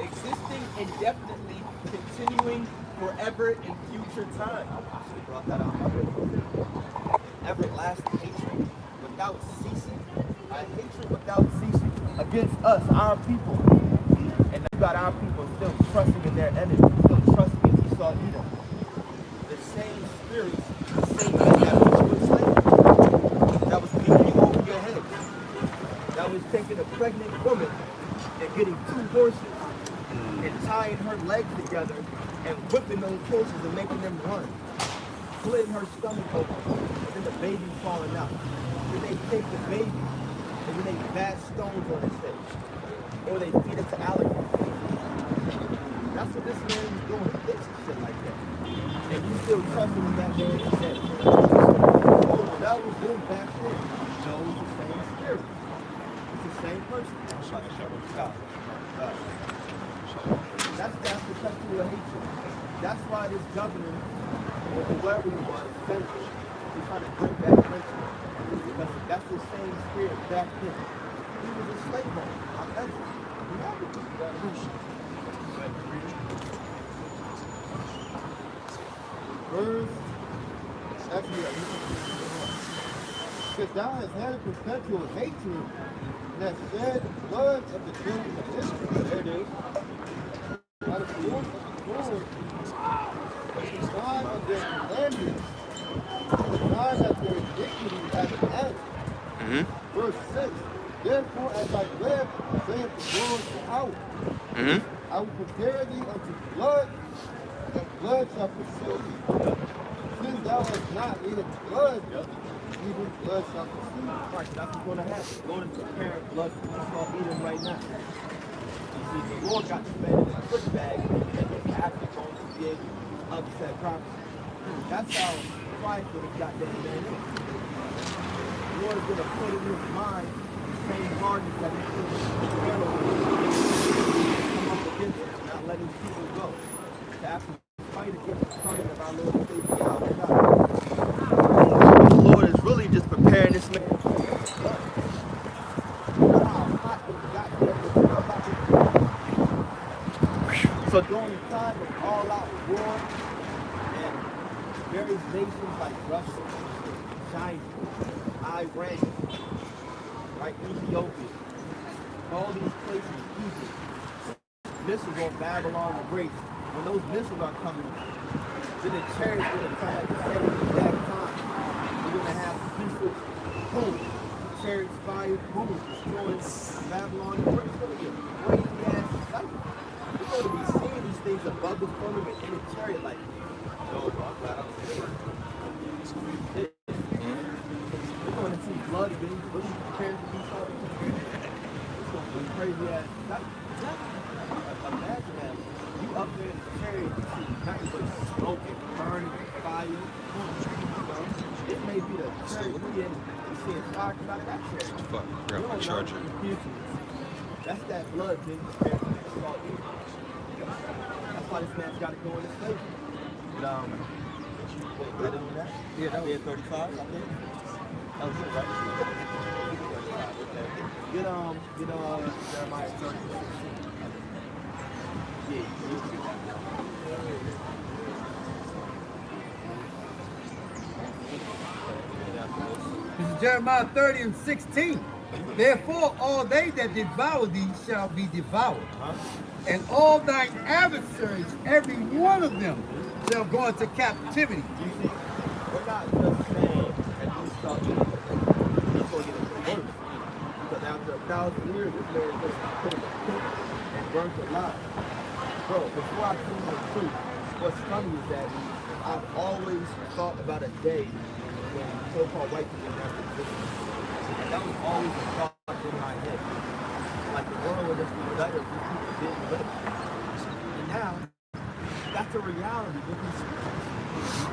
existing indefinitely, continuing forever in future time. They brought that out. Everlasting hatred without ceasing. A hatred without ceasing against us, our people. And you got our people still trusting in their enemy, still trusting in Esau Edom. The same spirits, the same men that put you in slavery, that was beating you over your head, that was taking a pregnant woman and getting 2 horses and tying her legs together and whipping those horses and making them run, splitting her stomach open, and then the baby falling out. Then they take the baby and then they bash stones on his head, or they feed it to alligators. That's what this man was doing, this shit like that. And you still trusting in that man today. Oh, that was them back then. No, it's the same spirit. It's the same person. That's perpetual hatred. That's why this governor, or whoever he was, central, he's trying to bring back friendship. Because that's the same spirit back then. He was a slave owner. I bet you. He had to be that revolution. Verse, actually, because thou hast had a perpetual hatred that shed the blood of the children of Israel. There it is. By the force of the sword, the time of their calamities, the time that their iniquity has ended. Verse 6. Therefore, as I live, saith the Lord out, I will prepare thee unto blood, and blood shall pursue thee. Since thou hast not needed blood, even blood shall pursue thee. Right, that's what's going to happen. Going to prepare blood for Esau Edom right now. You see, the Lord got this man in his foot bag, and he's actually going to be able to upset prophecy. That's how prideful he got that man in. The Lord is going to put in his mind the same hardness that he put in Pharaoh. Come up against him, not letting people go. To actually fight against the coming of our Lord and Savior Yahweh God. The Lord is really just preparing this man. So during the time of all-out war and various nations like Russia, China, Iran, right, Ethiopia, all these places, Egypt, missiles on Babylon the Great. When those missiles are coming, then the chariots are going to come at the same exact time. We're going to have missiles, boom, chariots fire, boom, destroying Babylon the Great. It's going to be a crazy ass sight. We're going to be seeing these things above the firmament in a chariot like, no, I'm glad I'm here. We're going to see blood being really prepared to be something. It's going to be a crazy ass sight. Imagine that. You up there in the chariot, you see nothing but smoke and burning and fire. You know, it may be the chariot we in, you see it fire come out of that chariot. Fuck, grab my charger. That's that blood being prepared for the Esau Edom. That's why this man's got to go into slavery. But, better than that? Yeah, that was 35, I think. That was it, right? Get Jeremiah 30. Yeah, This is Jeremiah 30 and 16. Therefore, all they that devour thee shall be devoured, and all thine adversaries, every one of them, shall go into captivity. you see, we're not just saying that these stuff he's going to get worse. Because after 1,000 years, this man is going to be put in a pit and burnt alive. Bro, before I tell you the truth, what's funny is that I've always thought about a day when so-called white people never existed. And that was always a thought in my head. Like the world would just be better if these people didn't live. And now, that's a reality with these scriptures.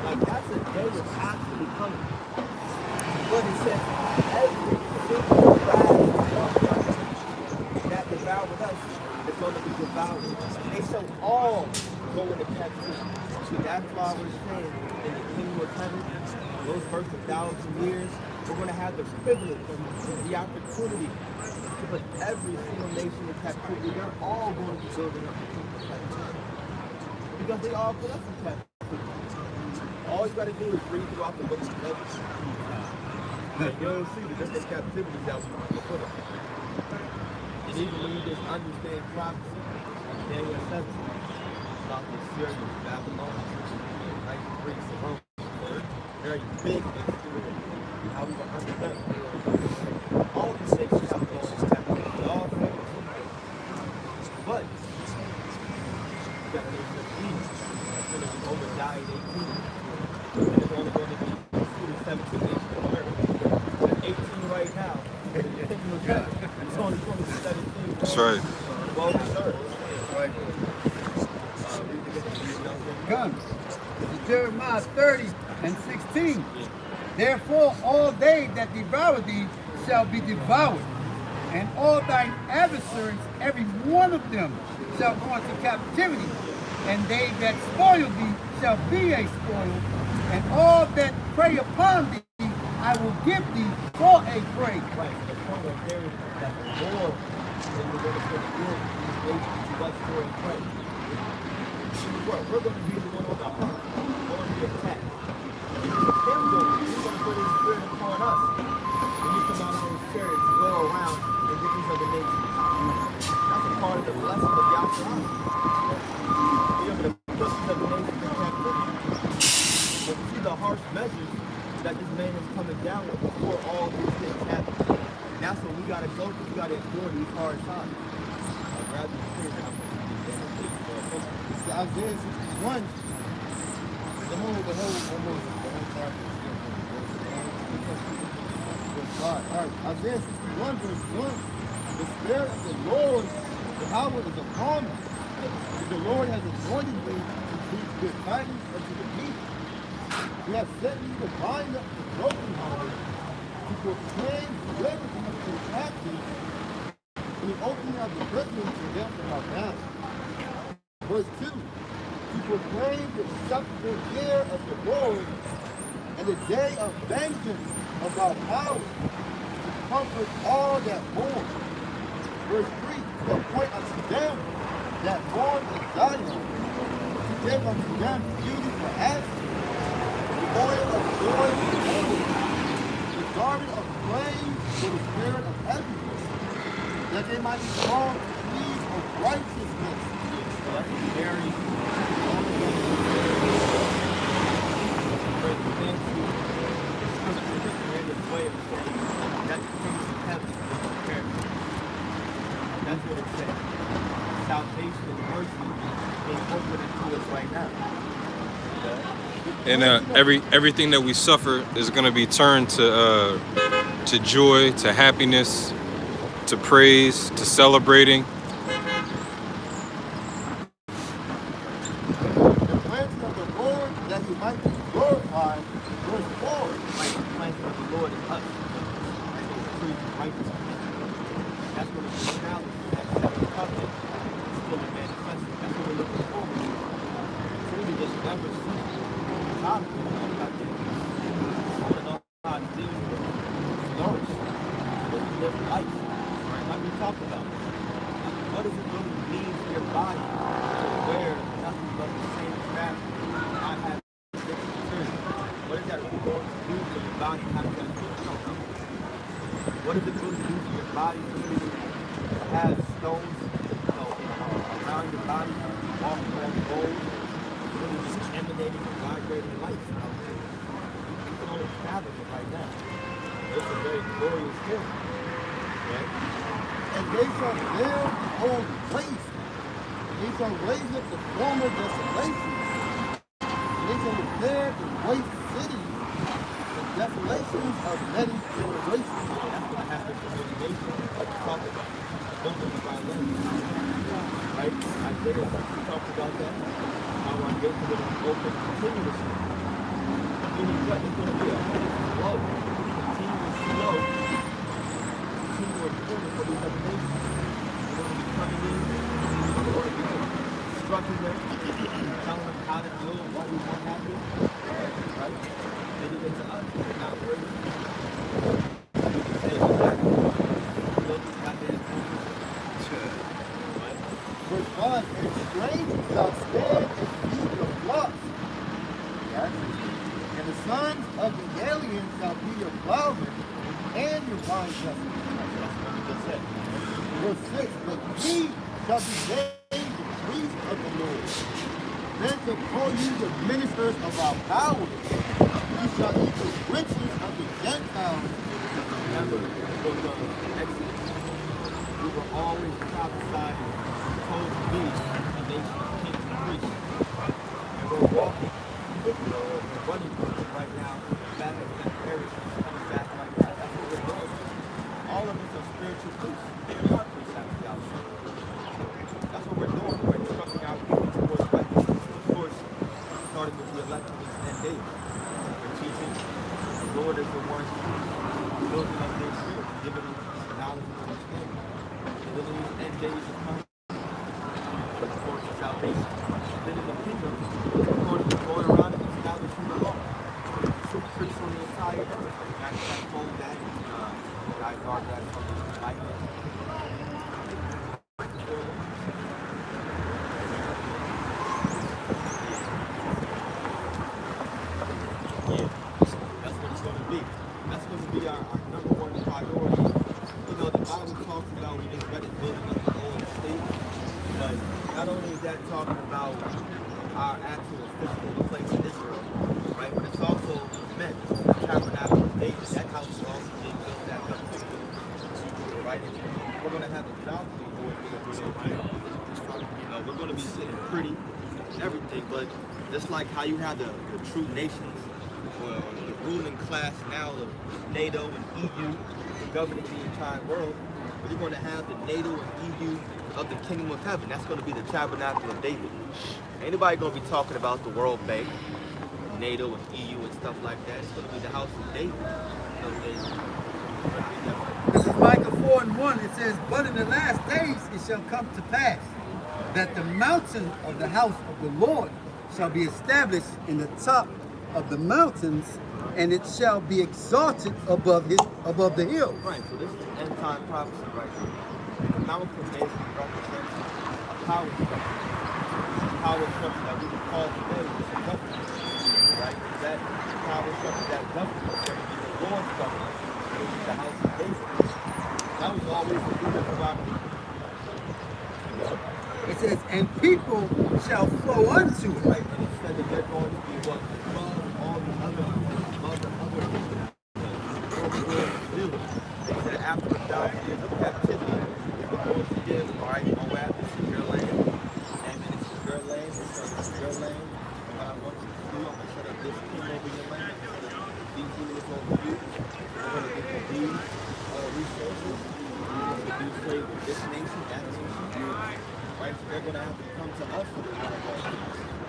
Like that's a day that's actually coming. But it says every single last that the devoured us is going to be devoured. They shall all go into captivity. So that's why we're saying in the kingdom of heaven, those first 1,000 years, we're going to have the privilege, the opportunity to put every single nation in captivity. They're all going to be building up the kingdom of heaven. Because they all put us in captivity. All you got to do is read throughout the book of Leviticus. And you'll see the different captivities that we put us. And even when you just understand prophecy, Daniel 7, about the Assyrians, Babylonians, like the Greeks, the Romans, they're very big in history. How we will understand. All these things have to go into captivity. All things. But you got to make the peace. That's going to be Obadiah 18. And it's only going to be 17 nations of America. There's 18 right now. It's only 17. That's right. Well, sir. Right. Comes. Jeremiah 30 and 16. Therefore all they that devour thee shall be devoured, and all thine adversaries, every one of them, shall go into captivity, and they that spoil thee shall be a spoil, and all that prey upon thee I will give thee for a prey. Right. The point right there is that the Lord is going to give these nations to us for a prey. We're going to be the one on the hunt, on the attack. It's him going to put his spirit upon us. When you come out of those chariots, you go around and get these other nations. That's a part of the blessing of Yahweh. You're able to put these other nations in captivity. But you see the harsh measures that this man is coming down with before all these things happen. And that's what we got to go through. We got to endure these hard times. I'd rather be clear than I'm going to be Isaiah 61, the whole chapter is God. All right, Isaiah 61 verse 1, the Spirit of the Lord, Yahweh, is upon me. The Lord has anointed me to preach good tidings unto the people. He has sent me to bind up the brokenhearted, to proclaim liberty to the captives, and the opening of the prison to them that are bound. Verse 2, to proclaim the acceptable year of the Lord and the day of vengeance of our power, to comfort all that mourn. Verse 3, to appoint unto them that mourn in Zion, to give unto them beauty for ashes, the oil of joy for mourning, the garment of praise for the spirit of heaviness, that they might be called trees of righteousness. That's very that's what it says. Salvation and mercy being opened to us right now. And everything that we suffer is going to be turned to joy, to happiness, to praise, to celebrating. The planting of the Lord, that he might be glorified, verse 4. The planting of the Lord is us. Righteousness. That's what it's about. That covenant is still a manifestation. That's what we're looking forward to. So we just never see God about this. I want to know how to deal with flourish, live life. Right? Like we talked about. What does it really mean for your body to wear nothing but the same fabric? Not have different material. What is that really going to do for your body? How does that feel? I don't know. What does it really do for your body for you to have stones, around your body, walking on gold, really just emanating and vibrating life out there? You can only fathom it right now. It's a very glorious feeling, right? And they shall build the old place. They shall raise up the former desolations. They shall repair the waste cities, the desolations of many generations. That's what happens to many nations, like we talked about. Building the violin, right? Isaiah talked about that. How our gates are going to open continuously. Meaning what? It's going to be a flow, continuous flow, continual pouring for these other nations. We're going to be mean? We're going to be instructing them, telling them how to do what we want to happen, right? They did it to us. They're not worthy. Verse 1, and strangers shall stand and feed your flocks. Yes. And the sons of the aliens shall be your plowmen and your vine dressers. Verse 6, but ye shall be named the priests of the Lord. Then shall call you the ministers of our power. You shall eat the riches of the Gentiles. Remember, the book of Exodus, we were always prophesied, told to be a nation of kings and priests. And we're walking, we're running right now, back in that area, coming back like that. That's what we're doing. All of us are spiritual priests. We are priests after the outside. That's what we're doing. We're instructing our people towards righteousness. Of course, starting with the elect and David. We're teaching the Lord is the one building up their spirit, giving them knowledge and understanding. And then in these end days to come, of course, the salvation. And then in the kingdom, of course, we're going around and establishing the law. True priests on the entire earth. That's that whole that guys are that from the light. That's what it's going to be. That's going to be our number one priority. You know, the Bible talks about, we just read it, building up the old state. But not only is that talking about our actual physical place in Israel, right? But it's also meant the tabernacle of David. That house is also being built back up too. Right? And we're going to have a job to do with it. You know, we're going to be sitting pretty and everything, but just like how you have the true nations, well, the ruling class now of NATO and EU governing the entire world, but you're going to have the NATO and EU of the kingdom of heaven. That's going to be the tabernacle of David. Ain't nobody going to be talking about the World Bank, NATO and EU and stuff like that. It's going to be the house of David. This is Micah 4:1. It says, but in the last days it shall come to pass that the mountain of the house of the Lord shall be established in the top of the mountains, and it shall be exalted above the hill. Right, so this is end time prophecy right here. The mountain basically represents a power structure. A power structure that we would call today is a government. Right? That power structure, that government, is going to be the Lord's government, which is the house of David. That was always the leader of our people. It says, and people shall flow unto it. Right, and it said that they're going to be what? Above all the other world. They said after 1,000 years of captivity, they're going to give, all right, Moab, this is your land, and then this is your land, this is your land. And what I want you to do, I'm going to set up this king over your land, these units over you. We're going to get the these resources. We're going to do trade with this nation, that nation, right? So they're going to have to come to us for the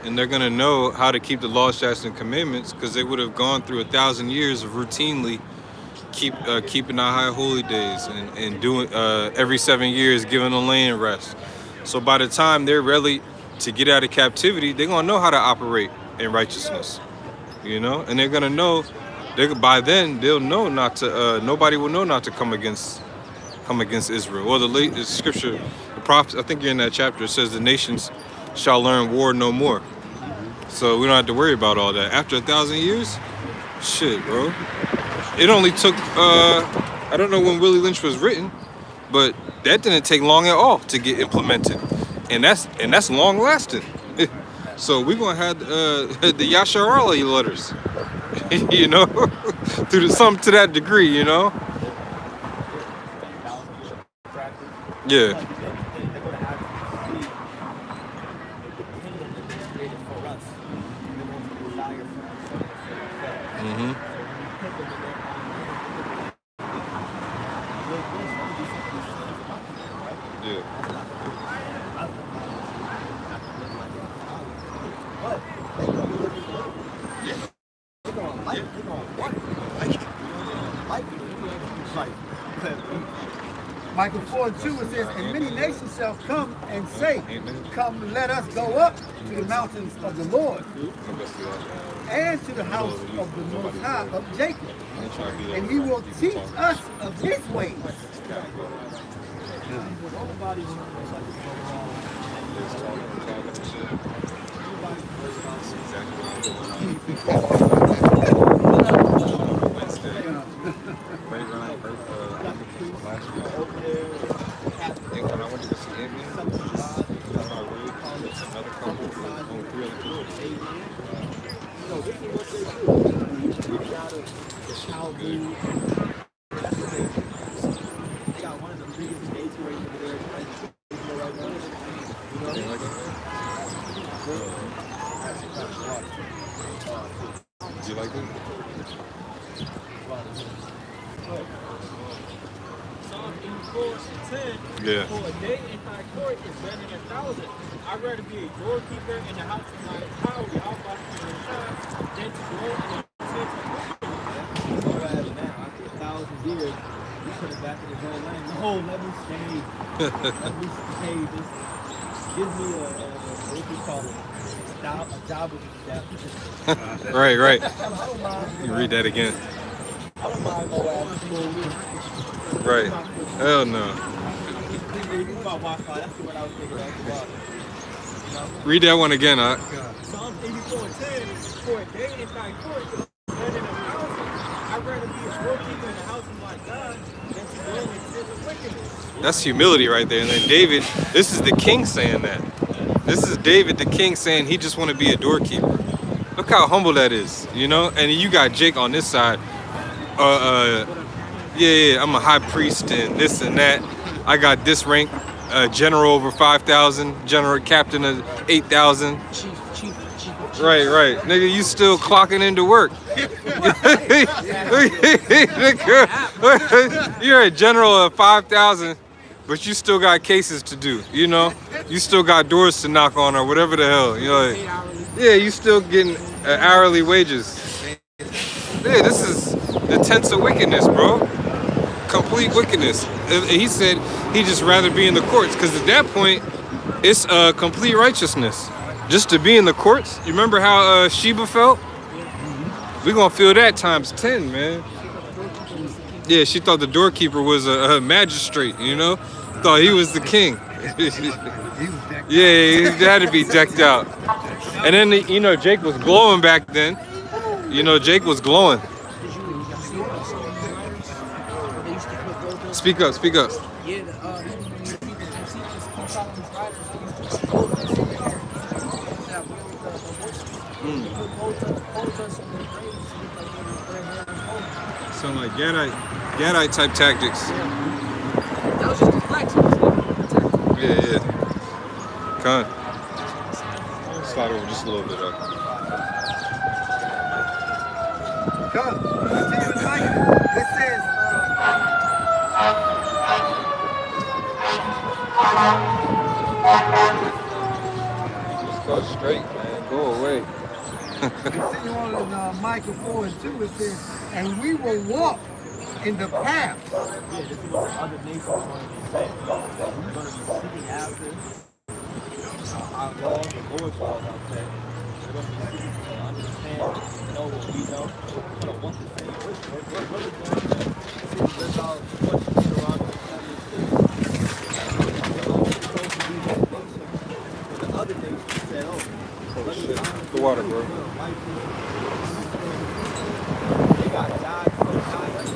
And they're going to know how to keep the law, statutes, and commandments because they would have gone through 1,000 years of routinely keeping our high holy days and doing every 7 years giving the land rest. So by the time they're ready to get out of captivity, they're going to know how to operate in righteousness, you know, and they're going to know. By then they'll know not to. Nobody will know not to come against Israel. Well, the scripture, the prophets. I think you're in that chapter. It says the nations shall learn war no more. So we don't have to worry about all that. After 1,000 years, shit, bro. It only took. I don't know when Willie Lynch was written, but that didn't take long at all to get implemented, and that's long lasting. So we're gonna have the Yashar Ali letters. You know, some to that degree, you know. Yeah. Mm-hmm. Yeah. Micah 4:2, it says, and many nations shall come and say, come, let us go up to the mountains of the Lord and to the house of the Most High of Jacob, and he will teach us of his ways. Do you like it? Psalm 84:10. Yeah. For a day in thy court is better than 1,000. I'd rather be a doorkeeper in the house of my power, than to dwell in the tent of wickedness. Whereas now, after 1,000 years, he put it back in his own land. No, let me stay. Let me stay. Just give me what do you call it? A job with the step. Right, right. I don't mind. You read that again. I don't mind Moab school. Right. Hell no. Thinking about Wi-Fi. That's what I was thinking about. Read that one again, Psalm 84:10. For a day in thy court is better than 1,000. I'd rather be a doorkeeper in the house of my God than to dwell in the tent of wickedness. That's humility right there. And then David, this is the king saying that. This is David, the king, saying he just want to be a doorkeeper. Look how humble that is, you know? And you got Jake on this side. Yeah, I'm a high priest and this and that. I got this rank, general over 5,000, general captain of 8,000. Right. Nigga, you still clocking into work. You're a general of 5,000, but you still got cases to do, you know? You still got doors to knock on or whatever the hell, you know? Yeah, you still getting hourly wages. Yeah, this is the tents of wickedness, bro. Complete wickedness. He said he'd just rather be in the courts, because at that point, it's complete righteousness. Just to be in the courts. You remember how Sheba felt? We're gonna feel that times 10, man. Yeah, she thought the doorkeeper was a magistrate, you know? Thought he was the king. Yeah, he had to be decked out. And then, you know, Jake was glowing back then. You know, Jake was glowing. Speak up. Yeah, Sound like Gadite type tactics. that was just deflection. Yeah. Come on. Slide over just a little bit, up. Come, continue to Micah. It says, Just go straight, man. Go away. continue on in Micah 4:2, it says, and we will walk in the path. Yeah, this is what the other nations are going to be saying. We're going to be seeking after our laws, the Lord's laws, I'll say. We're going to be seeking to understand, know what we know. We're going to want the same wisdom. We're really going to see live out what Deuteronomy 7:6. The other nations said, oh shit. The water, bro. They got died so tired.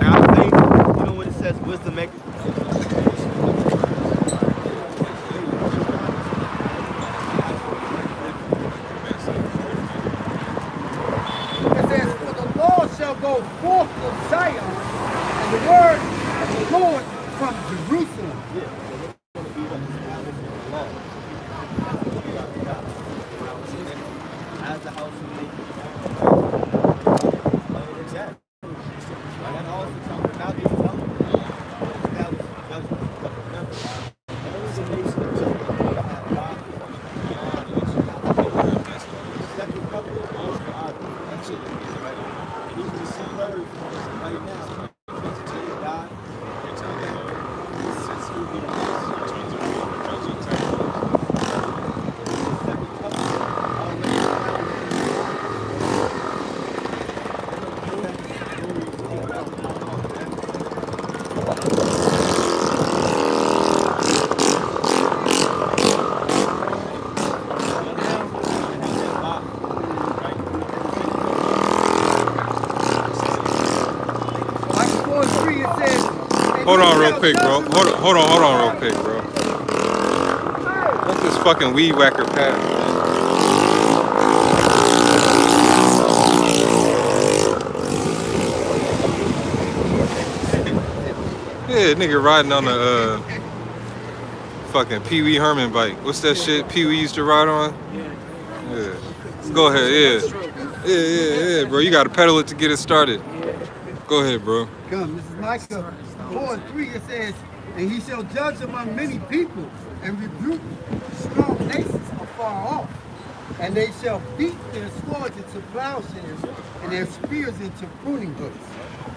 Now I think, you know when it says wisdom makes It says, for the law shall go forth from Zion, and the word of the Lord from Jerusalem. as the house of David. Exactly. And then also talking now these numbers. Establish judgment. Remember, all the nations have God. Second covenant. Like 4:3, it says, Hold on real quick, bro. Hold on real quick, bro. Let this fucking weed whacker pass. Yeah, nigga riding on the fucking Pee Wee Herman bike. What's that shit Pee Wee used to ride on? Yeah. Go ahead, yeah, bro. You gotta pedal it to get it started. Go ahead, bro. Come, this is Micah 4:3. It says, and he shall judge among many people and rebuke strong nations afar off. And they shall beat their swords into plowshares and their spears into pruning hooks.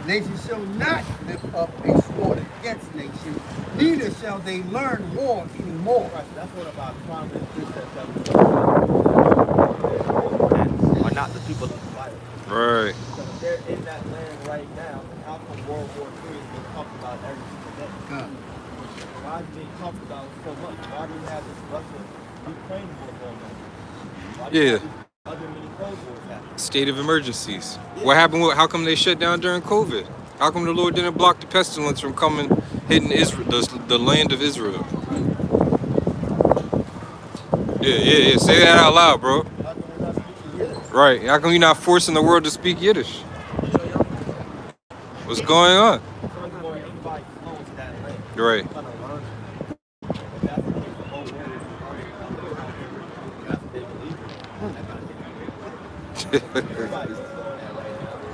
Nation shall not lift up a sword against nation, neither shall they learn war anymore. Right, that's what about prominent precepts that are not the people of the Bible. Right. So if they're in that land right now, how come World War III is being talked about every single day? Why is it being talked about so much? Why do you have this Russia-Ukraine war going on? Why do you have these other many Cold Wars happening? State of emergencies. What happened how come they shut down during COVID? How come the Lord didn't block the pestilence from coming, hitting Israel, the land of Israel? Yeah. Say that out loud, bro. Right. How come you're not forcing the world to speak Yiddish? What's going on? Right.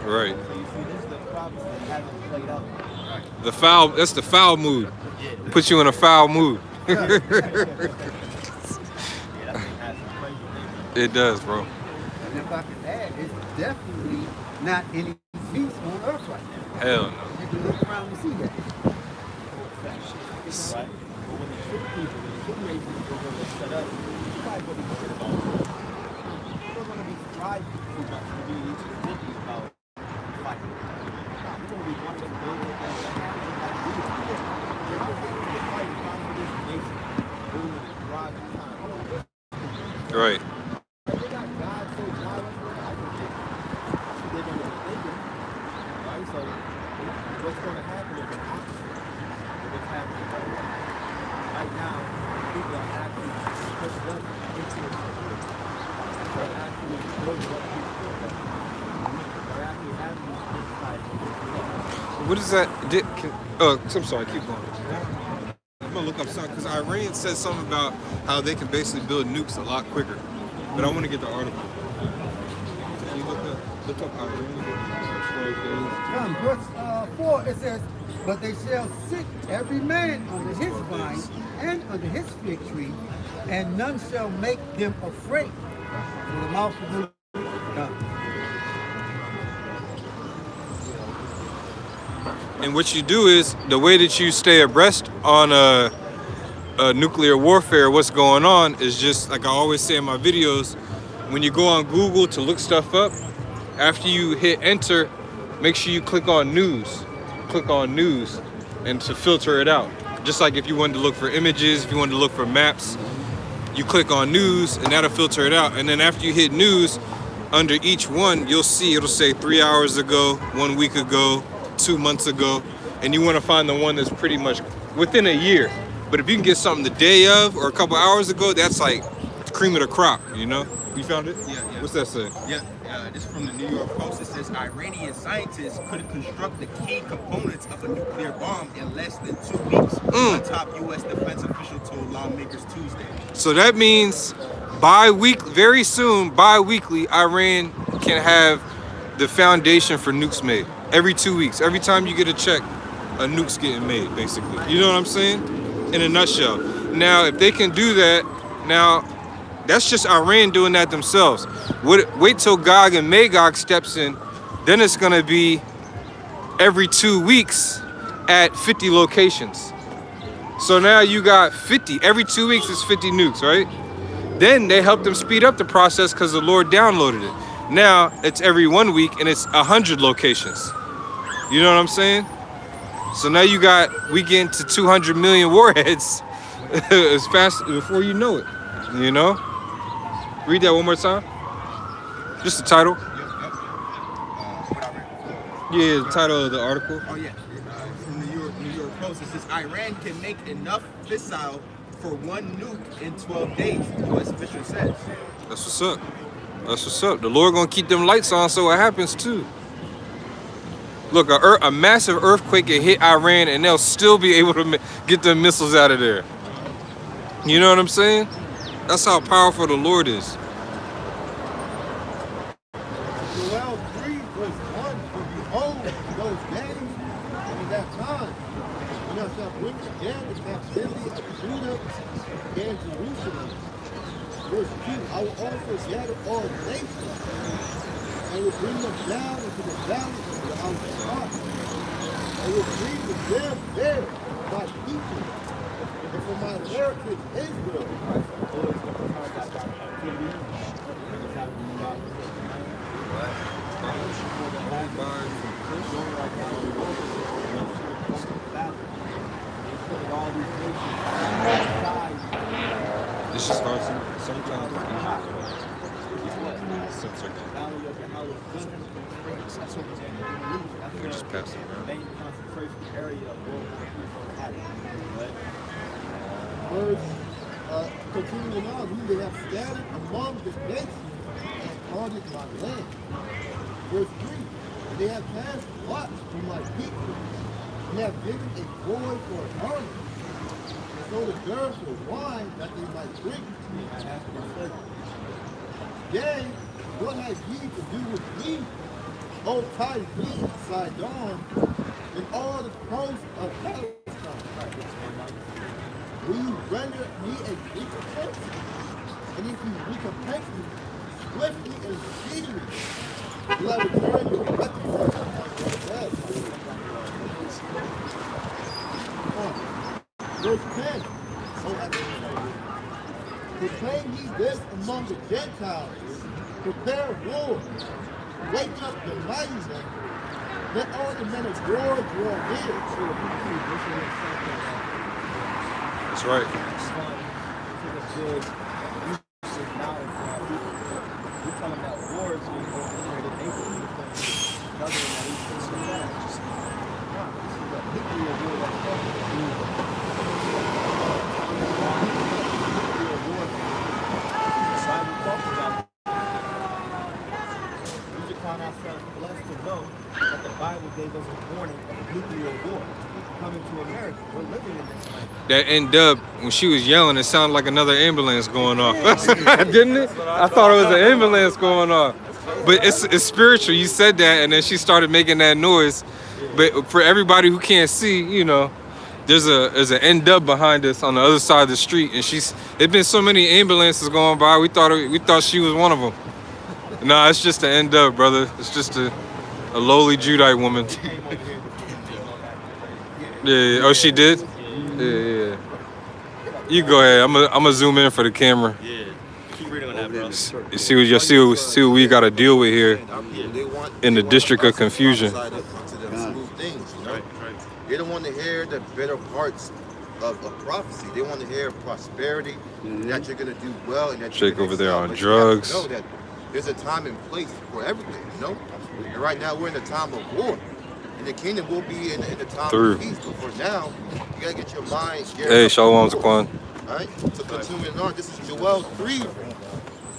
Right. The foul, that's the foul mood. Put you in a foul mood. It does, bro. And if I could add, it's definitely not any peace on earth right now. Hell no. You can look around and see that. Right? But when the true people, when the true nations are going to set up, you guys will be worried about it. We're going to be striving too much to be thinking about fighting. We're going to be wanting to build it as a habit like we are. We're not going to fight for this nation. We're going to drive the time. Right. They're not God so violent for I can think. That's what they're going to be thinking. Right? So what's going to happen is the opposite of what's happening right now. Right now, people are actually pushed up into the community. They're actually building up people. They're actually having these things like What is that? I'm sorry. Keep going. I'm gonna look up something because Iran said something about how they can basically build nukes a lot quicker. But I want to get the article. Can you look up Iran? Verse 4, it says, but they shall sit every man under his vine and under his fig tree, and none shall make them afraid. For the mouth of the Lord. And what you do is the way that you stay abreast on nuclear warfare, what's going on, is just like I always say in my videos. When you go on Google to look stuff up, after you hit enter, make sure you click on news. Click on news, and to filter it out. Just like if you wanted to look for images, if you wanted to look for maps, you click on news, and that'll filter it out. And then after you hit news, under each one, you'll see it'll say 3 hours ago, 1 week ago, 2 months ago, and you want to find the one that's pretty much within a year. But if you can get something the day of or a couple hours ago, that's like cream of the crop, you know? You found it? Yeah. What's that say? Yeah, this is from the New York Post. It says Iranian scientists could construct the key components of a nuclear bomb in less than 2 weeks. A top U.S. defense official told lawmakers Tuesday. So that means very soon, bi-weekly, Iran can have the foundation for nukes made. Every 2 weeks. Every time you get a check, a nuke's getting made, basically. You know what I'm saying? In a nutshell. Now, if they can do that, now, that's just Iran doing that themselves. Wait till Gog and Magog steps in, then it's gonna be every 2 weeks at 50 locations. So now you got 50, every 2 weeks is 50 nukes, right? Then they helped them speed up the process because the Lord downloaded it. Now it's every 1 week and it's 100 locations. You know what I'm saying? So now we getting to 200 million warheads as fast before you know it. You know? Read that one more time. Just the title. What I read before. Yeah, the title of the article. Oh yeah, from the New York Post. It says Iran can make enough fissile for one nuke in 12 days. The U.S. official says. That's what's up. That's what's up. The Lord gonna keep them lights on so it happens too. Look, a massive earthquake can hit Iran and they'll still be able to get the missiles out of there. You know what I'm saying? That's how powerful the Lord is. Joel 3 verse 1, for behold, in those days, and in that time, when I shall bring again the captivity of Judah and Jerusalem. Verse 2, I will also gather all nations, and will bring them down into the valley of the house of God. I will bring the them there, my people, and for my heritage Israel. This just starts sometimes. We just pass it around. Verse, continuing on, who they have scattered among the nations and parted my land. Verse 3, and they have cast lots for my people, and have given a boy for an army, and so the girls for wine that they might drink. Yea, what have ye to do with me, O Tyre, Sidon, and all the coast of Palestine? Will you render me a recompense? And if you recompense me swiftly and speedily, will I return your recompense from your dead? Verse 10. Proclaim ye this among the Gentiles. Prepare war. Wake up the mighty men. Let all the men of war draw near. That's right. That N-Dub, when she was yelling, it sounded like another ambulance going off. Didn't it? I thought it was an ambulance going off. But it's spiritual. You said that, and then she started making that noise. But for everybody who can't see, you know, there's an N-Dub behind us on the other side of the street, and there's been so many ambulances going by. We thought she was one of them. Nah, it's just an N-Dub, brother. It's just a lowly Judite woman. Yeah. Oh, she did. Yeah. You go ahead. I'm gonna zoom in for the camera. Yeah. Keep reading on that, bro. You see what we got to deal with here in the District of Confusion. They don't want to hear the better parts of prophecy. They want to hear prosperity, that you're gonna do well, and that Jake over there on drugs. You know that there's a time and place for everything. You know, and right now we're in a time of war. And the kingdom will be in the time of peace. But for now, you gotta get your mind scared. Hey, Shalom Zaquan. Alright, so continuing on, this is Joel 3.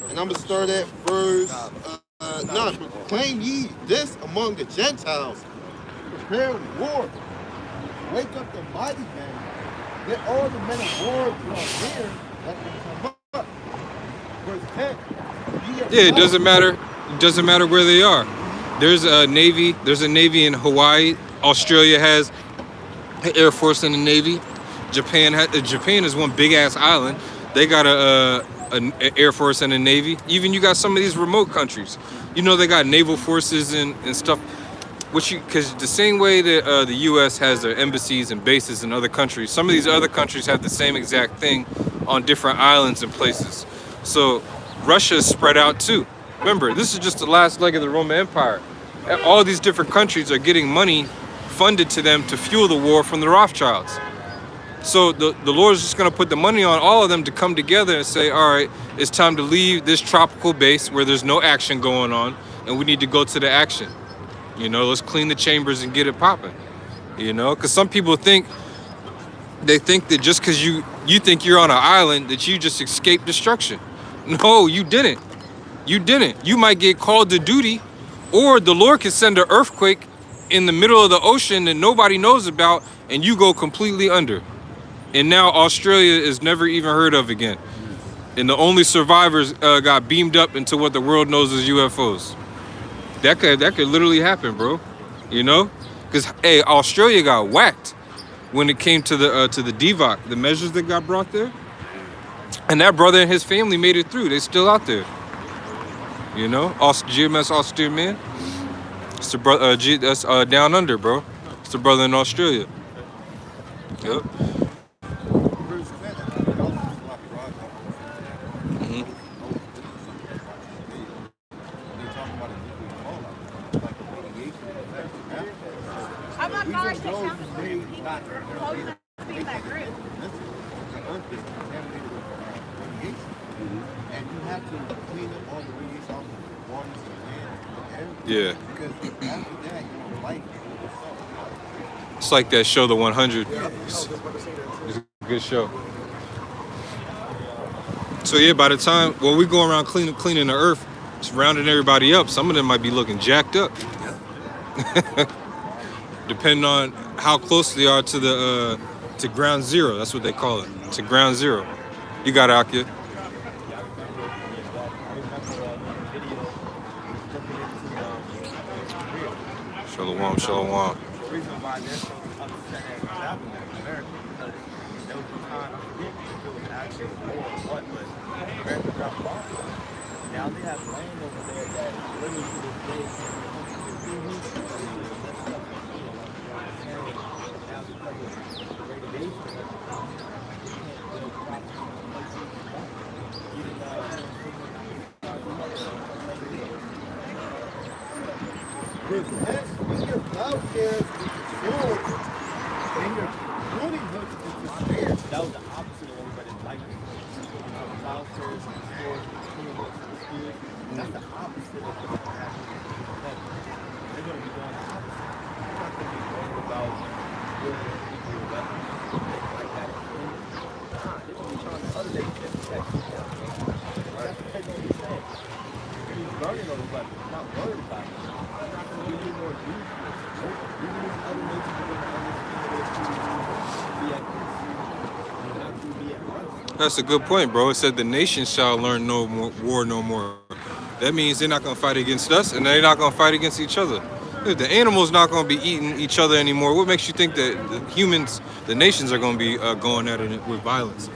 And I'm gonna start at verse 9. Proclaim ye this among the Gentiles. Prepare war. Wake up the mighty men. Let all the men of war draw near. Let them come up. Verse 10. Yeah, it doesn't matter. It doesn't matter where they are. There's a navy in Hawaii. Australia has an Air Force and a Navy. Japan is one big ass island. They got an Air Force and a Navy. Even you got some of these remote countries. You know, they got naval forces and stuff. Because the same way that the U.S. has their embassies and bases in other countries, some of these other countries have the same exact thing on different islands and places. So Russia is spread out too. Remember, this is just the last leg of the Roman Empire. All these different countries are getting money funded to them to fuel the war from the Rothschilds. So the Lord is just going to put the money on all of them to come together and say, all right, it's time to leave this tropical base where there's no action going on, and we need to go to the action. You know, let's clean the chambers and get it popping. You know, because some people think that just because you think you're on an island that you just escaped destruction. No, you didn't. You didn't. You might get called to duty, or the Lord can send an earthquake in the middle of the ocean that nobody knows about, and you go completely under. And now Australia is never even heard of again. And the only survivors got beamed up into what the world knows as UFOs. That could literally happen, bro. You know? Because, hey, Australia got whacked when it came to the DVOC, the measures that got brought there. And that brother and his family made it through. They still out there. You know? GMS Austere Man. It's the brother, that's down under, bro. It's the brother in Australia. Yep. Yeah. It's like that show, The 100. It's a good show. So yeah, by the time we go around cleaning the earth, it's rounding everybody up. Some of them might be looking jacked up, depending on how close they are to the to ground zero. That's what they call it, to ground zero. You got it, Akia. Shalom, shalom. The reason why there's so upset and happening in America because there was a time, I forget if it was actually a war or what, but America got lost. Now they have land over there that literally to this day is now because of radiation, When your plowshares sold and your pruning hooks is spared. that was the opposite of everybody liked. Plowshares and stores, pruning hooks and spears. That's the opposite of what's happening. They're going to be doing the opposite. They're not going to be worried about where people are weapons and things like that. Nah, they're going to be trying to other days to protect people. That's what they're going to be saying. He's burning those weapons, not worried about it. They're not going to give you more use for it. Even if other nations are going to understand it, be at peace. Not to be at rest. That's a good point, bro. It said the nations shall learn no more war no more. That means they're not going to fight against us, and they're not going to fight against each other. The animals not going to be eating each other anymore. What makes you think that the humans, the nations, are going to be going at it with violence?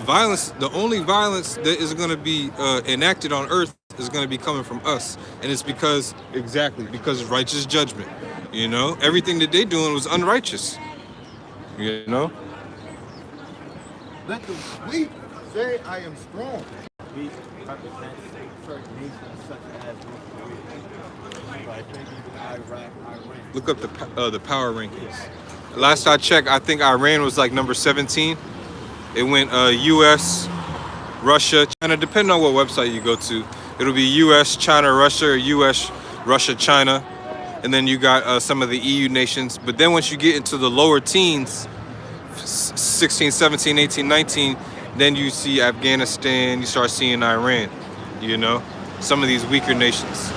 Violence, the only violence that is going to be enacted on earth is going to be coming from us. And it's because of righteous judgment. You know, everything that they doing was unrighteous. You know? Let the weak say I am strong. We represent certain nations such as North Korea, right? Iraq, Iran. Look up the power rankings. Last I checked, I think Iran was like number 17. It went U.S., Russia, China, depending on what website you go to. It'll be U.S., China, Russia, or U.S., Russia, China. And then you got some of the EU nations. But then once you get into the lower teens, 16, 17, 18, 19, then you see Afghanistan, you start seeing Iran, you know, some of these weaker nations.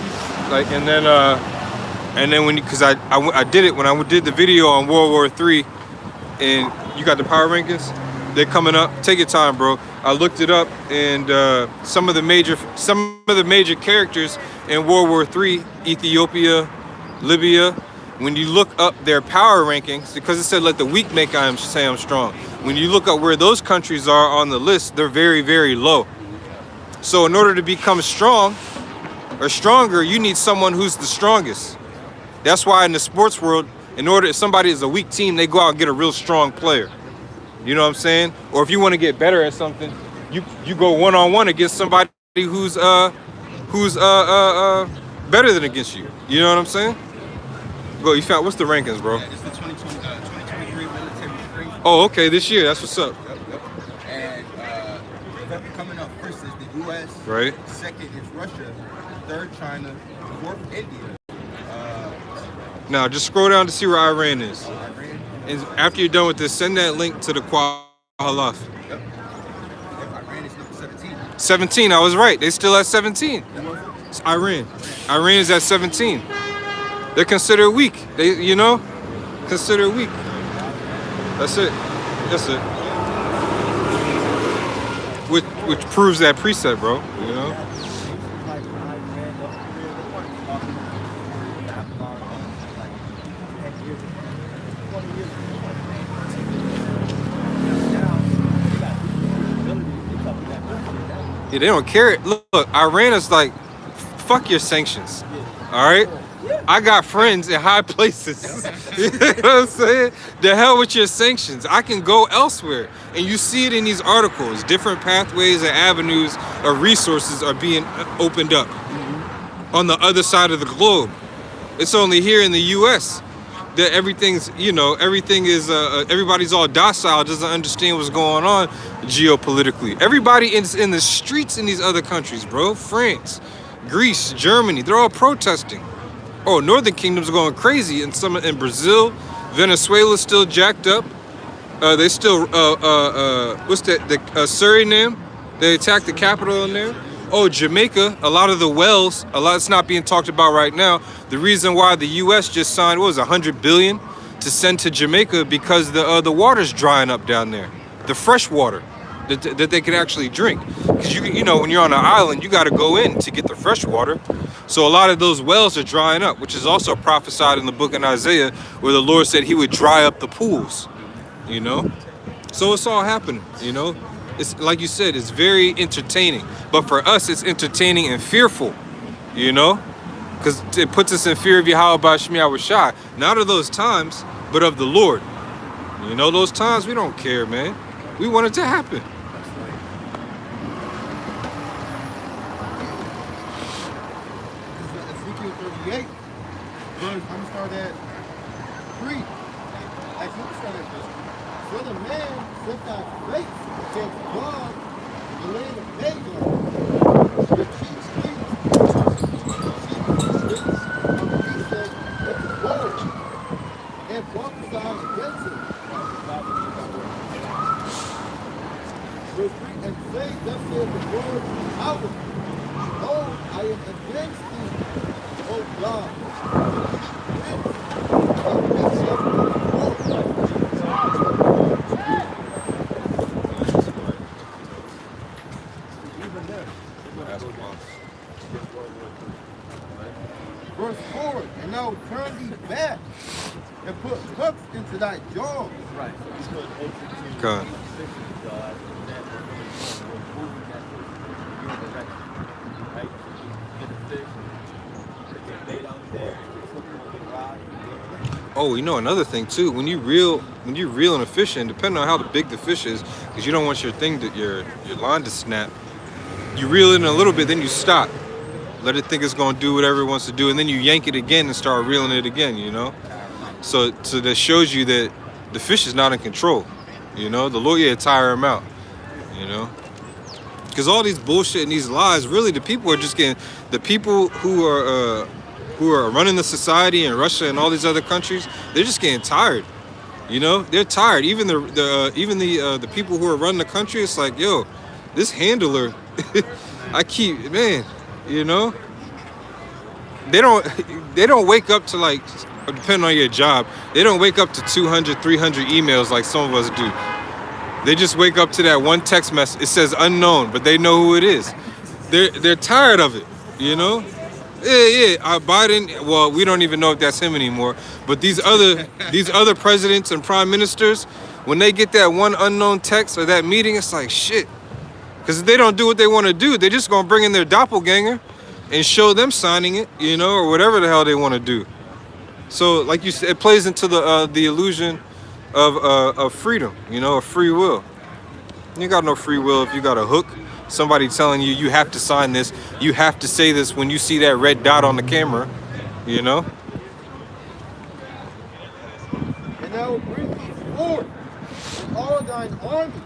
Like, and then when, because I did it when I did the video on World War III, and you got the power rankings, they're coming up. Take your time, bro. I looked it up, and some of the major characters in World War III, Ethiopia, Libya, when you look up their power rankings, because it said let the weak say I'm strong. When you look up where those countries are on the list, they're very, very low. So in order to become strong or stronger, you need someone who's the strongest. That's why in the sports world, if somebody is a weak team, they go out and get a real strong player. You know what I'm saying? Or if you want to get better at something, you go one-on-one against somebody who's better than against you. You know what I'm saying? Go, you found, what's the rankings, bro? Yeah, it's the 2023 military strength. Oh, okay, this year, that's what's up. Yep. And coming up first is the U.S. Right. Second is Russia. Third, China. Fourth, India. Now, just scroll down to see where Iran is. Iran. And after you're done with this, send that link to the Quad Halaf. Yep. Iran is number 17. 17, I was right. They still at 17. It's Iran. Iran is at 17. They're considered weak. They, you know, considered weak. That's it. That's it. Which proves that precept, bro. You know. Yeah, they don't care. Look, Iran is like, fuck your sanctions. All right? I got friends in high places. You know what I'm saying? The hell with your sanctions. I can go elsewhere. And you see it in these articles. Different pathways and avenues of resources are being opened up on the other side of the globe. It's only here in the U.S. that everything's, you know, everything is, everybody's all docile, doesn't understand what's going on geopolitically. Everybody in the streets in these other countries, bro. France, Greece, Germany, they're all protesting. Oh, Northern Kingdom's going crazy. In Brazil, Venezuela's still jacked up. They still, what's that, the Suriname? They attacked the capital in there. Oh, Jamaica, a lot of the wells, it's not being talked about right now. The reason why the U.S. just signed, what was it, $100 billion to send to Jamaica because the water's drying up down there. The fresh water that they can actually drink. Because, you know, when you're on an island, you got to go in to get the fresh water. So a lot of those wells are drying up, which is also prophesied in the book of Isaiah, where the Lord said he would dry up the pools, you know? So it's all happening, you know? It's like you said, it's very entertaining. But for us, it's entertaining and fearful, you know? Because it puts us in fear of Yahweh Bashmi Awashai. Not of those times, but of the Lord. You know, those times, we don't care, man. We want it to happen. Ezekiel 38, verse, I'm gonna start at 3. Actually, I'm start at this. So the man set thy face against God in the land of Dagon, the chief streets, he said, it's the Lord, and prophesied against him. Verse 3, and say, thus saith the Lord, Yahweh, behold, I am against thee, O God, Verse 4, and now turn thee back and put hooks into thy jaws. Right. God. Oh, you know another thing too. When you reeling a fish in, depending on how big the fish is, because you don't want your line to snap. You reel it in a little bit, then you stop. Let it think it's gonna do whatever it wants to do, and then you yank it again and start reeling it again. You know, so that shows you that the fish is not in control. You know, the Lord, tire him out. You know, because all these bullshit and these lies, really, the people are just getting, the people who are running the society in Russia and all these other countries, they're just getting tired. You know, they're tired. Even the people who are running the country, it's like, yo, this handler, man, you know, they don't wake up to, like, depending on your job, they don't wake up to 200, 300 emails like some of us do. They just wake up to that one text message. It says unknown, but they know who it is. They're tired of it, you know? Yeah. Biden. Well, we don't even know if that's him anymore. But these other presidents and prime ministers, when they get that one unknown text or that meeting, it's like shit. Because if they don't do what they want to do, they're just gonna bring in their doppelganger and show them signing it, you know, or whatever the hell they want to do. So, like you said, it plays into the illusion of freedom, you know, of free will. You got no free will if you got a hook. Somebody telling you, you have to sign this, you have to say this when you see that red dot on the camera, you know? all thine army,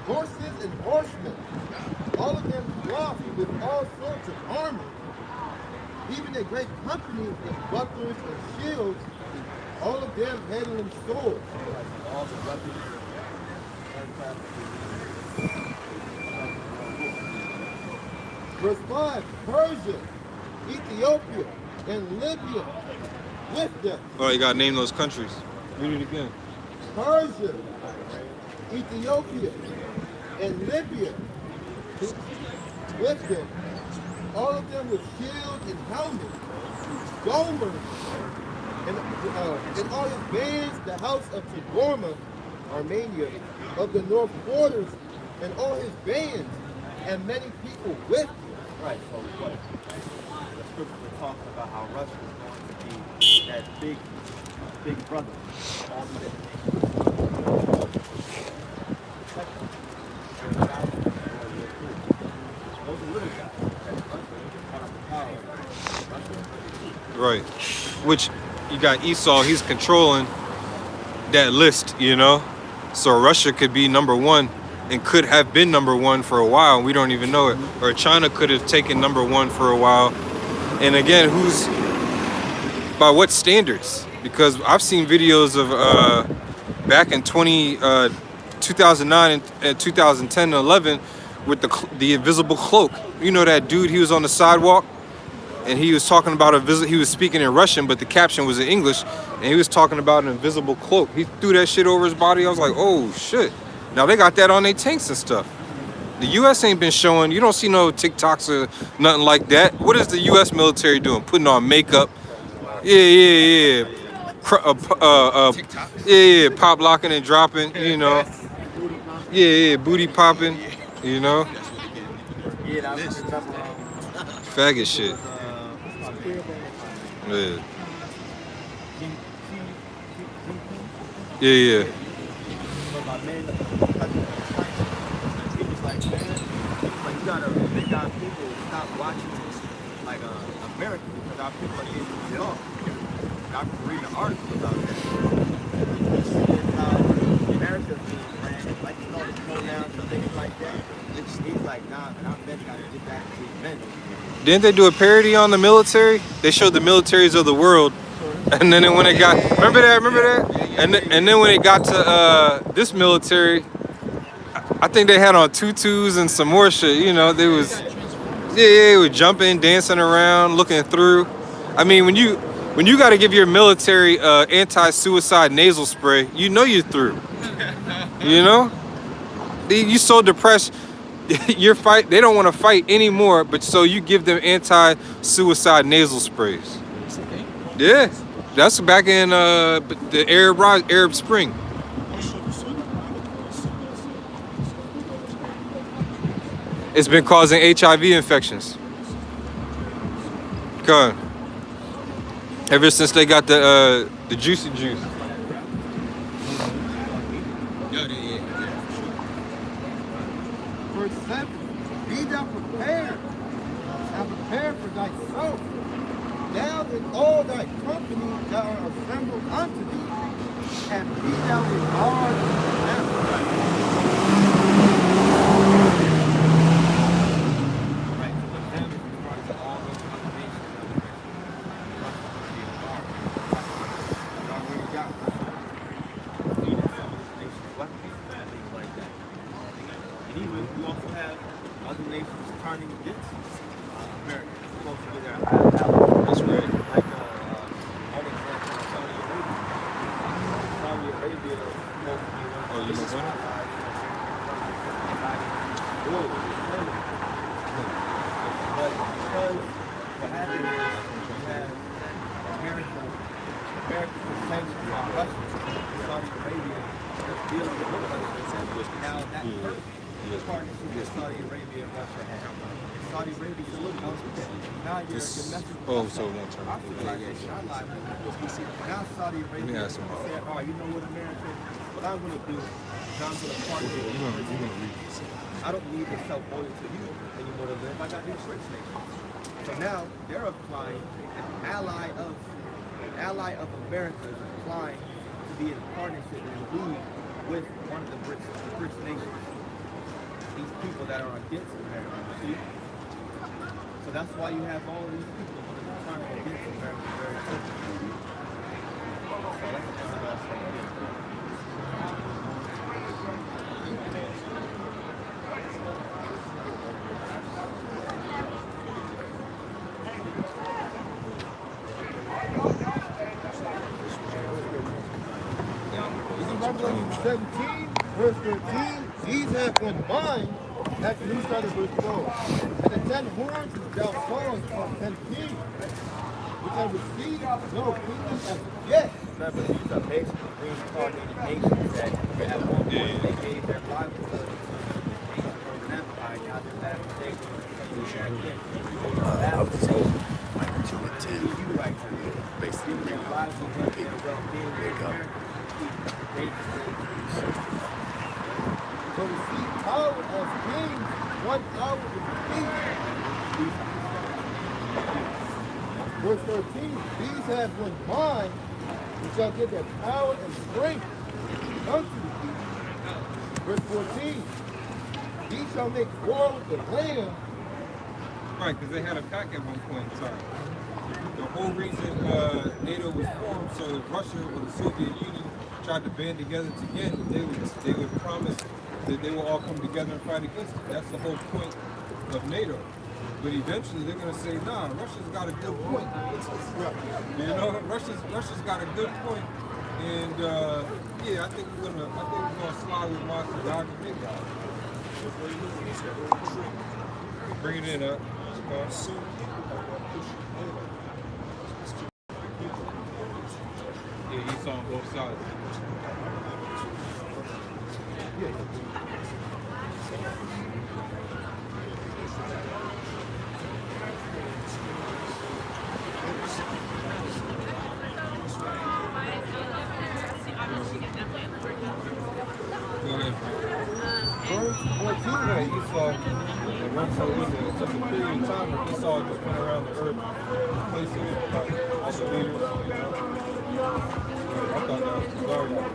horses and horsemen, all of them clothed with all sorts of armor, even a great company with bucklers and shields, all of them handling swords. All the weapons and Verse 5, Persia, Ethiopia, and Libya with them. Oh, you gotta name those countries. Read it again. Persia, Ethiopia, and Libya with them. All of them with shields and helmets, Gomer, and all his bands, the house of Tigorma, Armenia, of the north quarters, and all his bands, and many people with him. right. So what? The scripture talks about how Russia is going to be that big brother. All the different those are little guys. Right. Which you got Esau, he's controlling that list, you know? So Russia could be number one and could have been number one for a while, and we don't even know it. Or China could have taken number one for a while. And again, by what standards? Because I've seen videos of back in 2009 and 2010 and 11 with the invisible cloak. You know that dude, he was on the sidewalk and he was talking about he was speaking in Russian, but the caption was in English, and he was talking about an invisible cloak. He threw that shit over his body. I was like, oh shit. Now they got that on their tanks and stuff. The U.S. ain't been showing, you don't see no TikToks or nothing like that. What is the U.S. military doing? Putting on makeup. Yeah. Pop locking and dropping, you know. Yeah, booty popping, you know. Yeah, that was Faggot shit. Yeah. But my man, he was like, man, you gotta make our people stop watching like America, because our people are getting young. I can read an article about that. He said how America's being ran, like the pronouns and things like that. He's like, nah, man, our men gotta get back to these men. Didn't they do a parody on the military? They showed the militaries of the world, and then when it got, remember that? And then when it got to this military, I think they had on tutus and some more shit. You know, they were jumping, dancing around, looking through. I mean, when you got to give your military anti-suicide nasal spray, you know you're through. You know, you so depressed. They don't want to fight anymore, but so you give them anti-suicide nasal sprays. Yeah, that's back in the Arab Spring. It's been causing HIV infections. God. Ever since they got the juicy juice. Verse 7, be thou prepared, and prepare for thyself, thou and all thy company that are assembled unto thee, and be thou in guard of them. Right, so with them, it's referring to all those combinations of Russia already got feeding some of the nation's weapons and things like that. And even we also have other nations turning against America. It's supposed to be their allies. That's right. Like, all the example of Saudi Arabia. Saudi Arabia is supposed to be one of the biggest allies. But because what happened is you have America's sanctions on Russia, Saudi Arabia is dealing with Russia. Now that hurt the partnership that Saudi Arabia and Russia had. Saudi Arabia said, look, now you're messing with Oh, us. so it won't turn. Our civilization, our lives. Now Saudi Arabia ask him. said, all right, you know what, America? What I'm going to do is I'm going to partner with you. I don't need to sell oil to you anymore to live. I got these rich nations. So now they're applying an ally of America is applying to be in partnership and lead with one of the rich nations. These people that are against America, see? So that's why you have all of these people that are trying against America very quickly. So that's what I'm saying. Revelation 17, verse 13, these have one mind, after he started verse 12. And the 10 horns which thou sawest are 10 kings, which have received no kingdom as yet. Remember, these are basically reincarnated nations that at one point they gave their lives to the Roman Empire. Now they're last days. I would say like 2 and 10, You right now. basically. Giving their lives to their well-being. There you go. So receive power as kings, 1 hour of peace. Verse 13, these have one mind, which shall give their power and strength unto the people. Verse 14, these shall make war with the Lamb. Right, because they had a pact at one point in time. The whole reason NATO was formed, so if Russia or the Soviet Union tried to band together again, they would promise that they will all come together and fight against it. That's the whole point of NATO. But eventually they're going to say, nah, Russia's got a good point. You know, Russia's got a good point. And yeah, I think we're gonna slide with Moscow. God can make that. Bring it in up. Yeah, he's on both sides. Verse 14, Yeah, Esau, and once it was just a period of time where Esau just went around the earth, placing like all the leaders. I thought that was Zaryak.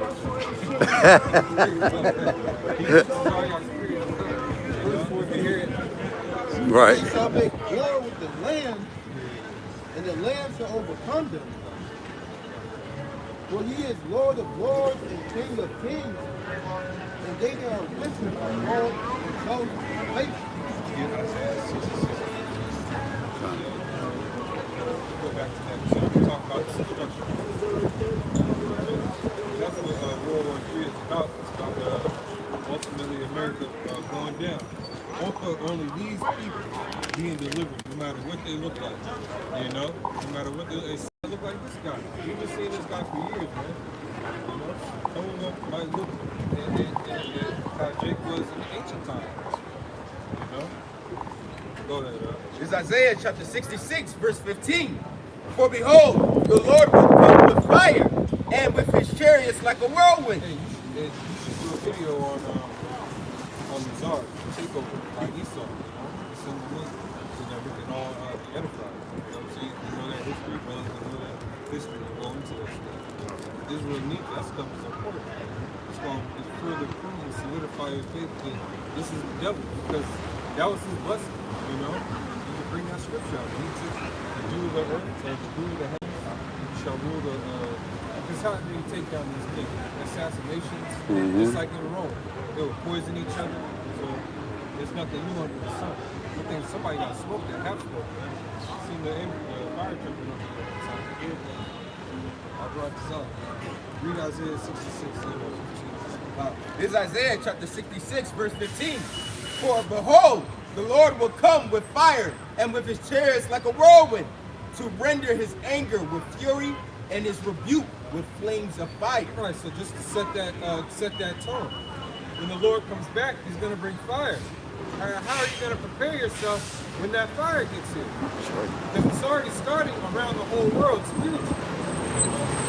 Right. he shall make war with the Lamb, and the Lamb shall overcome them. For he is Lord of lords and King of kings, and they that are with him are called and chosen nations. Go back to that. So we talk about destruction. That's what World War III is about. It's about ultimately America going down. Only these people being delivered, no matter what they look like. You know, no matter what they look like. This guy. We've been seeing this guy for years, man. You know, some of them might look and how Jake was in the ancient times. You know. Go ahead. This is Isaiah chapter 66, verse 15. For behold, the Lord will come with fire, and with his chariots like a whirlwind. Hey, you should do a video on the Tsar takeover by Esau. You know, it's in the link so that we can all be edified. You know what I'm saying? You know that history, brothers, you know that history. You go into that stuff. Israel needs that stuff is important. It's going to further prove and solidify your faith that this is the devil, because that was his blessing. You know, you can bring that scripture out. He took the dew of the earth and the dew of the heavens. You shall rule the. Because how did he take down these things? Assassinations, just like in Rome. They would poison each other. So there's nothing new under the sun. I think somebody got smoked that have smoked. Seen the fire trumpet up there at the time. I brought this up. Read Isaiah 66, 15. This is Isaiah chapter 66, verse 15. For behold, the Lord will come with fire, and with his chariots like a whirlwind, to render his anger with fury and his rebuke with flames of fire. Right, so just to set that tone. When the Lord comes back, he's going to bring fire. How are you going to prepare yourself when that fire gets here? Because it's already starting around the whole world spiritually.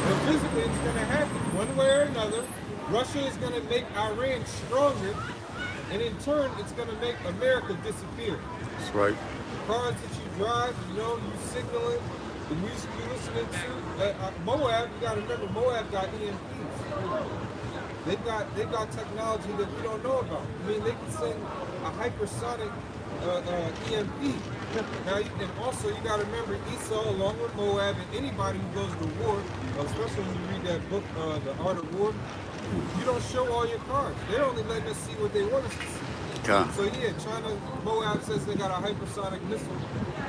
But physically, it's going to happen one way or another. Russia is going to make Iran stronger, and in turn, it's going to make America disappear. That's right. The cars that you drive, you know, you signaling, the music you listening to. Moab, you got to remember, Moab got EMPs. They got technology that we don't know about. I mean, they can send a hypersonic EMP. Now, and also you got to remember Esau, along with Moab, and anybody who goes to war, especially when you read that book, The Art of War, you don't show all your cards. They're only letting us see what they want us to see. God. So yeah, China, Moab says they got a hypersonic missile.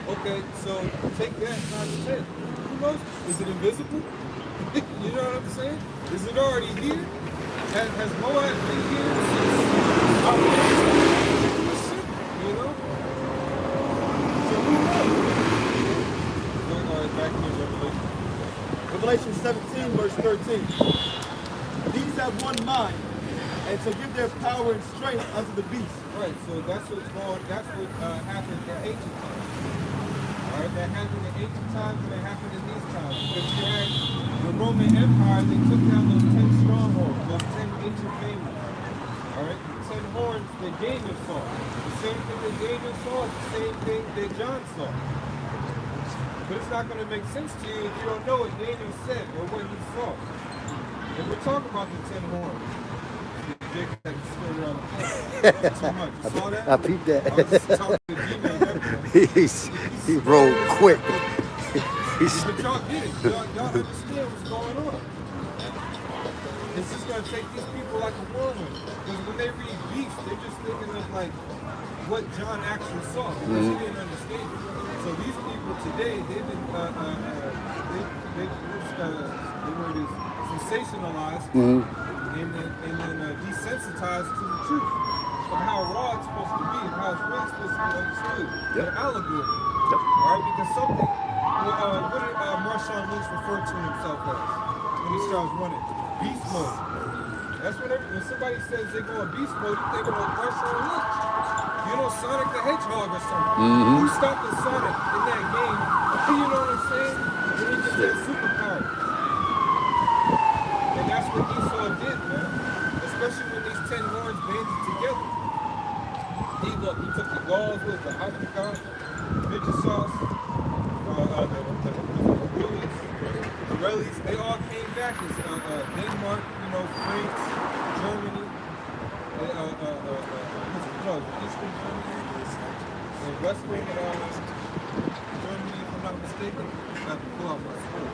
Okay, so take that times 10. Who knows? Is it invisible? You know what I'm saying? Is it already here? Has Moab been here since? You know? So who knows? All right, back to Revelation. Revelation 17, verse 13. These have one mind, and to give their power and strength unto the beast. Right, so that's what happened in ancient times. All right, that happened in ancient times and it happened in these times. Because you had the Roman Empire, they took down those 10 strongholds, those 10 ancient families. All right, the 10 horns that Daniel saw. The same thing that Daniel saw is the same thing that John saw. But it's not going to make sense to you if you don't know what Daniel said or what he saw. And we're talking about the 10 horns. Jake had to skirt around the corner. Too much. You saw that? I peeped that. I was just talking to G-Man. He rolled quick. But y'all get it. Y'all understand what's going on. It's just going to take these people like a whirlwind. Because when they read beast, they're just thinking of like what John actually saw. Because he didn't understand it. So these people today, they've been sensationalized and then desensitized to the truth of how raw it's supposed to be and how it's really supposed to be understood. An allegory. All right, because something. What did Marshawn Lynch refer to himself as when he starts running? Beast mode. That's what when somebody says they go in beast mode, you think about Marshawn Lynch. You know, Sonic the Hedgehog or something. Who stopped the Sonic in that game? You know what I'm saying? When he just had superpower. And that's what Esau did, man. Especially when these 10 horns banded together. He took the galls with the apricot, midget sauce, the relics, they all came back as Denmark, France, Germany, Eastern Germany, and Western Germany, if I'm not mistaken. I have to pull out my sword.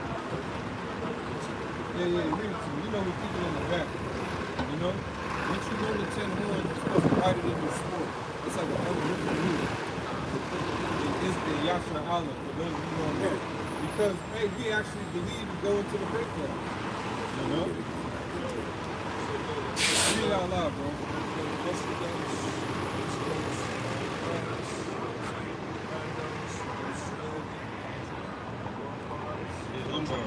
Yeah, read it to me. You know the people in the back. You know? Once you learn the 10 horns, you're supposed to write it in your sword. It's like an unwritten rule. It's the Yasha Allah, for those of you who don't know. Because, hey, we actually believe in going to the breakdown. You know? Read it out loud, bro. Yeah, one bar.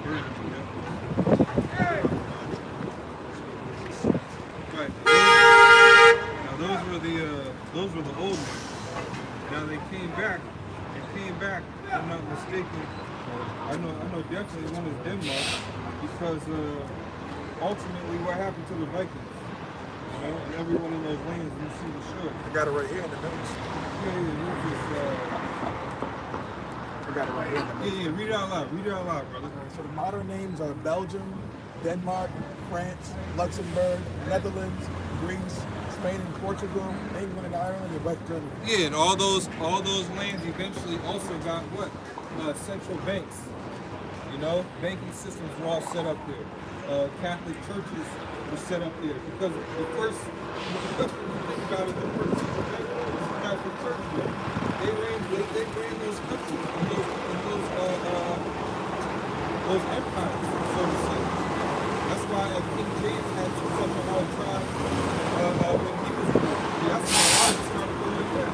Here it is, yeah. Right. Now those were the old ones. Now they came back, if I'm not mistaken. I know definitely one is Denmark, because ultimately what happened to the Vikings? You know, and everyone in those lands, you see the shore. I got it right here in the notes. I got it right here in the notes. Yeah, read it out loud, brother. So the modern names are Belgium, Denmark, France, Luxembourg, Netherlands, Greece, Spain and Portugal, England and Ireland, and West Germany. Yeah, and all those lands eventually also got what? Central banks. You know, banking systems were all set up there. Catholic churches were set up there because the first Catholic churches, they ran those countries and those empires, so to say. That's why King James had such a hard time when he was born. That's why a lot of started going there.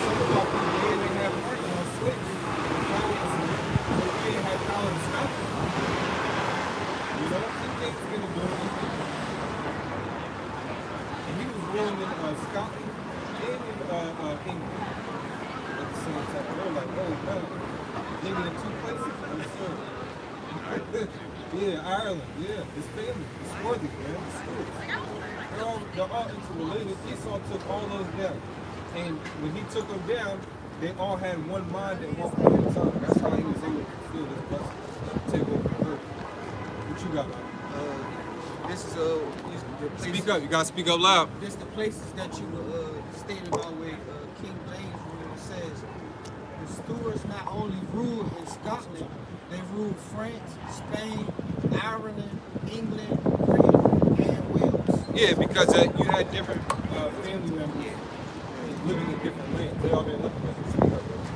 Some of our people here, they have working on slavery, so they had power to stop it. You know, King James didn't do anything. And he was ruling in Scotland and in England at the same time. They were like, oh, no. Maybe in two places. I'm sure. Yeah, Ireland. Yeah, his family. It's worthy, man. It's good. They're all interrelated. Esau took all those down. And when he took them down, they all had one mind at one point in time. That's how he was able to fulfill his blessing. Take over the earth. you got? This is the places, Speak up. You gotta speak up loud. This the places that you stated about where King James when it says the stewards not only ruled in Scotland, they ruled France, Spain, Ireland, England, Britain, and Wales. Yeah, because you had different family members living in different lands. They all been looking at this.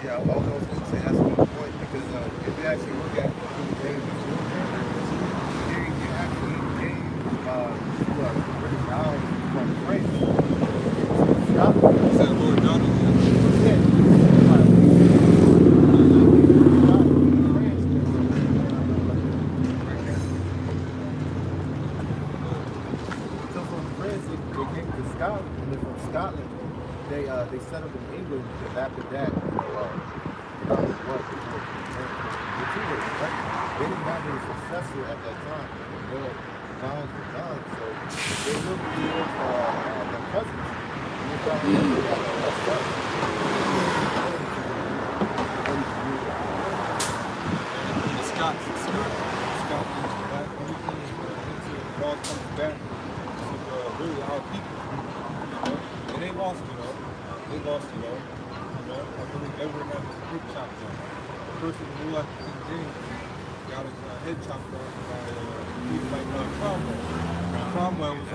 Yeah, all those things say that's a good point because if you actually look at King James, he actually gave British Isles from France. Scotland. Is that Lord Donald? Yeah. So from France, they came to Scotland, and then from Scotland, they settled in England. And after that, the Tudors, right? They didn't have any successor at that time. Their lines were done, so they looked towards their cousins. And they thought, they got the best up. The Scots, Scotland, black, everything it all comes back to really our people. And they lost it all. They lost it all. I believe everyone had his head chopped off. The person who left King James got his head chopped off by people like Cromwell. Cromwell was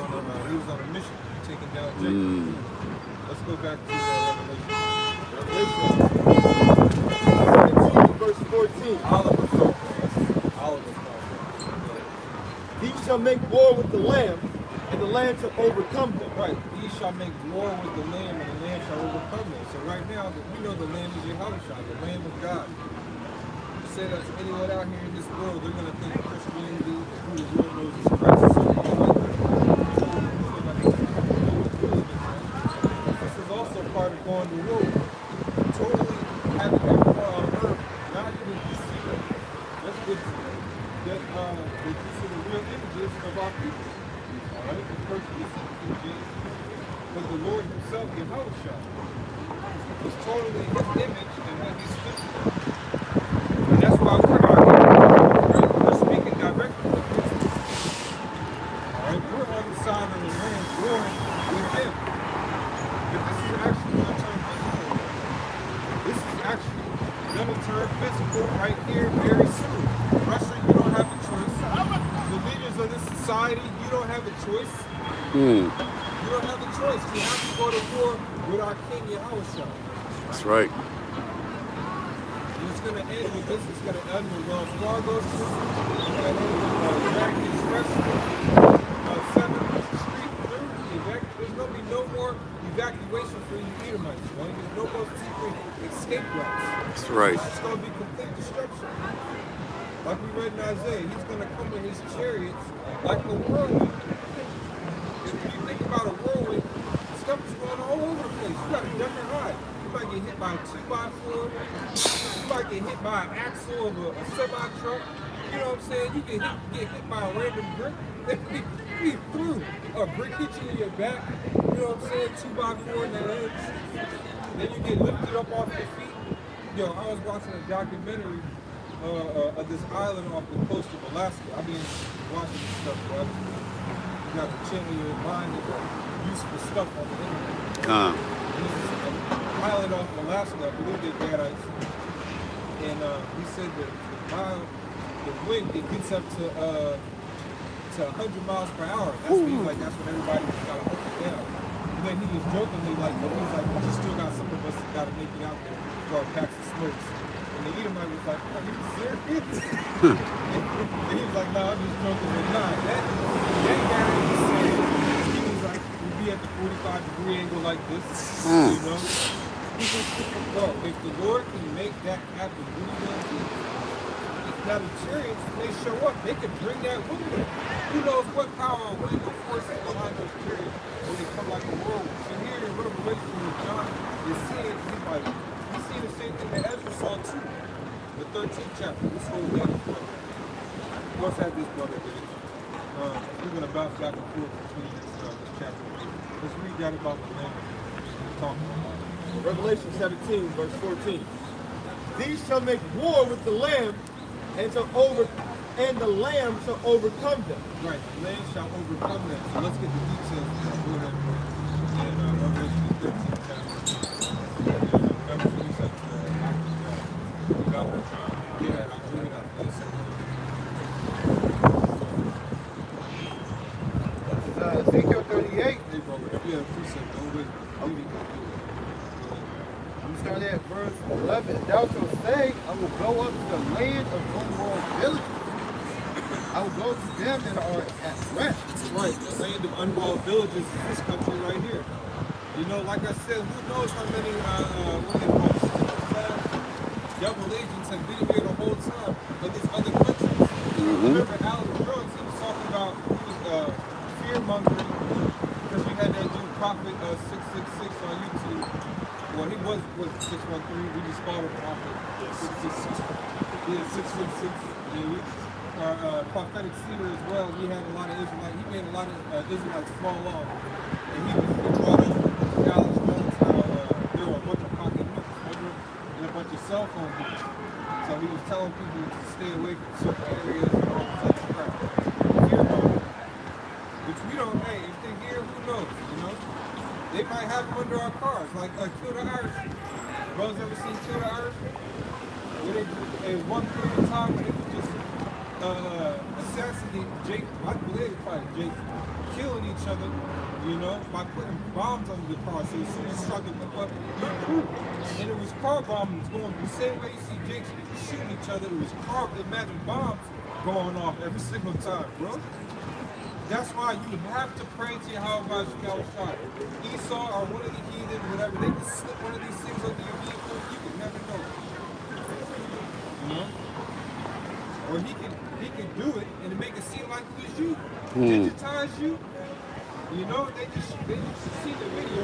on a mission, taking down Jacob. Let's go back to Revelation. Verse 14. Oliver's Oliver's He shall make war with the Lamb, and the Lamb shall overcome them. Right. Ye shall make war with the Lamb, and the Lamb shall overcome them. So right now, we know the Lamb is Yahushua, the Lamb of God. You say that to anyone out here in this world, they're going to think Christianity is who the real Moses Christ is. Something like that. This is also part of going to war. Totally having everyone on earth not even consider. Let's get they consider real images of our people. Alright? The person is King James. But the Lord himself, Yahushua, was totally his image and what he stood for. And that's why we're speaking directly to Christ. Alright? We're on the side of the land warring with him. But this is actually going to turn physical. This is actually going to turn physical right here very soon. Russia, you don't have a choice. The leaders of this society, you don't have a choice. You don't have a choice. You have to go to war with our King Yahushua. That's right. And it's going to end with this. It's going to end with Wells Fargo. It's going to end with American Express, 7th Street. There's going to be no more evacuation for you Edomites. Right? There's no more secret escape routes. That's right. It's going to be complete destruction. Like we read in Isaiah, he's going to come with his chariots like a whirlwind. If you think about a whirlwind, stuff is going all over the place. You got to duck and hide. You might get hit by a 2x4. You might get hit by an axle of a semi-truck. You know what I'm saying? You can get hit by a random brick. Be through. A brick hit you in your back. You know what I'm saying? 2x4 in the legs. Then you get lifted up off your feet. Yo, I was watching a documentary of this island off the coast of Alaska. I mean, watching this stuff, bro. You got to channel your mind with useful stuff on the internet. This is an island off Alaska, I believe they're Gadites. And he said that the wind, it gets up to 100 miles per hour. That means like that's when everybody just got to hold it down. And then he was jokingly like, he's like, we still got some of us that got to make it out there for our packs of smokes. And the Edomite was like, are you serious? And he was like, nah, I'm just joking. But nah, that guy was saying, he was like, we'd be at the 45-degree angle like this, you know? Bro, if the Lord can make that happen, what are you going to do? Now the chariots, when they show up, they can bring that with them. Who knows what power or what evil forces behind those chariots when they come like a whirlwind. So here in Revelation, when John is seeing, he's like, he's seeing the same thing that Ezra saw too. The 13th chapter, this whole thing. We also have this brother here. We're going to bounce back and forth between this chapter. Let's read that about the Lamb. Revelation 17, verse 14. These shall make war with the Lamb, and and the Lamb shall overcome them. Right, the land shall overcome them. So let's get the details of that. Go ahead. And Revelation 13 chapter. Number 27. Yeah, I'll bring it up. Ezekiel 38. Hey, bro, yeah, precept. Don't wait. I'm starting at verse 11. Thou shalt say, I will go up to the land of unwalled villages. I will go to them that are at rest. Right, the land of unwalled villages is this country right here. You know, like I said, who knows how many devil agents have been here the whole time of these other countries. Remember Alex Jones, he was talking about, he was fear-mongering because we had that dude Prophet 666 on YouTube. Well, he was 613, we just called him Prophet 666. Yeah, 666. Yeah, our prophetic seer as well, he had a lot of Israelites, he made a lot of Israelites fall off. And he brought up Alex Jones how there were a bunch of pocket nukes, and a bunch of cell phone nukes. So he was telling people to stay away from certain areas and all this other crap. Fear mongering. Which we don't, hey, if they're here, who knows, you know? They might have them under our cars, like Kill the Irishman. Brothers ever seen Kill the Irishman? Where they, at one period of time, when they could just assassinate Jake, I believe probably Jake, killing each other, you know, by putting bombs under the car. So as soon as you start to whip up, you're cool. And it was car bombs going the same way you see Jake shooting each other. It was car, imagine bombs going off every single time, bro. That's why you have to pray to Yahweh Shai. Esau or one of the heathen, whatever, they can slip one of these things under your vehicle, you can never know. You know? Or he can do it and make it seem like it was you. Digitize you. You know, they just see the video,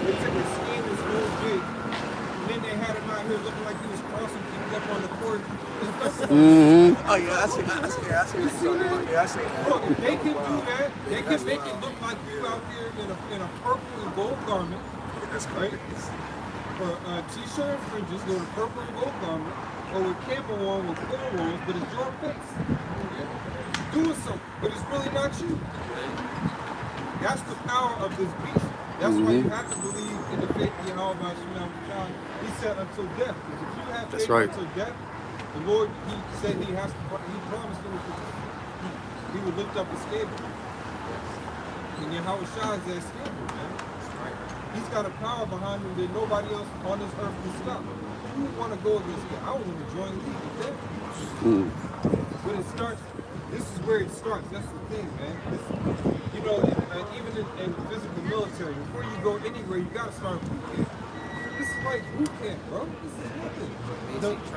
they took his skin this whole big, and then they had him out here looking like he was crossing people up on the court. Oh yeah, I see what you're talking about. Yeah, I see that. Look, if they can do that, they can make it look like you out here in a purple and gold garment. That's Right? crazy. For t-shirt and fringes, go with purple and gold garment, or with camel on with cornrows, but it's your face. Doing something, but it's really not you. That's the power of this beast. That's why you have to believe in the faith of Yahweh Shai. He said until death. Because if you have That's faith right. until death, the Lord, he said he promised he would lift up a standard. And Yahweh Shai is that standard, man. He's got a power behind him that nobody else on this earth can stop. Who would want to go against him? I would want to join league with them. But it starts, this is where it starts. That's the thing, man. This, you know, even in the physical military, before you go anywhere, you got to start boot camp. This is like boot camp, bro. This is nothing.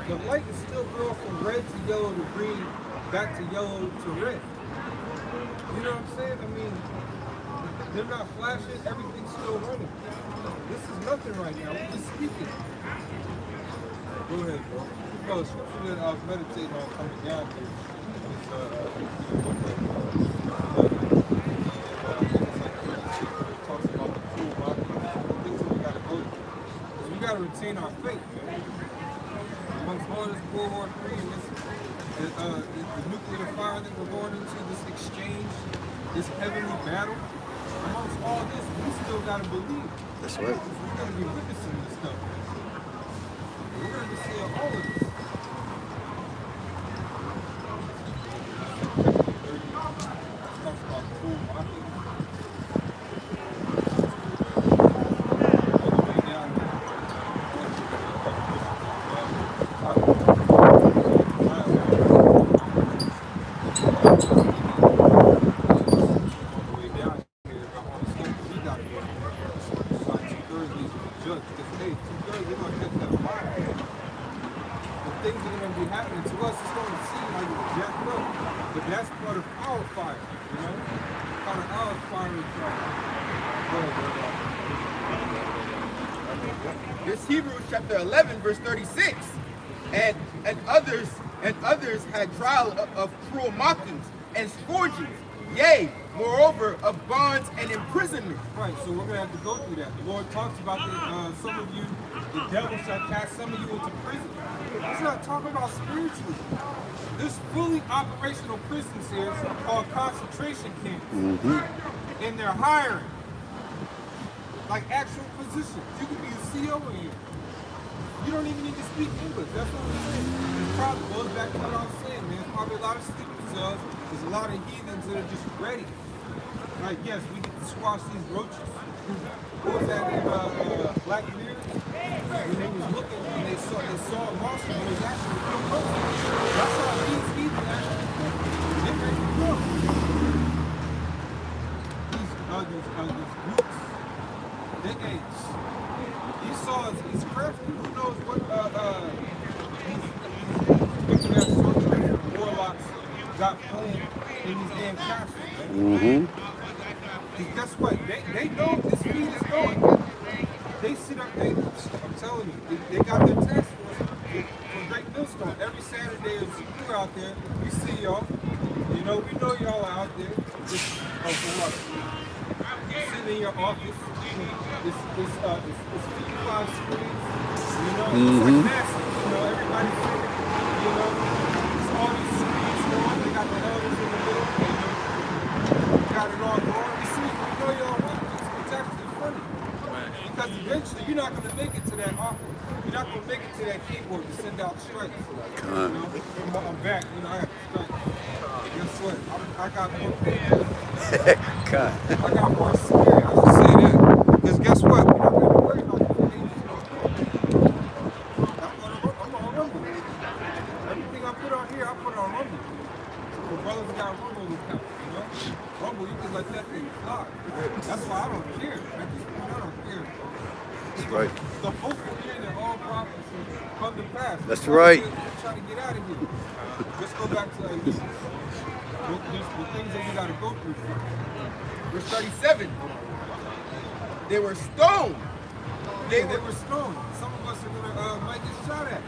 The light is still going from red to yellow to green, back to yellow to red. You know what I'm saying? I mean, they're not flashing, everything's still running. This is nothing right now. We're just speaking. Go ahead, bro. No, the scripture that I was meditating on coming down here is talks about the cruel mockery, things that we gotta go through. Because we gotta retain our faith, man. Amongst all this World War III and this the nuclear fire that we're going into, this exchange, this heavenly battle, amongst all this, we still gotta believe. That's right. We're gonna be witnessing this stuff. We're gonna be seeing all of this. Talks about cruel mockery. This Hebrews chapter 11, verse 36. And others had trial of cruel mockings and scourgings, yea, moreover, of bonds and imprisonment. Right, so we're going to have to go through that. The Lord talks about some of you, the devil shall cast some of you into prison. He's not talking about spiritually. There's fully operational prisons here called concentration camps. And they're hiring. Like actual positions. You could be a CO in here. You don't even need to speak English. That's what I'm saying. It probably goes back to what I was saying, man. There's probably a lot of sleeping cells. There's a lot of heathens that are just ready. Like, yes, we get to squash these roaches. What was that in Black Mirror? When they was looking, when they saw a monster, but it was actually a real person. That's how these heathens actually think. They're ready to go. These groups, they age. Esau is crafty. Who knows what these sorcerers, warlocks got planned in these damn castles. Because guess what? They know this feed is going. They sit up there. I'm telling you, they got their task force for Great Millstone. Every Saturday there's crew out there. We see y'all. You know, we know y'all are out there. Just for what? Sitting in your office. It's 55 screens. You know, it's like massive. You know, everybody's sitting. You know, it's all these screens going. They got the elders in the middle. You got it all going. You see, you know y'all want it's actually funny. Because eventually you're not going to make it to that office. You're not going to make it to that keyboard to send out strikes. You know, I'm back. You know, I got strikes. Guess what? I got more paper. I got more spirit. I should say that. Because guess what? We're not going to worry about the pages. I'm going to rumble. Everything I put on here, I put on rumble. So brothers got rumble accounts, you know? Rumble, you can let that thing fly. That's why I don't care. I don't care. That's right. The hopeful end that all prophecies come to pass. That's right. Trying to get out of here. Just go back to there's the things that we got to go through. Verse 37. They were stoned. They were stoned. Some of us are gonna might get shot at.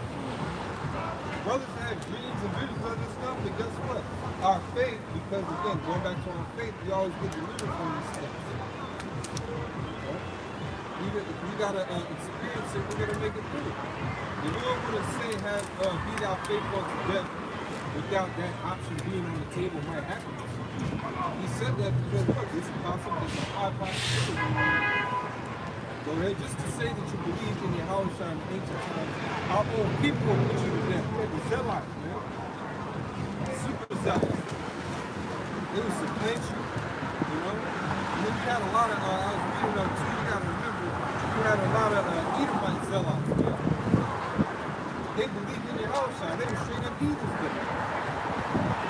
Brothers had dreams and visions of this stuff, but guess what? Our faith, because again, going back to our faith, we always get delivered from these things. If we gotta experience it, we're gonna make it through. The Lord wouldn't say be thou faithful to death without that option being on the table might happen. He said that because look, it's possible, it's a high possibility. Go ahead, just to say that you believe in your house in ancient times, our own people will put you to death. They were zealots, man. Super zealots. They would supplant you, you know? And then you had a lot of, I was reading up too, you gotta remember, you had a lot of Edomite zealots, man. They believed in your house, they were straight up heathens there.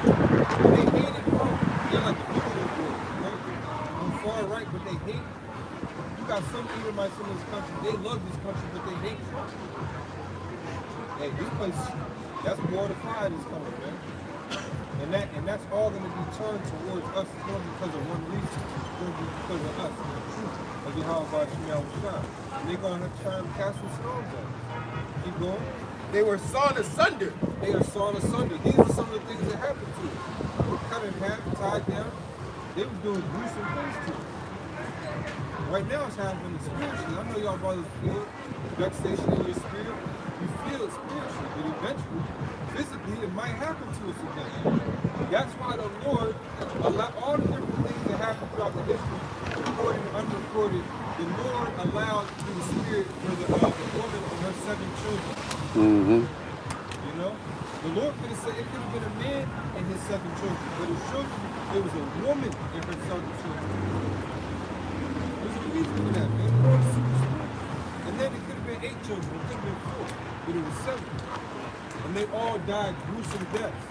They hated Rome. They're like the people of war, you know? On far right, but they hate. You got some Edomites in this country, they love this country, but they hate Trump. Hey, this place, that's war to fire is coming, man. And that's all going to be turned towards us. It's going to be because of one reason. It's going to be because of us, the truth of Yahweh Shemel Shah. And they're going to try and cast some stones at us. Keep going. They were sawn asunder. They are sawn asunder. These are some of the things that happened to them. They were cut in half, tied down. They were doing gruesome things to them. Right now it's happening spiritually. I know y'all brothers feel vexation in your spirit. You feel it spiritually, but eventually, physically, it might happen to us again. That's why the Lord allowed all the different things that happen throughout the history, recorded and unrecorded. The Lord allowed through the spirit for the woman and her 7 children. You know? The Lord could have said it could have been a man and his 7 children, but his children, it was a woman and her 7 children. There's a reason for that, man. The Lord is super smart. And then it could have been 8 children, it could have been 4, but it was 7. And they all died gruesome deaths.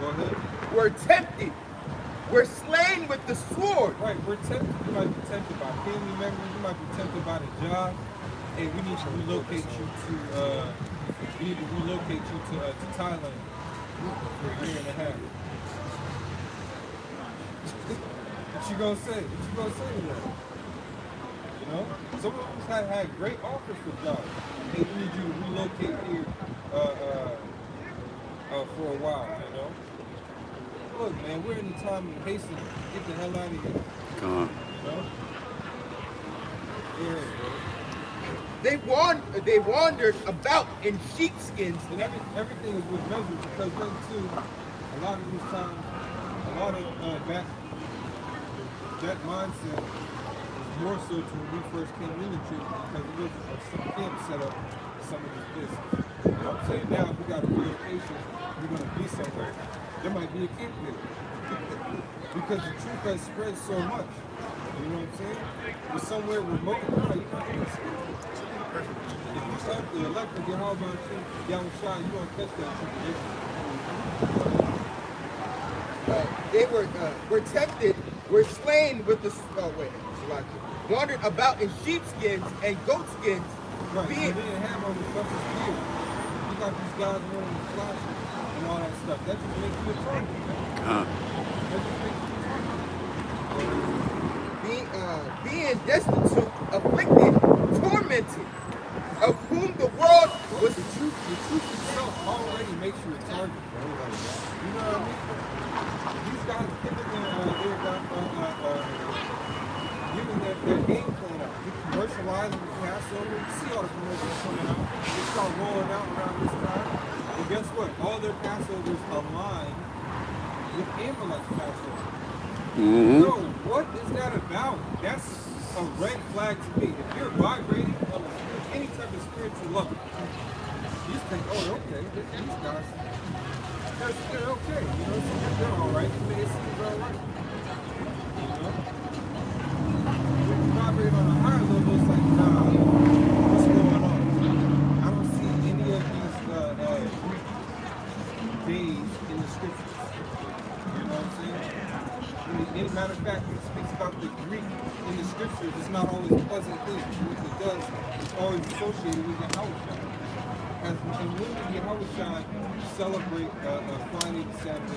Go ahead. Were tempted. Were slain with the sword. Right, we're tempted. You might be tempted by family members. You might be tempted by the job. Hey, we need to relocate you to Thailand for a year and a half. What you gonna say? What you gonna say to that? You know, some of us have had great offers for jobs. Hey, we need you to relocate here for a while. You know. Look, man, we're in the time of hasten. Get the hell out of here. Come on. You know? Yeah, bro. They wandered about in sheepskins. And everything is with measure because then too, a lot of these times, a lot of that mindset was more so to when we first came in the church because it was some camp set up for some of these places. You know what I'm saying? Now if we got a relocation, we're gonna be somewhere. There might be a camp there. Because the truth has spread so much. You know what I'm saying? We're somewhere remote. You're not gonna see it. If you start the elect to get hard on down the shot, you don't catch that tribulation. They were tempted, were slain with the wandered about in sheepskins and goatskins. Right, they didn't have all the stuff that's here. You got these guys wearing the flashes and all that stuff. That just makes you a target, man. That just makes you a target. Being destitute, afflicted, tormented, of whom the world was The truth itself already makes you a target, bro. Like, you know what I mean? These guys giving their game plan out. You commercializing the Passover. You see all the commercials coming out. They start rolling out around this time. And guess what? All their Passovers align with Amalek's Passover. Yo, what is that about? That's a red flag to me. If you're vibrating on any type of spiritual level, you just think, oh, okay, these guys, they're okay. You know, they're all right. It seems all right. You know? When you vibrate on a higher level, it's like, nah, what's going on? I don't see any of these days in the scriptures. You know what I'm saying? As a matter of fact, when it speaks about the Greek in the scriptures, it's not always a pleasant thing. What it does, it's always associated with Yahushua. And when did Yahushua celebrate Friday the Sabbath?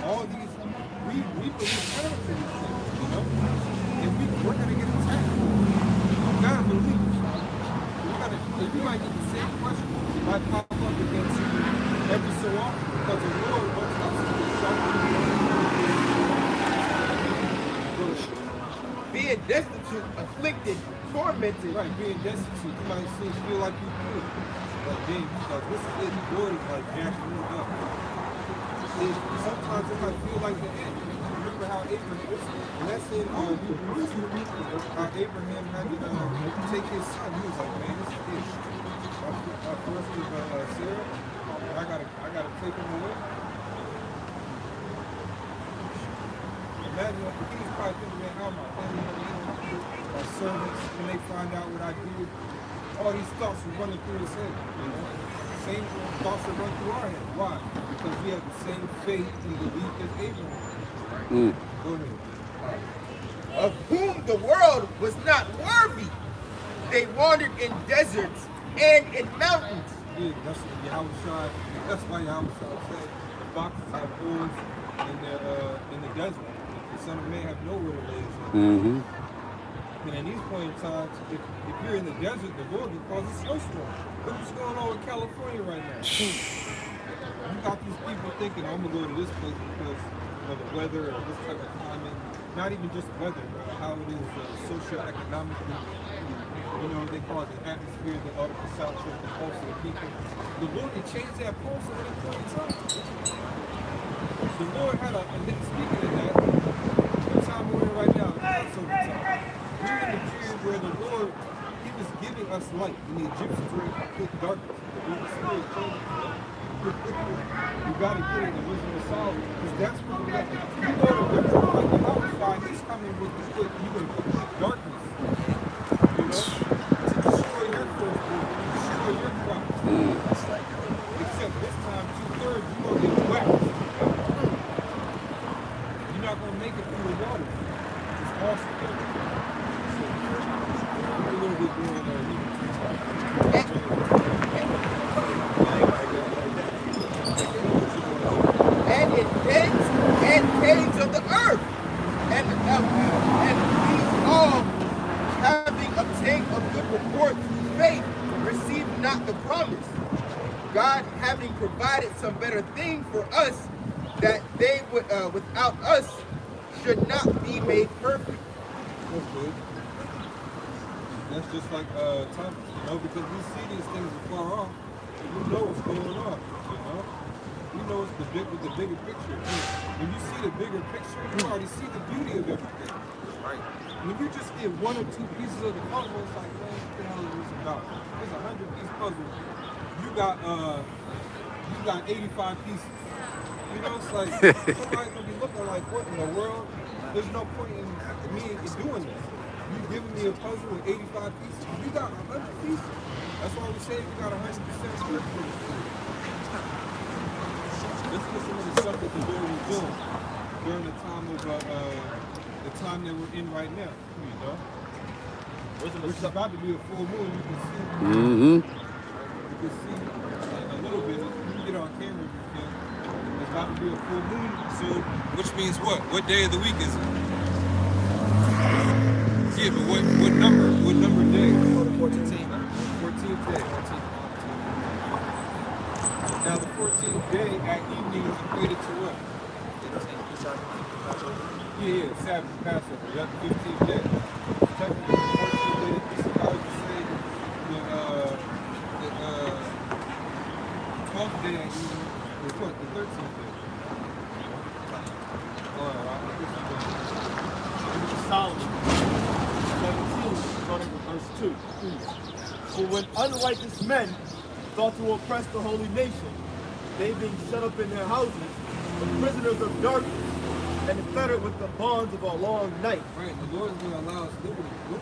All these, we believe terms in these things, you know? And we're going to get attacked. You gotta believe. You might get the same question. It might pop up against you every so often because the Lord wants us to be being destitute, afflicted, tormented. Right, being destitute. You might feel like you could. But then, because this is it, the Lord is like jacking you up. Sometimes it might feel like the end. Remember how Abraham, and that's in Hebrews 2, how Abraham had to take his son. He was like, man, this is it. My first was Sarah, and I gotta take him away. Imagine he's probably thinking, man, how my family, my servants, when they find out what I do, all these thoughts are running through his head. You know? Same thoughts that run through our head. Why? Because we have the same faith and belief as Abraham. Go ahead. Of whom the world was not worthy. They wandered in deserts and in mountains. Yeah, that's why Yahushua said the foxes have holes in the desert. The Son of Man have nowhere to lay his head. And at these point in times, if you're in the desert, the Lord will cause a snowstorm. Look what's going on in California right now. You got these people thinking, I'm going to go to this place because of the weather or this type of climate. Not even just weather, but how it is socio-economically. You know, they call it the atmosphere, the article south of the pulse of the people. The Lord can change that pulse at any point in time. The Lord had speaking of that, the time we're in right now, it's over time. We're in the period where the Lord, He was giving us light, and the Egyptians were in complete darkness. The Holy Spirit told us, you got to get in the wisdom of Solomon, because that's what we got. You go to Richard, like the outside, He's coming with the foot, you're going to complete darkness. You know? To destroy your firstborn, destroy your crops. Except this time, 2/3, you're going to get waxed. You're not going to make it through the water. It's awesome. A little bit more and in dens and caves of the earth. And these all, having obtained a good report through faith, received not the promise. God having provided some better thing for us, that they would without us should not be made perfect. That's good. That's just like Thomas, you know, because we see these things afar off, and we know what's going on, you know. We know it's the bigger picture. When you see the bigger picture, you already see the beauty of everything. Right. When you just get one or two pieces of the puzzle, it's like, man, what the hell is this about? It's a 100-piece puzzle. You got 85 pieces. You know, it's like somebody's gonna be looking like, what in the world? There's no point in me doing this. You giving me a puzzle with 85 pieces. You got 100 pieces. That's why we say you got 100% scripture. Let's get some of the stuff that the Lord was doing during the time that we're in right now. You know, which is about to be a full moon. You can see. Mm-hmm. You can see a little bit. You can get on camera if you can. It's about to be a full moon soon, which means what? What day of the week is it? Yeah, but what number? What number day? 14th day. Now the 14th day at evening is equated to what? Yeah, Sabbath, Passover. That's the 15th day. Technically, the 14th day, this is how you say the 12th day at evening is what? The 13th day. Solomon 17, starting with verse 2. For when unrighteous men thought to oppress the holy nation, they being shut up in their houses, the prisoners of darkness, and fettered with the bonds of a long night. Right, the Lord is going to allow us liberty. The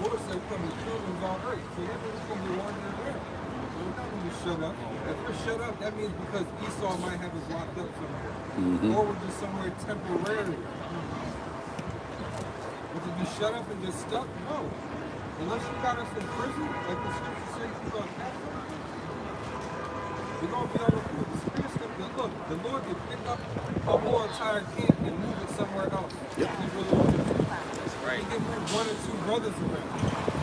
Lord said we're going to be children on earth, so that means we're going to be wandering around. So we're not going to be shut up. If we're shut up, that means because Esau might have us locked up somewhere. Or we're just somewhere temporarily. But to be shut up and just stuck, no. Unless you got us in prison, like the scripture says you're going to have us. We're going to be on the floor. The Spirit's going to look. The Lord can pick up a whole entire camp and move it somewhere else. Yep. That's right. He can move one or two brothers around.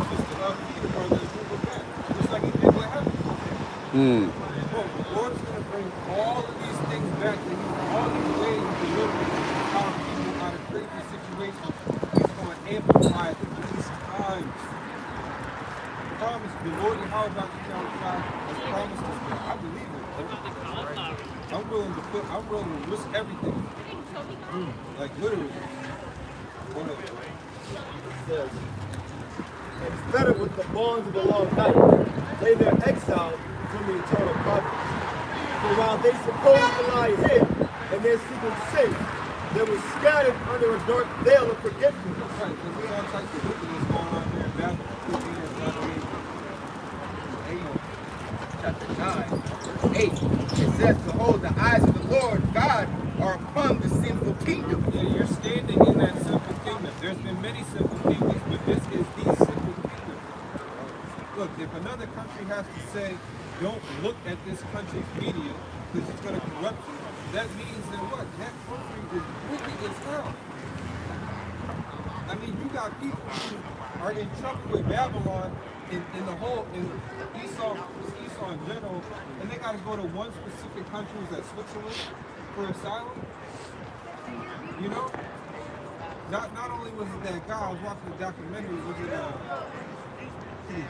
Just to feed the brothers and move it back. Just like he did with heaven. Well, the Lord is going to bring all of these things back to him. All these ways of delivering our people out of crazy situations. He's going to amplify it these times. Promise the Lord and how about you God has promised us that. I believe it. I'm willing to risk everything. Like literally. Go ahead. It says, and fettered with the bonds of a long night, they there exiled from the eternal providence. For while they supposed to lie hid and their secret safe, they were scattered under a dark veil of forgetfulness. Right, because there's all types of wickedness going on there in Babylon. Chapter 9, verse 8, it says, behold, the eyes of the Lord God are upon the sinful kingdom. Yeah, you're standing in that sinful kingdom. There's been many sinful kingdoms, but this is the sinful kingdom. Look, if another country has to say, don't look at this country's media because it's going to corrupt you, that means that what? That country is wicked as hell. I mean, you got people who are in trouble with Babylon in Esau in general, and they got to go to one specific country, that Switzerland, for asylum. You know, not only was it that guy, I was watching the documentary. Was it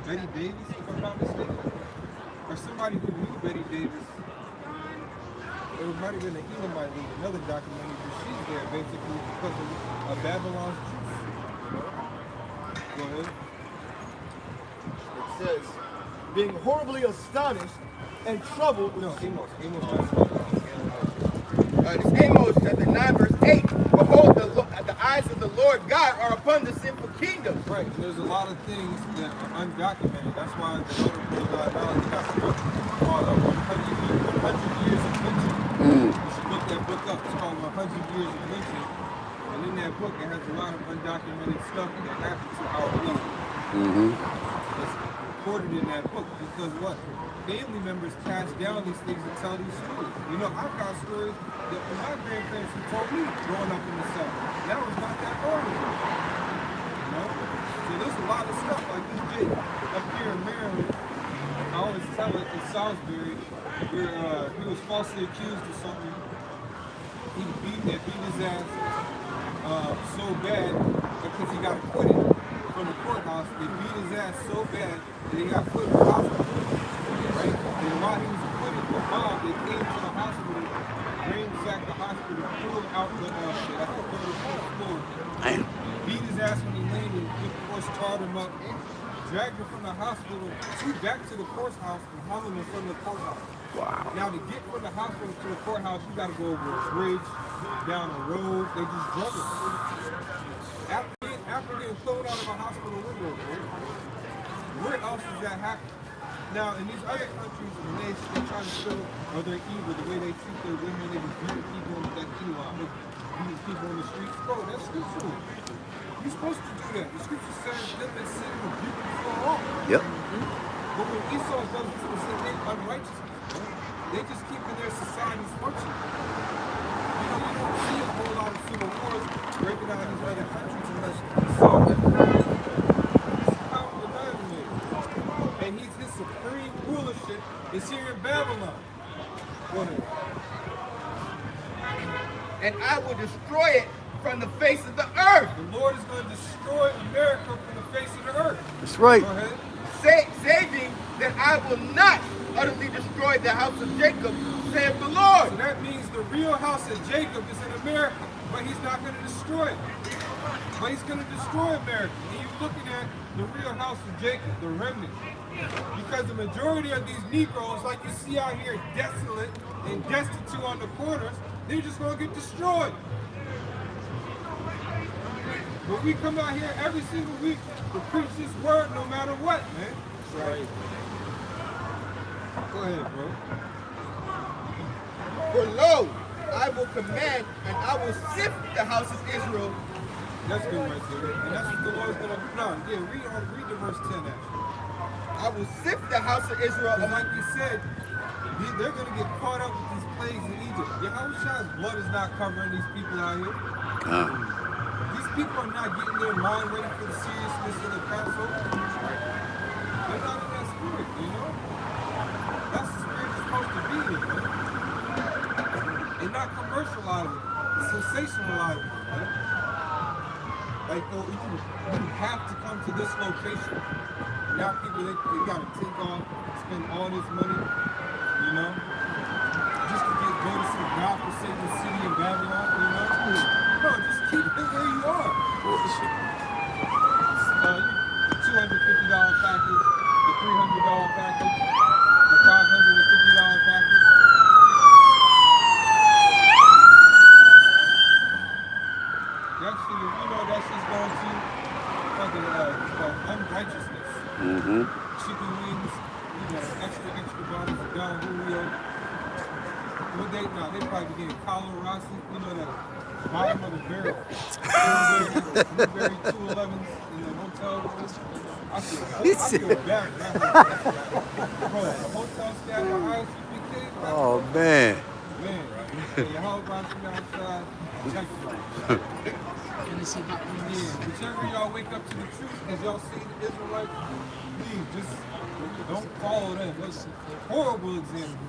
Betty Davis, if I'm not mistaken, or somebody who knew Betty Davis? It might have been the Elamite League, another documentary, but she's there basically because of Babylon's truth. Go ahead. It says, being horribly astonished and troubled with It's Amos chapter 9, verse 8. Behold, the eyes of the Lord God are upon the sinful kingdom. Right, and there's a lot of things that are undocumented. That's why the Lord got a book called 100 Years of Lynching. You should look that book up. It's called 100 Years of Lynching. And in that book, it has a lot of undocumented stuff that happened to our people. It's recorded in that book because what? Family members pass down these things and tell these stories. You know, I've got stories that from my grandparents who told me growing up in the South. That was not that far ago. You know? So there's a lot of stuff like this kid up here in Maryland. I always tell it in Salisbury where he was falsely accused of something. He beat his ass so bad because he got acquitted from the courthouse. They beat his ass so bad that he got put in the hospital. Right? And while he was put in the mob, they came to the hospital, ransacked the hospital, threw him out the floor. Beat his ass when he landed, of course, tarred him up, dragged him from the hospital back to the courthouse and hung him in front of the courthouse. Wow. Now to get from the hospital to the courthouse, you gotta go over a bridge, down a road. They just drug him. After getting thrown out of a hospital window, where else does that happen? Now in these other countries, when they try to show they're evil, the way they treat their women, they be beating people on that beating people on the streets. Bro, that's scriptural. You're supposed to do that. The scripture says them that sin will rebuke before all. Yep. But when Esau does it to the sin, they unrighteousness. They just keeping their societies functioning. You know, you don't see a whole lot of civil wars breaking out in these other countries unless you saw that. He's powerful man. And his supreme rulership is here in Babylon. Go ahead. And I will destroy it from the face of the earth. The Lord is going to destroy America from the face of the earth. That's right. Go ahead. Saving that I will not utterly destroy the house of Jacob, saith the Lord. So that means the real house of Jacob is in America, but he's not going to destroy it. But he's going to destroy America. And you're looking at the real house of Jacob, the remnant. Because the majority of these Negroes, like you see out here, desolate and destitute on the corners, they're just going to get destroyed. But we come out here every single week to preach this word no matter what, man. That's right. Go ahead, bro. For lo, I will command and I will sift the house of Israel. That's good right there. And that's what the Lord's going to do. No, yeah, read the verse 10 actually. I will sift the house of Israel. And like you said, they're going to get caught up with these plagues in Egypt. Yahushua's blood is not covering these people out here. These people are not getting their mind ready for the seriousness of the Passover. They're not in that spirit, you know? That's the spirit you're supposed to be in, man. And not commercialize it, sensationalize it, man. Like, oh, you have to come to this location. Now people, they got to take off, spend all this money, you know, just to go to some God-forsaken city in Babylon, you know? No, just keep it where you are. $250 package, the $300 package, the $550 package. Actually, you know, that's just going to fucking unrighteousness. Chicken wings, you know, extra bodies of Don Julio. What they probably getting Colorado, you know, that bottom of the barrel. Blueberry 211s in the hotel room. I feel bad. Bro, the hotel staff, the ISUPK. Oh, man. Man, your whole body from outside. Check it. Whichever y'all wake up to the truth, as y'all see the Israelites, please just don't follow them. That's a horrible example.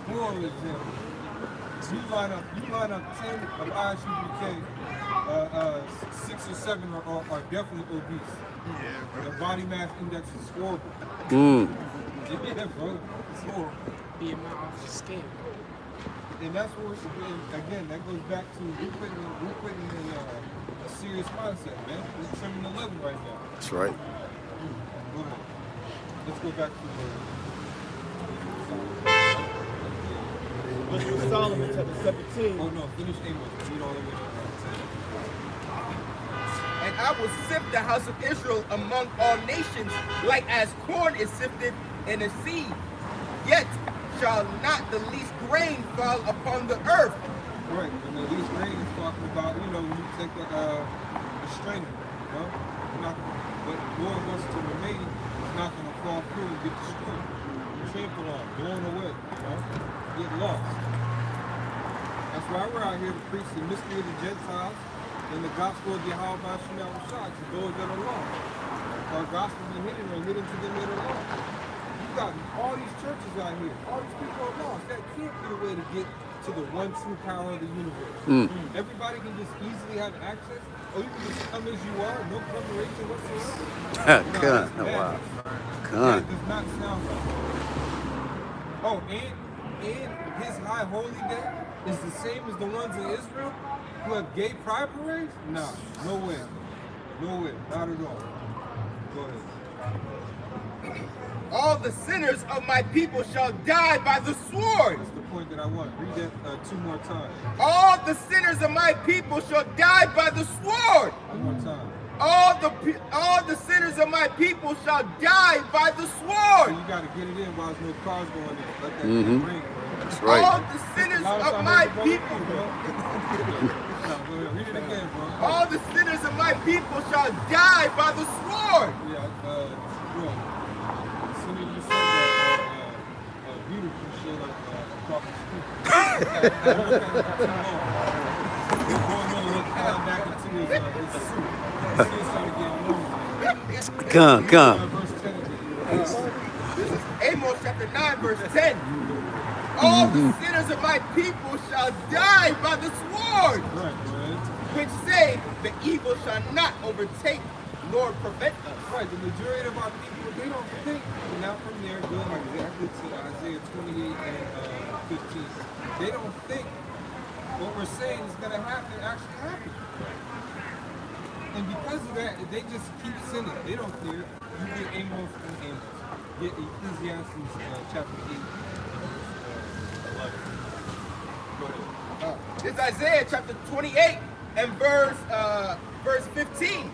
Horrible example. You line up 10 of ISUPK, 6 or 7 are definitely obese. Yeah, the body mass index is horrible. Yeah, bro, it's horrible. BMI off the scale. And that's where, again, that goes back to we're putting in a serious mindset, man. We're trimming the level right now. That's right. Go ahead. Let's go back to But Solomon chapter 17. Oh no, finish Amos. Read all the way to 10. And I will sift the house of Israel among all nations, like as corn is sifted in a sieve. Yet shall not the least grain fall upon the earth. Right, and the least grain is talking about, you know, when you take a strainer, you know, but the Lord wants to remain, it's not going to fall through and get destroyed, trampled on, blown away, you know, get lost. That's why we're out here to preach the mystery of the Gentiles and the gospel of Yahweh Shema Rashad to those that are lost. Our gospel is hidden or hidden to them that are lost. You got all these churches out here, all these people are lost. That can't be the way to get to the one true power of the universe. Everybody can just easily have access, or you can just come as you are, no preparation whatsoever. Con. No, Wow. that Con. does not sound right. Oh, and his high holy day is the same as the ones in Israel who have gay pride parades? Nah, no way. No way, not at all. Go ahead. All the sinners of my people shall die by the sword. That's the point that I want. Read that 2 more times. All the sinners of my people shall die by the sword. 1 more time. All the sinners of my people shall die by the So sword. you got to get it in while there's no cars going in. Let that thing ring, bro. That's right. All the sinners of my people. No, go ahead. Read it again, bro. All the sinners of my people shall die by the sword. Yeah, bro. As soon as you said that, beautiful shit like across the street. Back into his suit. His skin started getting warm. Con. Verse 10 again. This is Amos chapter 9, verse 10. All the sinners of my people shall die by the sword, Right, man. which say the evil shall not overtake nor prevent us. Right, the majority of our people, they don't think, now from there, going exactly to Isaiah 28 and 15, they don't think what we're saying is going to happen actually happen. And because of that, they just keep sinning. They don't care. You get Amos and Amos. Get Ecclesiastes chapter 8, verse 11. Go ahead. This is Isaiah chapter 28 and verse 15.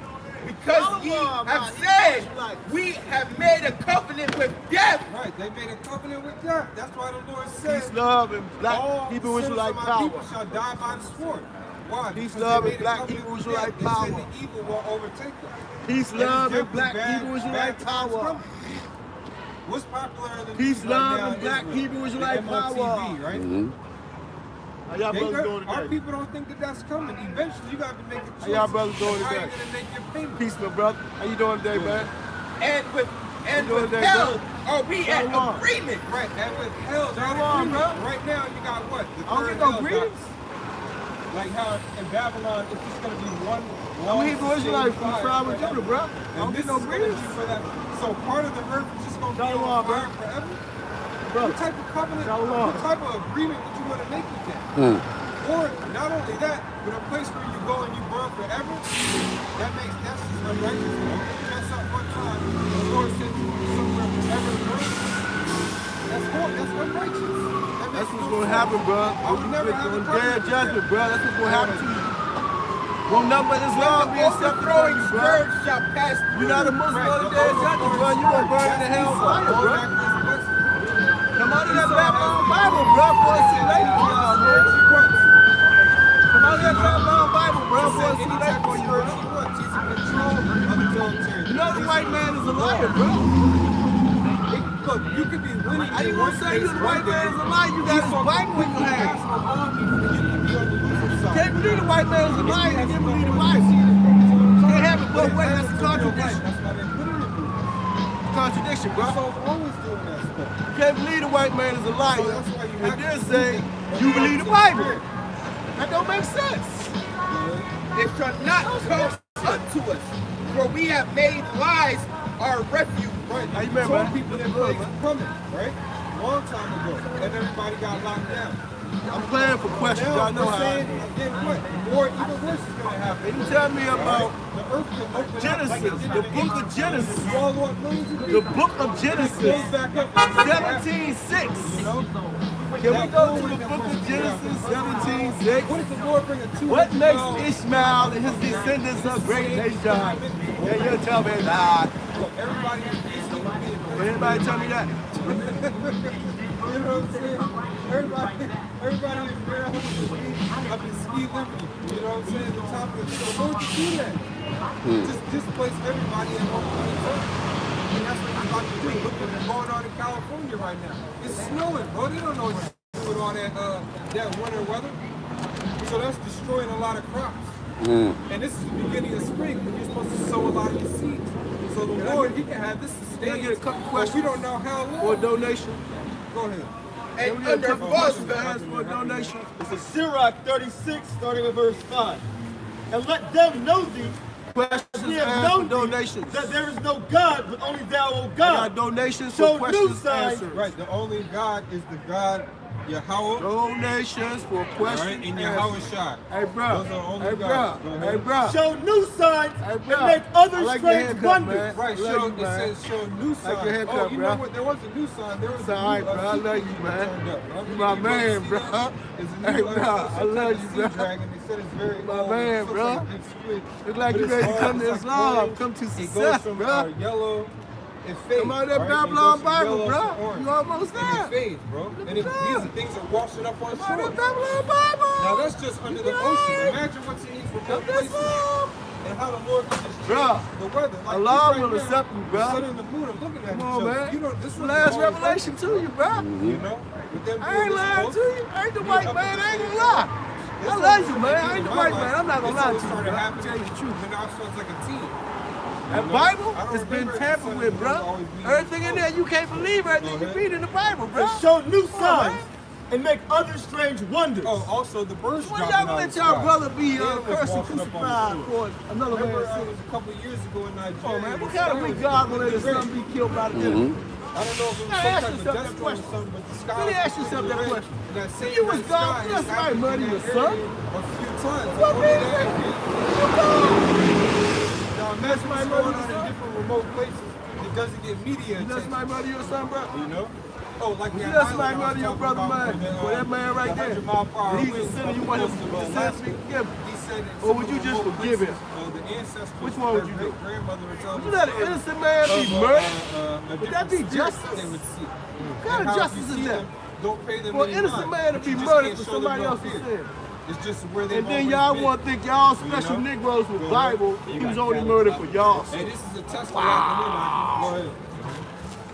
Because ye have said, we have made a covenant with death. Right, they made a covenant with death. That's why the Lord said, Peace, love, and black all Hebrew sinners Israelite of my power. people shall die by the sword. Why? Peace, Because love, they and made a black covenant Hebrew with Israelite death. They said power. the evil will overtake them. Peace, And love, it's and definitely black bad- Hebrew Israelite bad times power. coming. What's popular in the Peace, news right love, now and in black Israel? Hebrew Israelite The MOTV, power. right? How y'all brothers doing Our today? people don't think that that's coming. Eventually, you got to make a choice. How y'all brothers doing of how today? you're going to make your payment. Peace, my brother. How you doing today, man? And with doing today, hell bro? are we at Shalom. agreement. Right, and with hell, Shalom, bro. right now you got what? The I don't third get no hell greetings. got- Like how in Babylon, it's just going to be one I'm Hebrew Israelite from fire Friday, forever. bro. I And don't this get no is gonna be greetings. for that. So part of the earth is just going to be Shalom, on bro. fire forever? Bro, What type of covenant, Shalom. what type of agreement would you want to make with that? Or not only that, but a place where you go and you burn forever, that's just unrighteous. You mess up one time, the Lord sends you somewhere forever to burn. That's unrighteous. that's what's gonna happen, bro. I would never have a On covenant day of with judgment, that. bro. That's what's gonna happen to you. Won't nothing but Islam be accepted from Overthrowing you, bro. scourge shall pass through. You're not a Muslim on the day of judgment, bro. You gonna burn in the hell fire, bro. Come out of that Babylon Bible, bro, for us to late for y'all, bro. Come out of that Babylon Bible, bro, for us to late for you, bro. You know the white man is a liar, bro. Look, you could be winning. How you gonna say the white man is a liar? You got his Bible in your hand. Can't believe the white man is a liar. You can't believe the Bible. Can't have it both ways. That's a contradiction. That's why they put it in blue. Contradiction, bro. So always doing that stuff. You can't believe the white man is a liar. So that's why you And have then to say you believe the Bible. That don't make sense. It shall not come unto us, for we have made lies our refuge. Right. How you been, Told man? people that plagues coming, right? Long time ago. And everybody got locked down. I'm playing for questions. Now Y'all know we're how I saying do. again what? Or even worse is gonna happen. You tell me about The earth can open up Genesis, like it did the in book of Egypt. Genesis. Swallow up millions of the people. book of It Genesis, goes back up. 17:6. You know? Can we go to the book of Genesis, 17:6? What if the Lord bring a 200 What makes Ishmael and his descendants a great nation? Yeah, you'll tell me that. Look, everybody is Will anybody tell me that? You know what I'm saying? Everybody is very up in ski liberty. You know what I'm saying? The top of the Lord to do that. Just displace everybody at one point in time. And that's what he's about to do. Look what's going on in California right now. It's snowing, bro. They don't know what to do with all that winter weather. So that's destroying a lot of crops. And this is the beginning of spring when you're supposed to sow a lot of your seeds. So the Lord, he can have this Can I sustained. get a couple But we questions don't know how long. for a donation? Go ahead. Can we And get a under couple false questions to ask for a donation? donation? This is Sirach 36, starting at verse 5. And let them know thee, Questions we have answered, known thee, donations. that there is no God, but only thou, O I got God. donations Show for new questions signs. answered. Right, the only God is the God Yahweh. Donations for All questions right, and answered. Yahweh Shai. Hey, bro. Those are the only Hey, gods. bro. Go Hey, ahead. bro. Show new signs Hey, and bro. make other I like your strange haircut, wonders. man. Right, I love show, you, it man. says show new signs. Like your haircut, oh, you bro. know what? There was a new sign. There was It's a all right, new bro. I love you, man. turned up. You my man, bro. It's a new, Hey, bro. I love you, bro. Sea dragon. They said it's very My old. man, It looks bro. like a big squid. Look like But you it's ready to hard. come to It's like Islam, gold. come to It success, goes from bro. yellow and fades. Come out of that right? It Babylon goes from Bible, yellow bro. to orange. You almost And there. it fades, bro. And if these are things are washing up on Come out of shore. that Babylon Bible. Now that's just under the ocean. Imagine what's in these remote places and how the Lord can just change Bruh, the weather. Like Allah right will now, accept you, the bruh. sun and the moon are looking at Come each on, other. man. You know, this was Last always revelation to you, bro. You know, with them I being ain't this lying close, to you. I ain't the being white up man. at the I ain't same gonna lie. time. I This love was you, the man. I beginning ain't the of my white life. man. I'm not gonna This lie always to you, started bro. happening Tell you the truth. when I was like a teen. That You know? Bible I don't has been remember tampered the with, sun bro. always being Everything in close. there, you can't believe everything Go you ahead. read in the Bible, bro. And show new Come on, signs and make other strange wonders. Oh, also the birds When dropping y'all out gonna of let the y'all sky. brother be They was cursed and walking up on the crucified shore. for another Remember, man's it sin? was a couple of years ago in Nigeria. Come on, man. the What kind of sky weak was God gonna let his red. son be killed by the enemy? I don't know if it was Now, some ask type of yourself that death storm or question. something, but the sky Really was ask yourself that red. question. And that same You was red God, sky that's has my happened money, in your that son. area a few times. What Only man? that area. You God. Now imagine my what's money, going on your in son. different remote places that doesn't get media You that's attention. my brother, your son, bro. You know? Oh, like You that that's island my I was brother, your talking brother, about man. with Well, that man right there. 100 mile per hour He's a winds sinner. up You the want him coast of to sin to Alaska. be forgiven. He said that Or would some you of just the remote forgive him? places, the ancestors, Which one would you their do? grandmother would tell Would you them let an stories innocent man be of, murdered? a Would that different be spirit justice? they would see. What kind And of how if justice you is see that? them, don't pay them For an any innocent mind. man to But be you just murdered can't for show them somebody no else's fear. sin. It's just where they And then y'all want to think y'all special know? Negroes with Go ahead. Bible. He was only murdered for y'all. And this is a test of like, go ahead.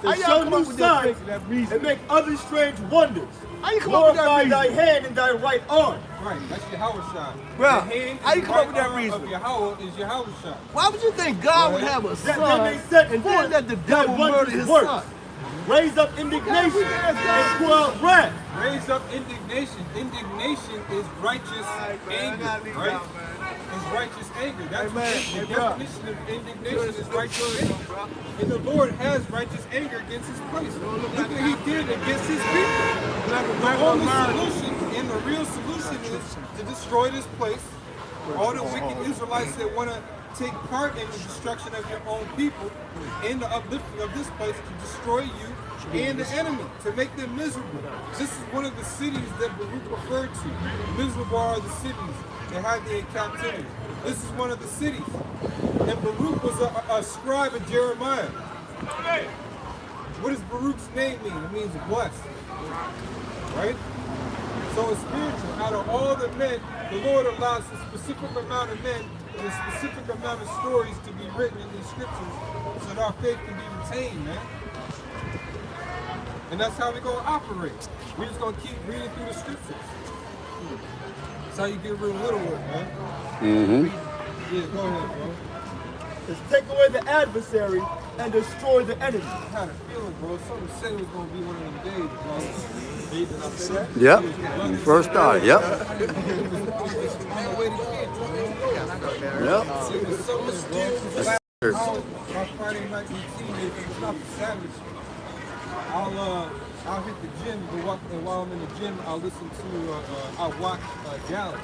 How To y'all show come new up with that signs thing, that reason? and make other strange wonders. How you come up with that Glorify reason? thy hand and thy right arm. Right, that's Yahweh Shai. Bruh, The hand how you and come up with that right arm reason? Of Yahweh is Yahweh Shai. Why would you think God would have a That son they may set and forth then let the thy devil murder wondrous his works. son? Raise up indignation and pour out wrath. Raise up indignation. Indignation is righteous anger, right? It's righteous anger. That's man, the hey, bro. definition of indignation is righteous anger. And the Lord has righteous anger against his place. Look what he did against his people. The only solution and the real solution is to destroy this place. All the wicked Israelites that want to take part in the destruction of your own people and the uplifting of this place to destroy you and the enemy, to make them miserable. This is one of the cities that Baruch referred to. Miserable are the cities that had thee in captivity. This is one of the cities. And Baruch was a scribe of Jeremiah. What does Baruch's name mean? It means blessed. Right? So it's spiritual. Out of all the men, the Lord allows a specific amount of men and a specific amount of stories to be written in these scriptures so that our faith can be retained, man. And that's how we're going to operate. We're just going to keep reading through the scriptures. That's how you get rid of little work, man. Yeah, go ahead, bro. Is take away the adversary and destroy the enemy. I had a feeling, bro. Something said it was going to be one of them days, bro. Did I say that? Yep. When you first started, yep. On the way to kids, Yep. it was so much good. Sure. My Friday night routine is it's not the Sabbath. I'll hit the gym, go walk, and while I'm in the gym, I'll listen to, I'll watch Dallas.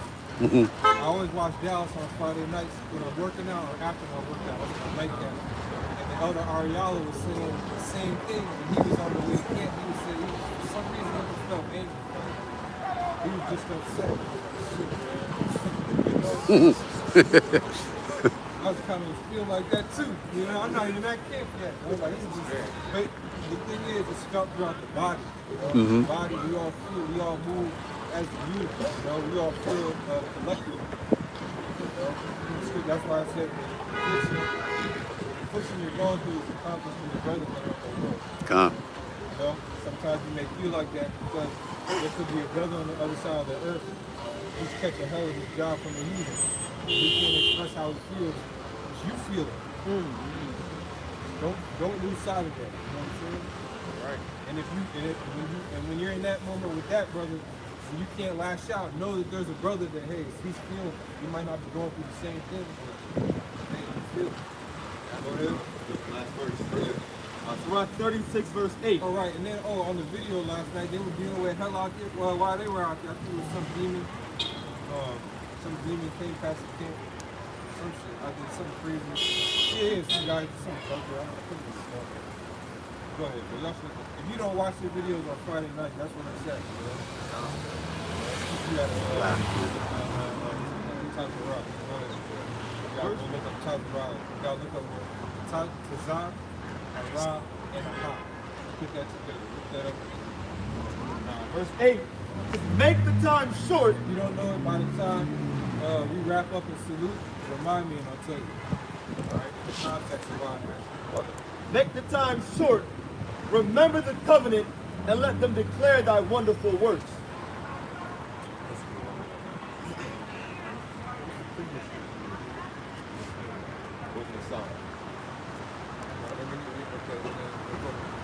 I always watch Dallas on Friday nights when I'm working out or after I work out. That's my nightcap. And the elder Ariala was saying the same thing when he was on the way to camp. He was saying, for some reason, he just felt angry. He was just upset. I was kind of feeling like that too. You know, I'm not even at camp yet. I was like, this is just, but the thing is, it's felt throughout the body. You know? The body, we all feel, we all move as a unit. You know, we all feel collective. You know? That's why I said the pushing you're going through is accomplishing your brother in the world. Come. You know, sometimes you may feel like that because there could be a brother on the other side of the earth who's catching hell of his job from the heathen. He can't express how he feels, but you feel it. Don't lose sight of that. You know what I'm saying? Right. And when you're in that moment with that brother, when you can't lash out, know that there's a brother that, hey, he's feeling, you might not be going through the same thing, but hey, you feel it. Go ahead. Last verse. Surah 36, verse 8. All right, and then, on the video last night, they were dealing with hell out there. Well, while they were out there, I think it was some demon came past the camp. Some shit. I did something crazy. Yeah, some guy, some fucker. I don't know. Go ahead, but y'all should, if you don't watch the videos on Friday night, that's what I said. You gotta type of rock. Go ahead. You gotta go look up type of rock. You gotta look up Tazah, Ara, and Ha. Put that together. Look that up. Verse 8. To make the time short. If you don't know it by the time we wrap up and salute, remind me and I'll tell you. Alright? The context of why I'm here. Make the time short. Remember the covenant and let them declare thy wonderful works.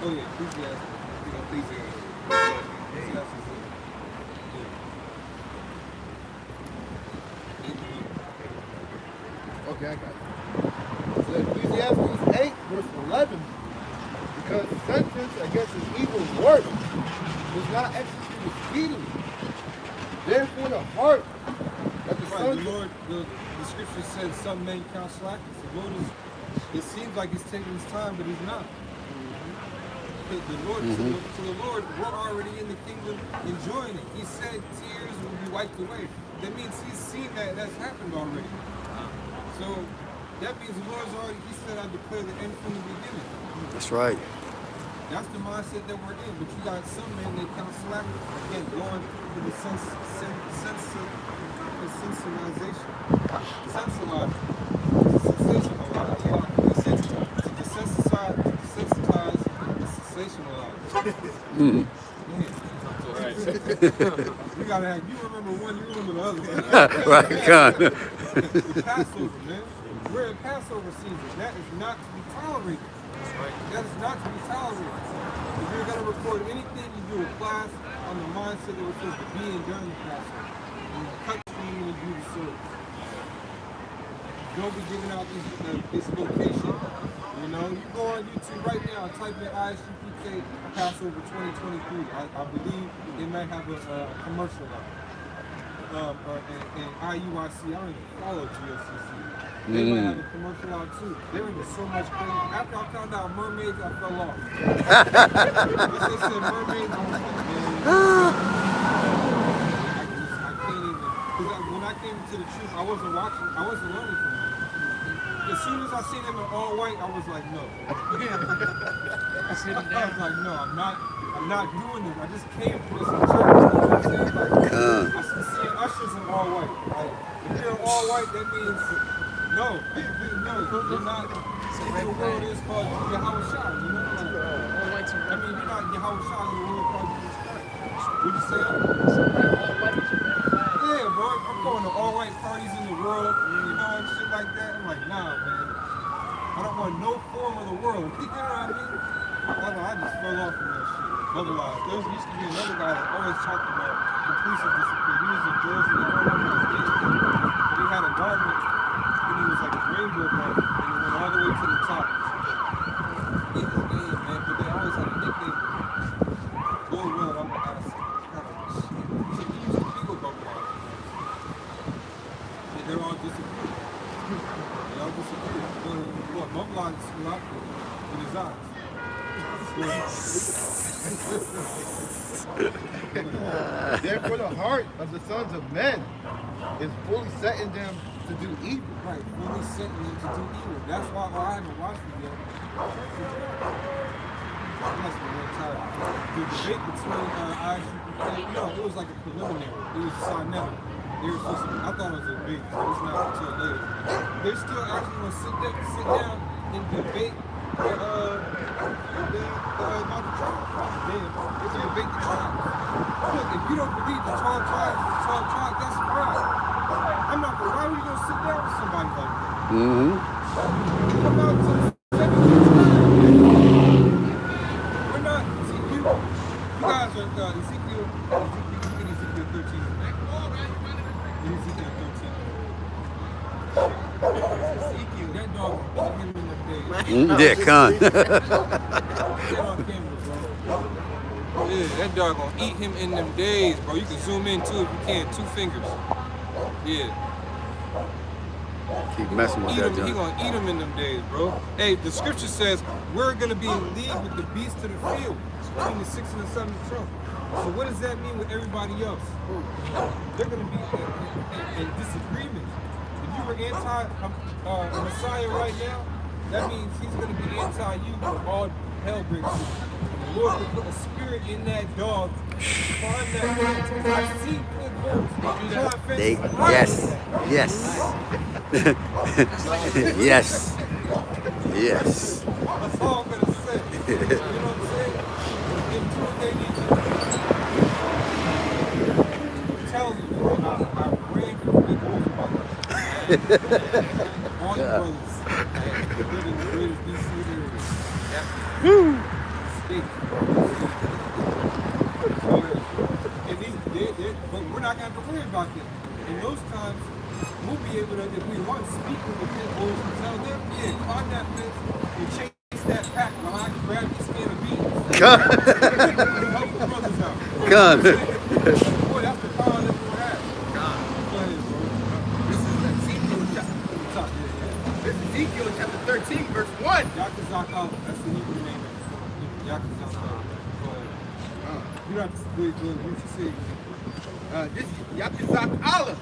Oh yeah, Ecclesiastes. Okay, I got it. So Ecclesiastes 8, verse 11. Because sentence against an evil work was not executed speedily. Therefore, the heart of the Right, sons the Lord, the scripture says some men count slackness. The Lord it seems like he's taking his time, but he's not. The Lord, to the Lord, we're already in the kingdom enjoying it. He said tears will be wiped away. That means he's seen that's happened already. So that means the Lord's already, he said, I declare the end from the beginning. That's right. That's the mindset that we're in. But you got some men, they count slackness. Again, going to the sensationalization. Desensitize, sensationalize. You gotta have, you remember one, you remember the other. Right, God. The Passover, man. We're in Passover season. That is not to be tolerated. That is not to be tolerated. If you're going to record anything, you do a class on the mindset that we're supposed to be in during the Passover. And you cut screen when you do the service. Don't be giving out this location. You know, you go on YouTube right now, type in ISUPK Passover 2023. I believe they might have a commercial out. And IUIC, I don't even follow GSCC. They might have a commercial out too. There was so much crazy. After I found out mermaids, I fell off. Once they said mermaids, I was like, man, I can't even. Because when I came to the truth, I wasn't watching, I wasn't learning from them. As soon as I seen them in all white, I was like, no. I was like, no, I'm not doing this. I just came from this church. You know what I'm saying? Like, I see ushers in all white. Like, if you're all white, that means no, you're not. The world is called Yahweh Shai, you know? Like, I mean, you're not Yahweh Shai, the world called Jesus Christ. What you saying? Yeah, bro, I'm going to all white parties in the world, you know, and shit like that. I'm like, nah, man. I don't want no form of the world. You know what I mean? I just fell off from that shit. Otherwise, there used to be another guy that always talked about inclusive discipline. He was in Jersey, I don't know if he was gay, but he had a garment, and he was like a rainbow garment, and he went all the way to the top. He was gay, man, but they always had a nickname. Lord Will, I'm gonna ask him. He used to be with Bubba. They're all disappeared. They all disappeared. What, Bubba is still out there with his eyes. Therefore, the heart of the sons of men is fully setting them to do evil. Right, fully setting them to do evil. That's why I haven't watched it yet. I must be real tired. The debate between ISUPK, no, it was like a preliminary. It was never. They were supposed to, I thought it was a debate, but it's not until later. They're still actually going to sit down and debate not the tribes. They're going to debate the tribes. Look, if you don't believe the 12 tribes, that's fine. I'm not going to, why are you going to sit down with somebody like that? Come out to the 17th time. We're not, see, you guys are Ezekiel 13. dog will eat him in them days. Yeah, con. Get on camera, bro. Yeah, that dog gonna eat him in them days, bro. You can zoom in too if you can. 2 fingers. Yeah. Keep messing with that He joint. gonna eat him in them days, bro. Hey, the scripture says we're gonna be in league with the beasts of the field between the 6th and the 7th trump. So what does that mean with everybody else? They're gonna be in disagreement. If you were anti-Messiah right now, that means he's gonna be anti-you when all hell breaks loose. The Lord will put a spirit in that dog. Find that fence. I've seen pit bulls climb fences. Yes. Yes. Yes. That's all I'm gonna say. You know what I'm saying? In 2 days, I'm telling you, I ran from pit bulls in my life. All the brothers. The greatest DC area. State. But we're not going to have to worry about that. In those times, we'll be able to, if we want, speak with the pit bulls and tell them, yeah, climb that fence and chase that pack behind you, grab this can of beans. Help the brothers out. God. Boy, that's the power that we'll have. God. Go ahead, bro. This is Ezekiel chapter 13, verse 1. Yakazakal, that's the Hebrew name. Yakazakal. Go ahead. You don't have to do it, what you say. This is Yakazak Allah,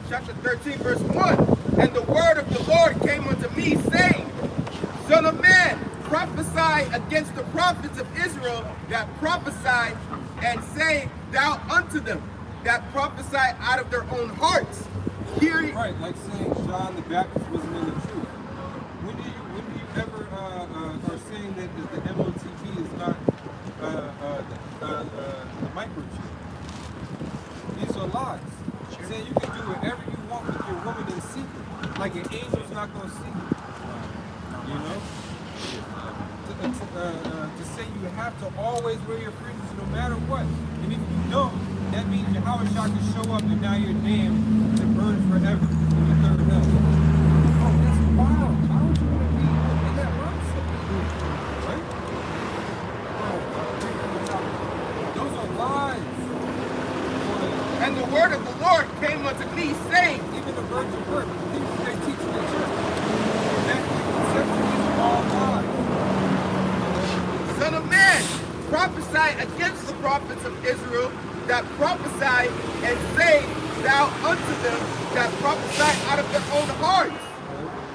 chapter 13, verse 1. And the word of the Lord came unto me, saying, Son of man, prophesy against the prophets of Israel that prophesy, and say thou unto them that prophesy out of their own hearts. Hear ye. Right, like saying John the Baptist wasn't in the truth. When do you ever are saying that the MOTP is not the microchip? These are lies. Saying you can do whatever you want with your woman in secret, like an angel's not going to see you. You know? To say you have to always wear your fringes no matter what. And if you don't, that means your Howard shot can show up and now you're damned to burn forever in the third hell. Oh, that's wild. How would you want to be in that mindset? Right? Those are lies. And the word of the Lord came unto me, saying, Even the virgin birth, people they teach in the church. That conception is all lies. Son of man, prophesy against the prophets of Israel that prophesy, and say thou unto them that prophesy out of their own hearts.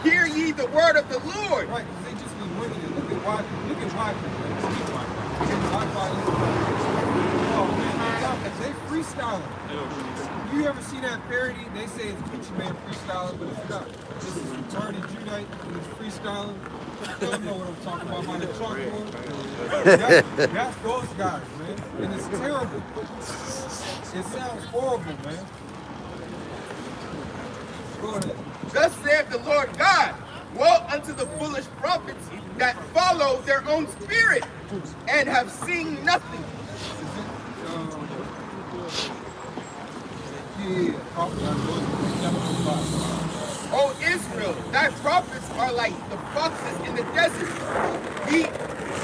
Hear ye the word of the Lord. Right, because they just be winning it. Look at Wi-Fi. Look at Wi-Fi. Speak Wi-Fi. Oh, man. They freestyling. You ever see that parody? They say it's Gucci Man freestyling, but it's not. This is retarded Judite and it's freestyling. You don't know what I'm talking about by the chalkboard. That's those guys, man. And it's terrible. It sounds horrible, man. Go ahead. Thus saith the Lord God, woe unto the foolish prophets that follow their own spirit and have seen nothing. O Israel, thy prophets are like the foxes in the desert.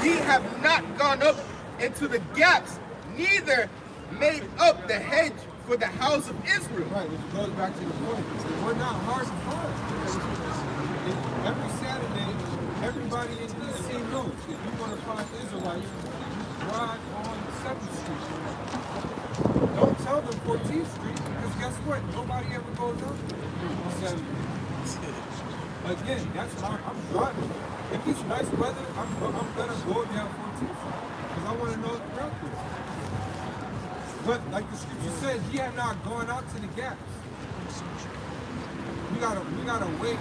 Ye have not gone up into the gaps, neither made up the hedge for the house of Israel. Right, which goes back to the point. We're not hard to find. Every Saturday, everybody in D.C. knows if you want to find Israelites, you drive on 7th Street. Don't tell them 14th Street, because guess what? Nobody ever goes up on 7th Street. Again, that's why I'm driving. If it's nice weather, I'm gonna go down 14th Street, because I want to know the route is. But like the scripture says, ye have not gone out to the gaps. We gotta wait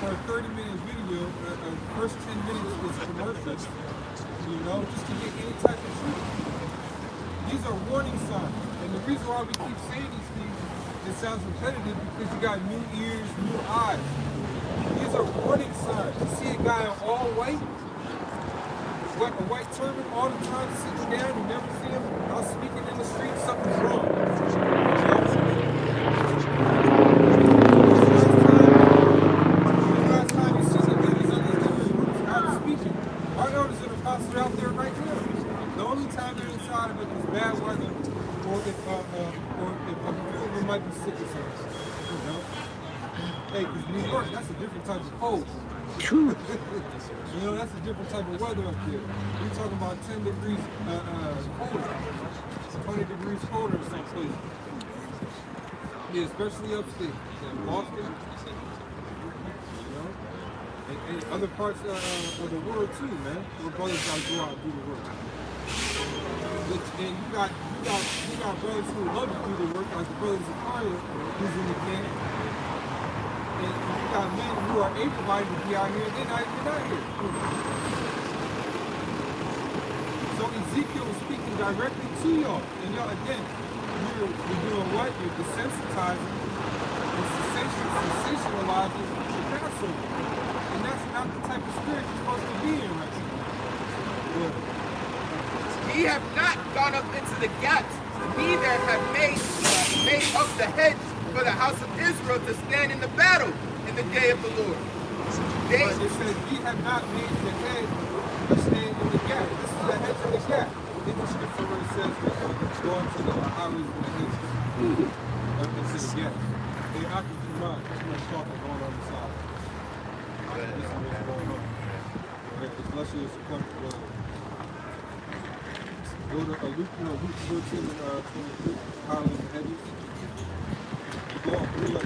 for a 30-minute video. The first 10 minutes is commercials, you know, just to get any type of truth. These are warning signs. And the reason why we keep saying these things, it sounds repetitive because you got new ears, new eyes. These are warning signs. You see a guy in all white, a white turban all the time, sitting down, you never see him out speaking in the street, something's wrong. When's the last time you might be sick or something. You know? Hey, because New York, that's a different type of cold. You know, that's a different type of weather up there. We're talking about 10 degrees colder. 20 degrees colder in some places. Yeah, especially upstate. In Boston. You know? And other parts of the world too, man. Where brothers gotta go out and do the work. And you got brothers who love to do the work, like the brothers of Zakaria, who's in the camp. And you got men who are able-bodied to be out here, they're not even out here. So Ezekiel was speaking directly to y'all. And y'all, again, you're doing what? You're desensitizing and sensationalizing the Passover. And that's not the type of spirit you're supposed to be in right now. Yeah. Ye have not gone up into the gaps, neither have made up the hedge for the house of Israel to stand in the battle in the day of the Lord. But it says, ye have not made the hedge to stand in the gap. This is the hedge of the gap. In the scripture where it says that going to the highways and the hedges. Up into the gap. They occupy too much talking going on the side. This is what's going on. Unless you're comfortable. Go to Luke 14 and 23, highways and hedges. Go up, look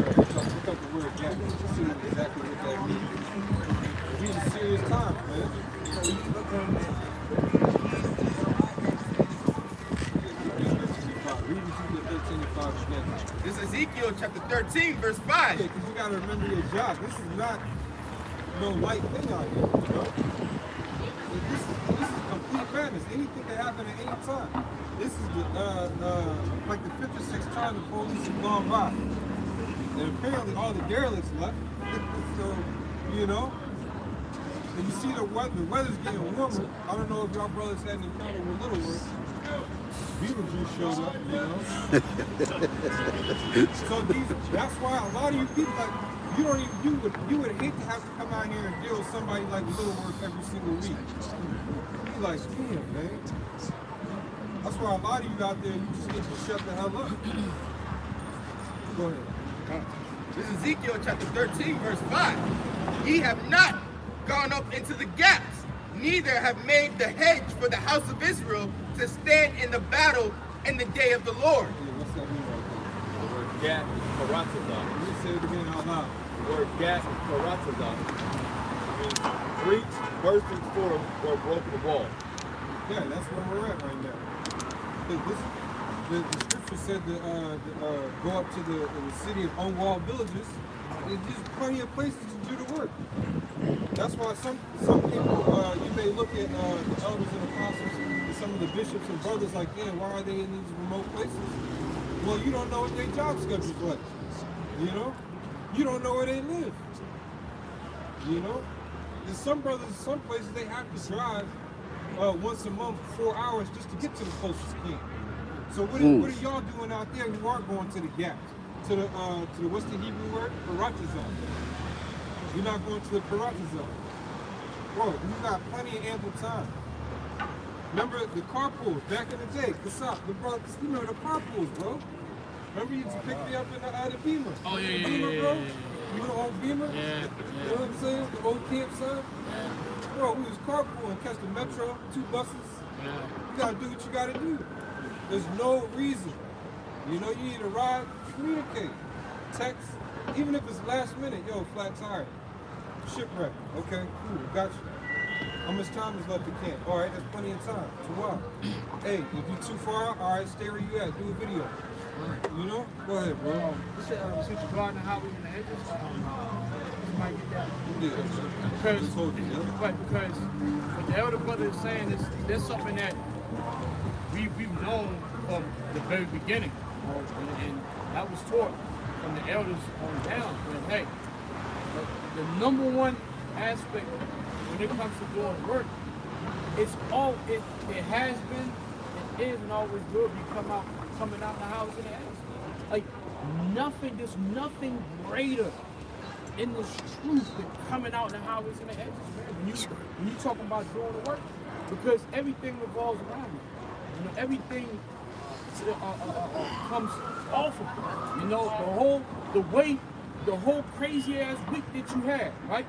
up the word gap, see exactly what that means. We're in a serious time, man. Read Ezekiel 13 and 5 again. This is Ezekiel chapter 13, verse 5. Yeah, because you got to remember your job. This is not no light thing out here, you know? This is complete madness. Anything can happen at any time. This is like the 5th or 6th time the police have gone by. And apparently all the derelicts left. So, you know. And you see the weather's getting warmer. I don't know if y'all brothers had an encounter with Littlewood. Beaver juice showed up, you know. So that's why a lot of you people, like, you would hate to have to come out here and deal with somebody like Littlewood every single week. You like, damn, man. That's why a lot of you out there, you just need to shut the hell up. Go ahead. This is Ezekiel chapter 13, verse 5. Ye have not gone up into the gaps, neither have made the hedge for the house of Israel to stand in the battle in the day of the Lord. Yeah, what's that mean right there? The word gat, karatazah. Let me say it again out loud. The word gat, karatazah means breach, bursting forth, or broken wall. Yeah, that's where we're at right now. The scripture said to go up to the city of unwalled villages. There's plenty of places to do the work. That's why some people, you may look at the elders and apostles and some of the bishops and brothers like, man, why are they in these remote places? Well, you don't know what their job schedule's like. You know? You don't know where they live. You know? There's some brothers, some places, they have to drive once a month, 4 hours just to get to the closest camp. So what are y'all doing out there who are going to the gap? To the what's the Hebrew word? Paratazah. You're not going to the Paratazah. Bro, you got plenty of ample time. Remember the carpools back in the day, Kasap, the brothers, you remember the carpools, bro. Remember you used to pick me up in the Beamer? Oh, yeah, the Beamer, yeah, bro? yeah. You know the old Beamer? Yeah. You know what I'm saying? The old campsite? Yeah. Bro, we was carpooling, catch the metro, 2 buses. Yeah. You gotta do what you gotta do. There's no reason. You know, you need a ride, communicate. Text, even if it's last minute, yo, flat tire. Shipwreck. Okay, cool, got you. How much time is left to camp? All right, that's plenty of time. So what? Hey, if you're too far out, all right, stay where you at. Do a video. You know? Go ahead, bro. Since you brought the highways and the hedges, you might get that. Yeah, Because, because what the elder brother is saying is there's something that we've known from the very beginning. And that was taught from the elders on down. And hey, the number one aspect when it comes to doing work, it has been, it is, and always will be coming out the house and the house. Like there's nothing greater in this truth than coming out in the highways and the edges, man. When you talking about doing the work, because everything revolves around it. You know, everything comes off of it. You know, the whole crazy ass week that you had, right?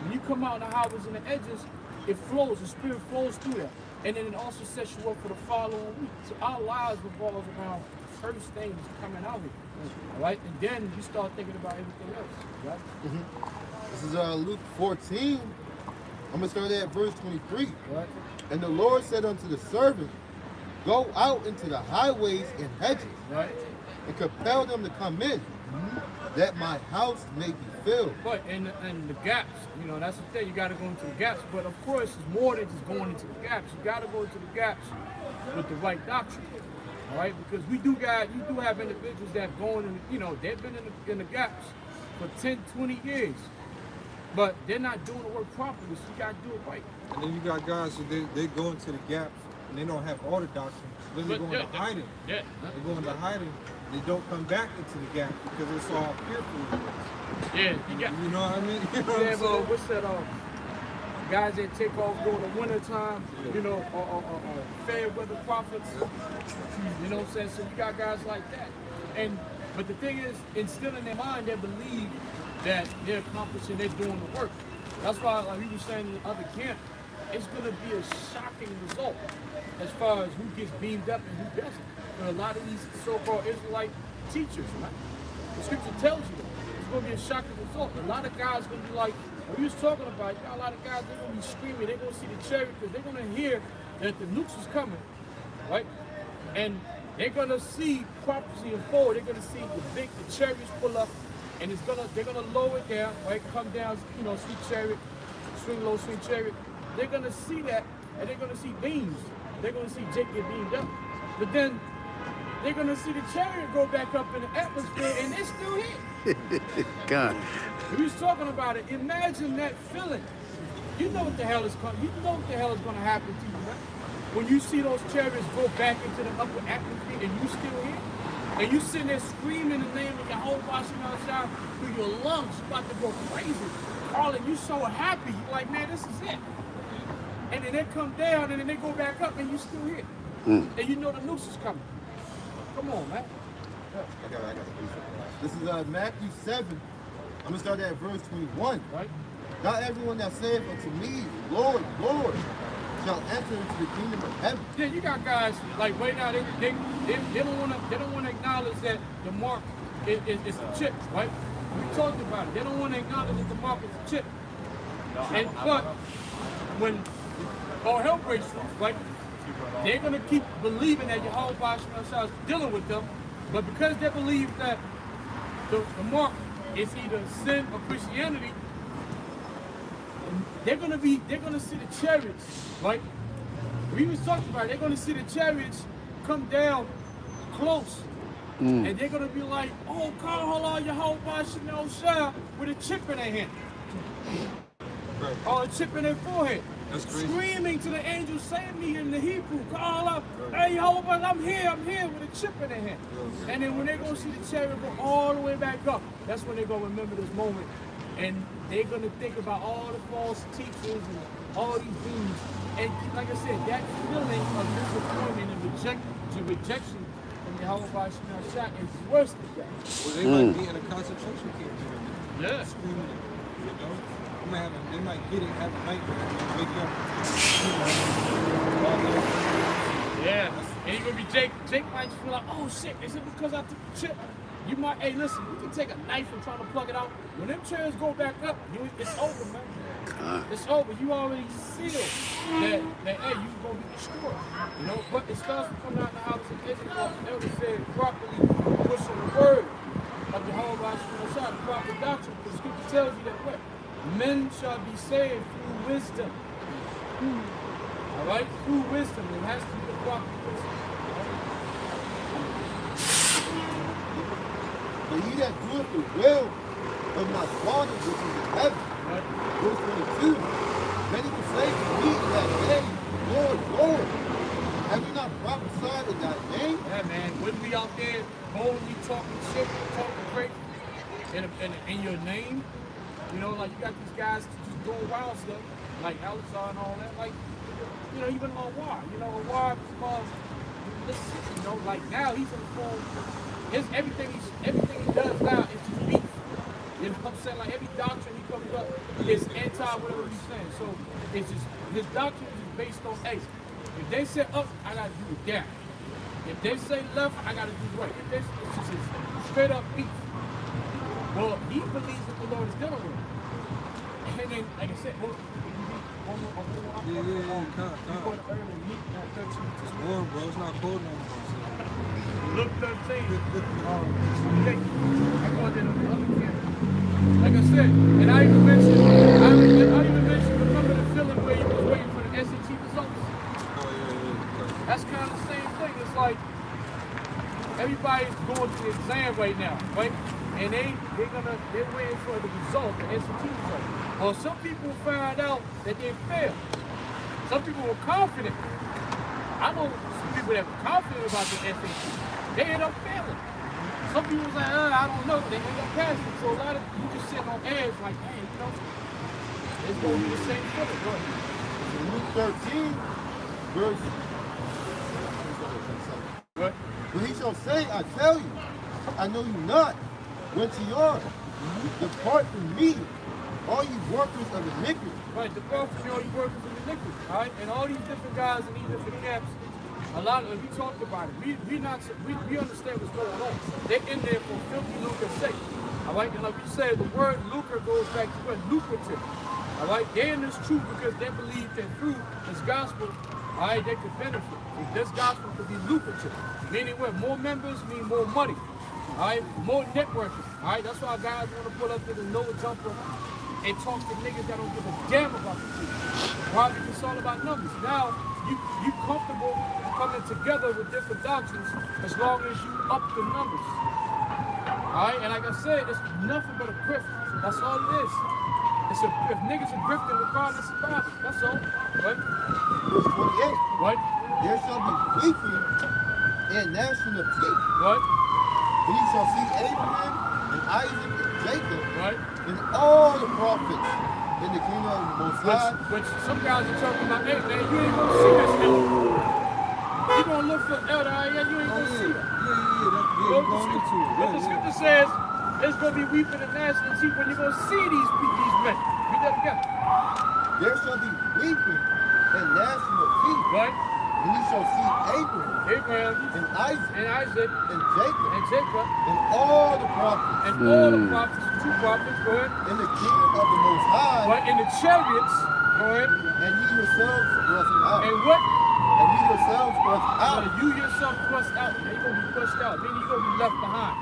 When you come out in the highways and the edges, it flows, the spirit flows through that. And then it also sets you up for the following week. So our lives revolve around first things coming out here. All right? And then you start thinking about everything else. Right? This is Luke 14. I'm going to start at verse 23. Right? And the Lord said unto the servant, go out into the highways and hedges, Right? and compel them to come in, that my house may be filled. But and the gaps, you know, that's the thing. You got to go into the gaps. But of course, it's more than just going into the gaps. You got to go into the gaps with the right doctrine. All right? Because you do have individuals that have gone in, you know, they've been in the gaps for 10, 20 years. But they're not doing the work properly, so you got to do it right. And then you got guys who they go into the gaps and they don't have all the doctrine. Literally going to hiding. Yeah. They go into hiding. They don't come back into the gap because it's all fearful. Yeah, you know what I mean? You know yeah, what I'm but what's that? Guys that take off during the winter time, you know, fair weather prophets. You know what I'm saying? So you got guys like that. But the thing is, instill in their mind, they believe that they're accomplishing, they're doing the work. That's why, like we were saying in the other camp, it's going to be a shocking result as far as who gets beamed up and who doesn't. For a lot of these so-called Israelite teachers, right? The scripture tells you that. It's going to be a shocking result. A lot of guys are going to be like, what we was talking about, you got a lot of guys, they're going to be screaming, they're going to see the chariot because they're going to hear that the nukes is coming, right? And they're going to see prophecy unfold. They're going to see the chariots pull up, and they're gonna lower it down, right? Come down, you know, sweet chariot, swing low, swing chariot. They're gonna see that, and they're gonna see beams. They're gonna see Jake get beamed up. But then they're gonna see the chariot go back up in the atmosphere, and they're still here. God. We was talking about it. Imagine that feeling. You know what the hell is coming. You know what the hell is gonna happen to you, right? When you see those chariots go back into the upper atmosphere, and you still here. And you sitting there screaming the name of your whole washing outside through your lungs, you about to go crazy. Carlin, you so happy. You're like, man, this is it. And then they come down and then they go back up and you still here. And you know the noose is coming. Come on, man. I got it. This is Matthew 7. I'm going to start at verse 21. Right? Not everyone that saith unto me, Lord, Lord, shall enter into the kingdom of heaven. Yeah, you got guys like right now. They don't want to acknowledge that the mark is the chip, right? We talked about it. They don't want to acknowledge that the mark is the chip. But when all hell breaks loose, right? They're gonna keep believing that Yahweh is dealing with them, but because they believe that the mark is either sin or Christianity, they're gonna see the chariots, right? We was talking about it. They're gonna see the chariots come down close. And they're gonna be like, oh God, hold on, Yahweh Shah with a chip in their hand. Right. Or a chip in their forehead. That's crazy. Screaming to the angel, saying me in the Hebrew, call up, hey Yahweh, I'm here with a chip in their hand. And then when they're gonna see the chariot go all the way back up, that's when they're gonna remember this moment. And they're gonna think about all the false teachers and all these things. And like I said, that feeling of disappointment and rejection from Yahweh Shah is worse than that. Well, they might be in a concentration camp. Yeah. Screaming, you know? They might get it, have a nightmare, and wake up. Yeah. And you're gonna be Jake. Jake might feel like, oh shit, is it because I took the chip? You might, hey, listen, you can take a knife and try to plug it out. When them chairs go back up, it's over, man. It's over. You already sealed that hey, you gonna be destroyed. You know, but it starts to come out the house of Israel. The elder said properly pushing the word of the whole Shah, the proper doctrine. The scripture tells you that what? Men shall be saved through wisdom. All right? Through wisdom. It has to be the proper wisdom. But he that doeth the will of my Father which is in heaven. Right? Verse 22. Many will say to me in that day, Lord, Lord, have you not prophesied in thy name? Yeah, man. Wouldn't we out there boldly talking shit, talking great in your name? You know, like you got these guys just doing wild stuff, like Alexa and all that. Like, you know, even on War. You know, War because you know, like now he's in the form. Everything he does now is just beef. You know what I'm saying? Like every doctrine he comes up is anti whatever he's saying. So it's just his doctrine is based on A. If they say up, I gotta do it down. If they say left, I gotta do right. If they, it's just straight up beef. Well, he believes that the Lord is dealing with him. And then, like I said, Yeah, it's warm, bro. It's not cold no more. Look 13. I go there on the other camera. Like I said, and I even mentioned, remember the feeling where you was waiting for the SAT results? Oh, yeah. That's kind of the same thing. It's like everybody's going to the exam right now, right? And they're waiting for the result, the SAT result. Well, some people find out that they failed. Some people were confident. I know some people that were confident about the SAT. They end up failing. Some people was like, I don't know, but they end up passing. So a lot of you just sitting on edge like, hey, you know, it's going to be the same feeling. Go ahead. In Luke 13, verse. What? But he shall say, I tell you, I know you not, whence ye are. Depart from me, all you workers of iniquity. Right, the prophets, all you workers of iniquity. All right, and all these different guys in these different camps, a lot of we talked about it. We understand what's going on. They're in there for filthy lucre's sake. All right, and like you said, the word lucre goes back to what? Lucrative. All right, they're in this truth because they believe that through this gospel, all right, they could benefit. This gospel could be lucrative. Meaning what? More members mean more money. All right, more networking. All right, that's why guys want to pull up to the lower jumper and talk to niggas that don't give a damn about the truth. Why? Because it's all about numbers. Now, you comfortable coming together with different doctrines as long as you up the numbers. Alright, and like I said, it's nothing but a grift. That's all it is. If niggas are grifting, regardless of problem. That's all. Right? Verse 28. What? There shall be weeping and gnashing of teeth. What? And ye shall see Abraham and Isaac and Jacob Right? and all the prophets in the kingdom of the Most High. Which some guys are talking about, hey man, you ain't gonna see this elder. You gonna look for elder, you ain't gonna see it. What the scripture says, it's gonna be weeping and gnashing of teeth when you're gonna see these men. Read that again. There shall be weeping and gnashing of teeth. Right? And ye shall see Abraham And and Isaac Jacob and Jacob and all the prophets and all the prophets, two prophets, go ahead. in the kingdom of the Most High. Right? In the chariots, go ahead. And ye yourselves thrust out. And what? And ye yourselves thrust out. You yourself thrust out. You're gonna be pushed out. Meaning you're gonna be left behind.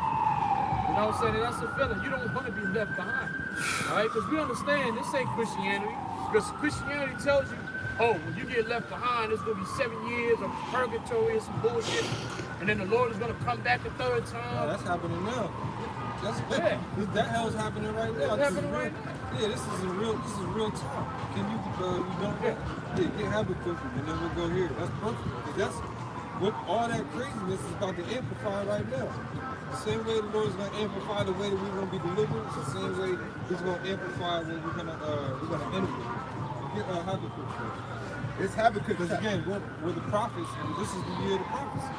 You know what I'm saying? And that's a feeling. You don't want to be left behind. Alright? Because we understand this ain't Christianity. Because Christianity tells you, oh, when you get left behind, it's going to be 7 years of purgatory and some bullshit. And then the Lord is going to come back a third time. Oh, that's happening now. That hell's happening right now. It's happening right now. Yeah, this is real time. Can you don't get Habakkuk and then we'll go here. That's perfect. Because that's what all that craziness is about to amplify right now. The same way the Lord is going to amplify the way that we're going to be delivered. It's the same way He's going to amplify when we're going to innovate. Get Habakkuk first. It's Habakkuk. Because again, we're the prophets, and this is the year of the prophecies.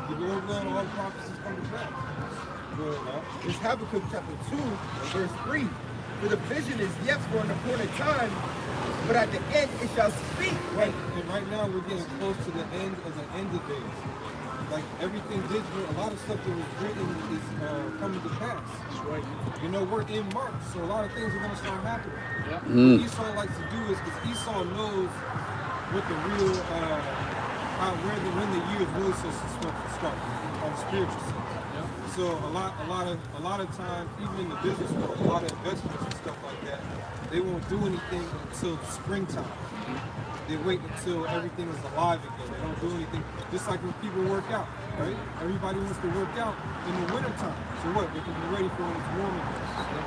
The Lord will, all the prophecies come to pass. It's Habakkuk chapter 2, verse 3. For the vision is yet for an appointed time, but at the end it shall speak. Right, and right now we're getting close to the end of days. Like everything digital, a lot of stuff that was written is coming to pass. Right. You know, we're in March, so a lot of things are going to start happening. Yeah. What Esau likes to do is, because Esau knows what the real, when the year is really supposed to start on the spiritual sense. Yeah. So a lot of times, even in the business world, a lot of investments and stuff like that, they won't do anything until springtime. They wait until everything is alive again. They don't do anything. Just like when people work out, right? Everybody wants to work out in the wintertime. So what? They can be ready for when it's warm again.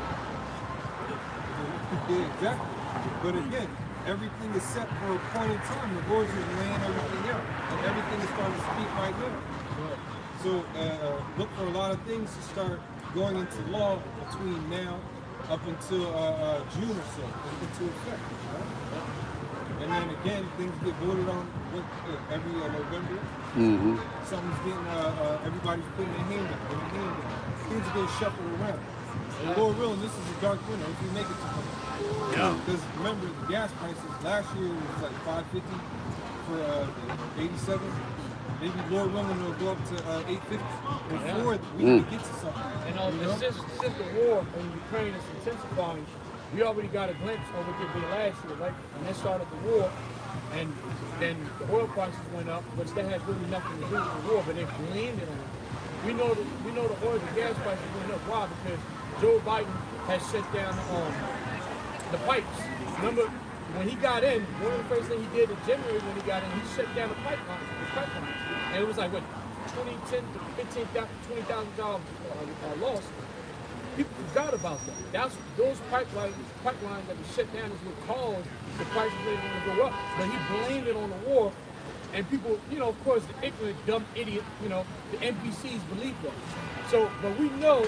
Yeah, exactly. But again, everything is set for a point in time. The Lord's just laying everything out. And everything is starting to speak right now. So look for a lot of things to start going into law between now up until June or so. Into effect. Right? And then again, things get voted on every November. Mm-hmm. Something's getting, everybody's putting their hand up, Things are getting shuffled around. And Lord willing, this is a dark winter if we make it to winter. Yeah. Because remember, the gas prices last year was like $5.50 for 87. Maybe Lord willing, it'll go up to $8.50 before we can get to something. And since the war in Ukraine is intensifying, we already got a glimpse of what they did last year, right? When they started the war, and then the oil prices went up, which that had really nothing to do with the war, but they blamed it on it. We know the oil and gas prices went up. Why? Because Joe Biden has shut down the pipes. Remember, when he got in, one of the first things he did in January when he got in, he shut down the pipeline. And it was like, what, $10,000 to $20,000 loss. People forgot about that. Those pipelines that were shut down is what caused the prices to go up. But he blamed it on the war. And people, of course, the ignorant, dumb idiot, the NPCs believe that. So, but we know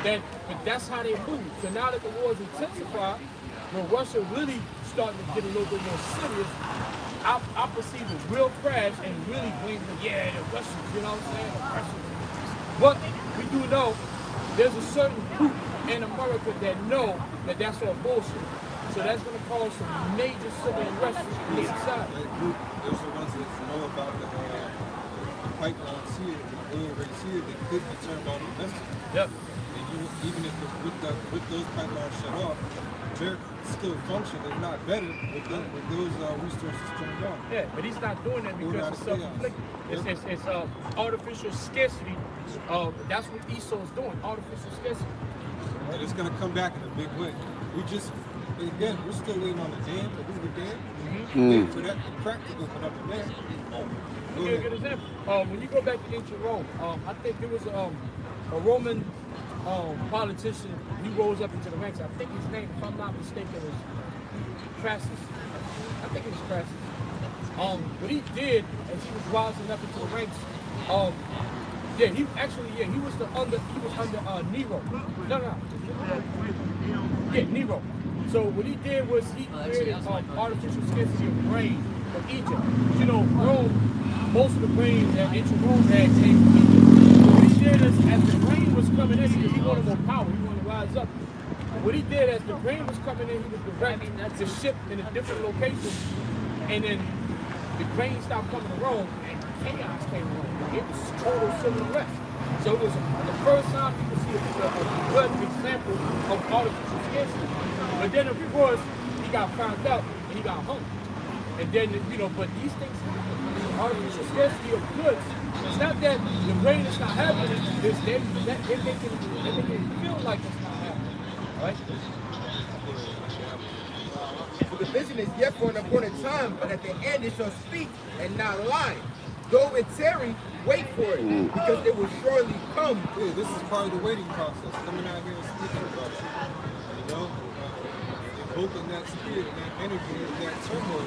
that, but that's how they move. So now that the war is intensified, when Russia really starting to get a little bit more serious, I perceive a real crash and really blame the Russians, you know what I'm saying? The Russians. But we do know there's a certain group in America that know that that's all bullshit. So that's going to cause some major civil unrest in the society. That group, those are the ones that know about the pipelines here, the oil rigs here, that could be turned on investors. Yep. And even if with those pipelines shut off, America still function, if not better, with those resources turned on. Yeah, but he's not doing that because it's self-inflicted. It's artificial scarcity. That's what Esau is doing, artificial scarcity. And it's going to come back in a big way. Again, we're still waiting on the dam, the Hoover Dam. Waiting for that to crack to open up in there. I'll give you a good example. When you go back to ancient Rome, I think there was a Roman politician. He rose up into the ranks. I think his name, if I'm not mistaken, was Crassus. I think it was Crassus. What he did as he was rising up into the ranks, he was under Nero. Nero. So what he did was he created artificial scarcity of grain from Egypt. Rome, most of the grain that ancient Rome had came from Egypt. So what he did is, as the grain was coming in, because he wanted more power, he wanted to rise up. What he did, as the grain was coming in, he was directing the ship in a different location, and then the grain stopped coming to Rome, and chaos came to Rome. It was total civil unrest. So it was the first time people see a good example of artificial scarcity. But then, of course, he got found out and he got hung. And then, but these things happen. Artificial scarcity of goods. It's not that the grain is not happening, they're making it feel like it's not happening. Right? For the vision is yet for an appointed time, but at the end it shall speak and not lie. Though it tarry, wait for it, because it will surely come. Yeah, this is part of the waiting process, coming out here and speaking about it. Invoking that spirit and that energy and that turmoil.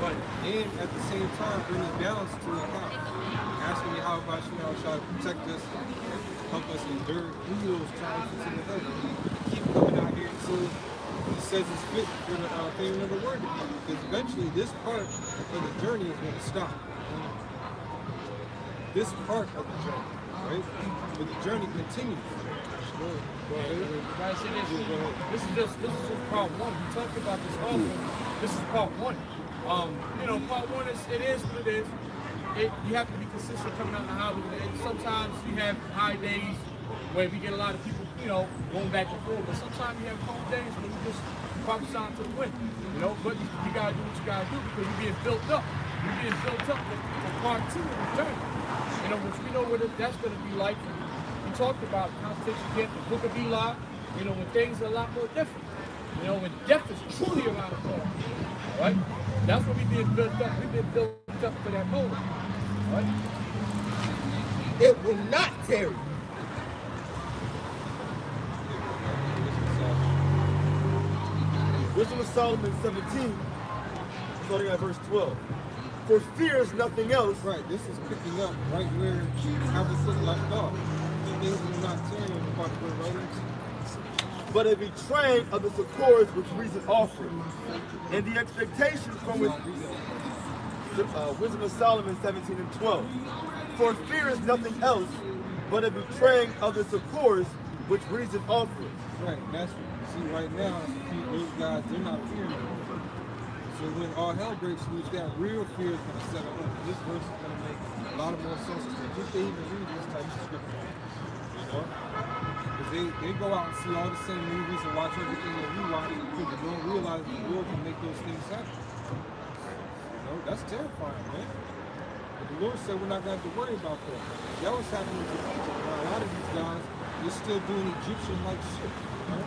Right. And at the same time, bringing balance to the account. Asking me how about try to protect us, help us endure through those challenges in the heaven. Keep coming out here until he says it's fit for the favor of the word to come. Because eventually this part of the journey is going to stop. This part of the journey, right? But the journey continues. This is just part one. We talked about this often. This is part one. Part one is what it is. You have to be consistent coming out the holiday. Sometimes you have high days where we get a lot of people, going back and forth. But sometimes you have a couple days where you just prophesy to the wind. But you gotta do what you gotta do because you're being built up. You're being built up for part two of the journey. Which we know what that's going to be like. We talked about context you get the book of Eli, when things are a lot more different. When death is truly around the corner. All right? That's what we've been built up. We've been built up for that moment. All right? It will not tarry. Wisdom of Solomon 17, starting at verse 12. For fear is nothing else. Right, this is picking up right where Habakkuk left off. Things will not turn in the part of the writings. but a betraying of the succors which reason offered, and the expectation from Wisdom of Solomon 17 and 12. For fear is nothing else but a betraying of the succors which reason offered. Right, that's see right now, those guys, they're not fearing anymore. So when all hell breaks loose, that real fear is going to settle in. This verse is going to make a lot more sense to them. Just to even read this type of scripture. You know? Because they go out and see all the same movies and watch everything that we watch, because they don't realize the Lord can make those things happen. You know, that's terrifying, man. But the Lord said we're not going to have to worry about that. That was happening to people. Now, a lot of these guys, they're still doing Egyptian-like shit. You know?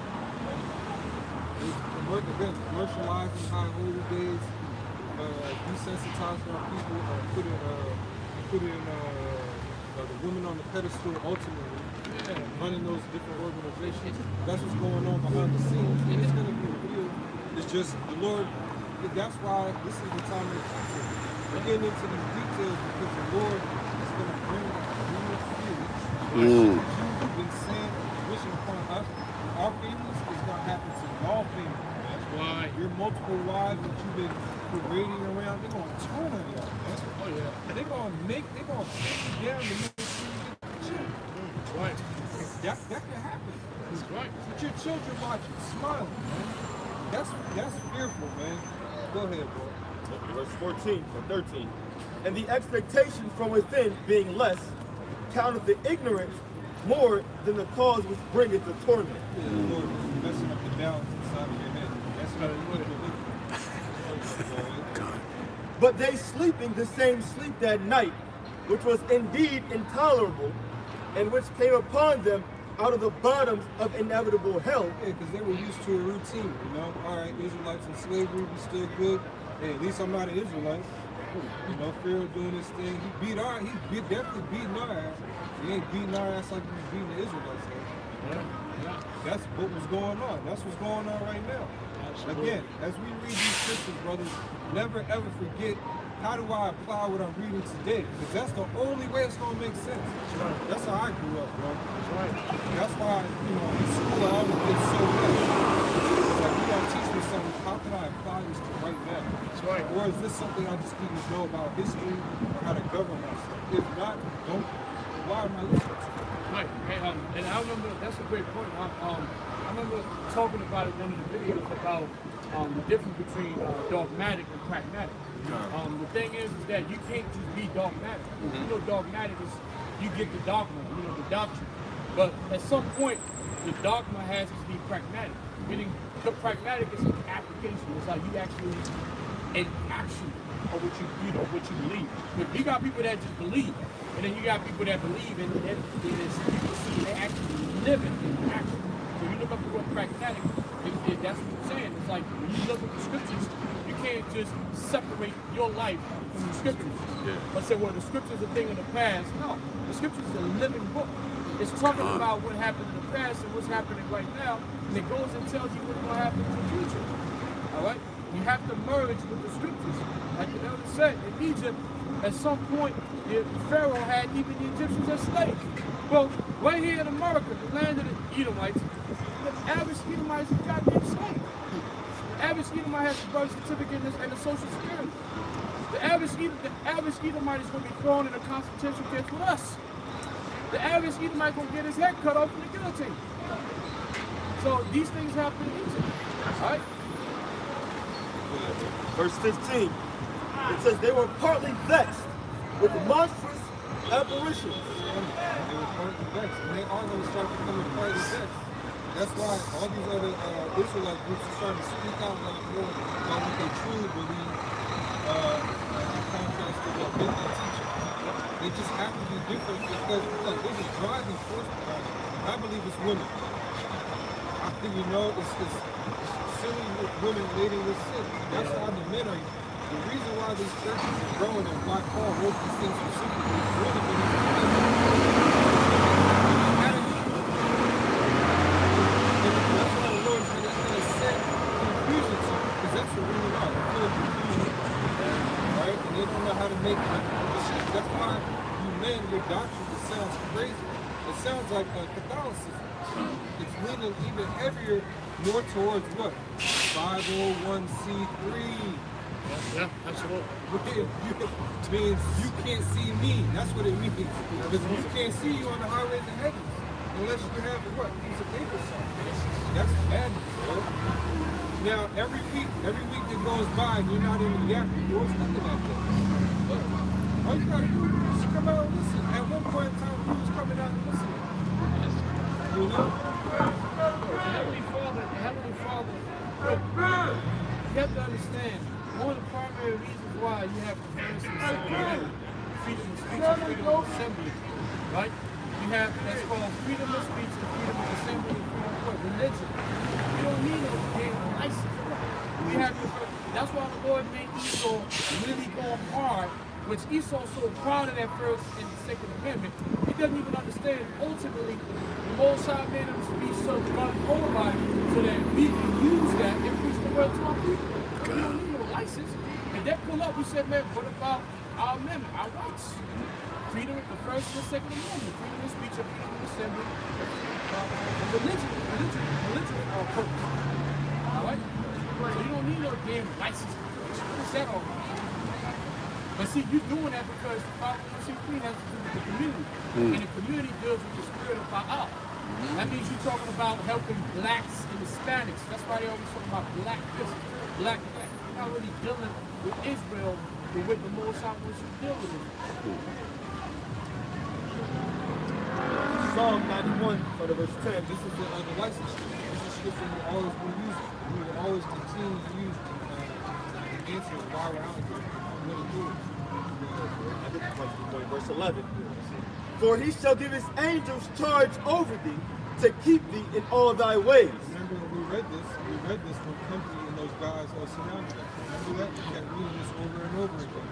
They're commercializing high holy days, desensitizing our people, put in the women on the pedestal ultimately, and running those different organizations. That's what's going on behind the scenes, and it's going to be revealed. It's just the Lord. That's why this is the time of we're getting into these details, because the Lord is going to bring real fear. You've been saying, wishing upon us, our families, it's going to happen to all families. Why? Your multiple wives that you've been parading around, they're going to turn on y'all, man. Oh, yeah. They're going to take you down to make sure you get the children. Right. That can happen. That's right. But your children watching, smiling, man. That's fearful, man. Go ahead, bro. Verse 14 or 13. And the expectation from within being less, counteth the ignorance more than the cause which bringeth the torment. Yeah, the Lord is messing up the balance inside of your head. That's not what it is. But they sleeping the same sleep that night, which was indeed intolerable, and which came upon them out of the bottoms of inevitable hell. Yeah, because they were used to a routine, you know. All right, Israelites in slavery, we still good. Hey, at least I'm not an Israelite. You know, Pharaoh doing his thing. He definitely beating our ass. He ain't beating our ass like he was beating the Israelites. Yeah. That's what was going on. That's what's going on right now. Again, as we read these scriptures, brothers, never ever forget, how do I apply what I'm reading today? Because that's the only way it's going to make sense. That's how I grew up, bro. That's right. That's why, you know, in school I always get so much. It's like, you got to teach me something. How can I apply this to right now? That's right. Or is this something I just need to know about history or how to govern myself? If not, don't. Why am I listening? Right. And I remember, that's a great point. I remember talking about it in one of the videos about the difference between dogmatic and pragmatic. The thing is that you can't just be dogmatic. You know, dogmatic is you get the dogma, you know, the doctrine. But at some point, the dogma has to be pragmatic. Meaning, the pragmatic is an application. It's like you actually in action of what you believe. But you got people that just believe, and then you got people that believe and then you can see they actually live it in action. So you look up the word pragmatic, that's what I'm saying. It's like when you look at the scriptures, you can't just separate your life from the scriptures. But say, well, the scriptures are a thing of the past. No, the scriptures is a living book. It's talking about what happened in the past and what's happening right now, and it goes and tells you what's going to happen in the future. All right? You have to merge with the scriptures. Like the elder said, in Egypt, at some point, the Pharaoh had even the Egyptians as slaves. Well, right here in America, the land of the Edomites, the average Edomite is a goddamn slave. The average Edomite has a birth certificate and a social security. The average Edomite is going to be thrown in a concentration camp with us. The average Edomite going to get his head cut off in the guillotine. So these things happen in Egypt. All right? Verse 15, it says they were partly vexed with monstrous apparitions. They were partly vexed, and they are going to start becoming partly vexed. That's why all these other Israelite groups are starting to speak out like more about what they truly believe in contrast to what they've been teaching. They just have to be different because, look, there's a driving force behind it. I believe it's women. I think, you know, it's silly women leading this sin. That's why the men are. The reason why these churches are growing and why Paul wrote these things specifically is really because that's why the Lord is going to set confusion to them, because that's what women are. They're full of confusion. Right? And they don't know how to make decisions. That's why you men, your doctrine, it sounds crazy. It sounds like Catholicism. It's leaning leaning even heavier more towards what? 501c3. Yeah, absolutely. It means you can't see me. That's what it means. Because you can't see you on the highways and heavens unless you have what? Piece of paper something. That's bad, bro. Now every week that goes by and you're not in the gap, you're always looking at that. All you gotta do is just come out and listen. At one point in time, we was coming out and listening. You know? Heavenly Father, you have to understand, one of the primary reasons why you have the first and second amendment, freedom of speech and freedom of assembly, right? You have, that's called freedom of speech and freedom of assembly and freedom of what? Religion. You don't need no damn license. We have your first, that's why the Lord made Esau really go hard, which Esau's so proud of that first and second amendment. He doesn't even understand, ultimately, the Most High made him to be so God qualified so that we can use that and preach the word to our people. We don't need no license. And that pull up, we said, man, what about our amendment, our rights? Freedom, the first and the second amendment, freedom of speech and freedom of assembly, religion are purpose. All right? So you don't need no damn license. What's that all about? But see, you're doing that because 501c3 has to do with the community. And the community deals with the spirit of Baal. That means you're talking about helping blacks and Hispanics. That's why they always talk about black this, black that. You're not really dealing with Israel, but with the Most High wants you to deal with it. Psalm 91, verse 10. This is the license scripture. This is scripture we always will use. We will always continue to use to answer why we're out here. What to do. I get the question point, verse 11. For he shall give his angels charge over thee to keep thee in all thy ways. Remember when we read this from Comfy and those guys surrounded us. Remember that? We kept reading this over and over again.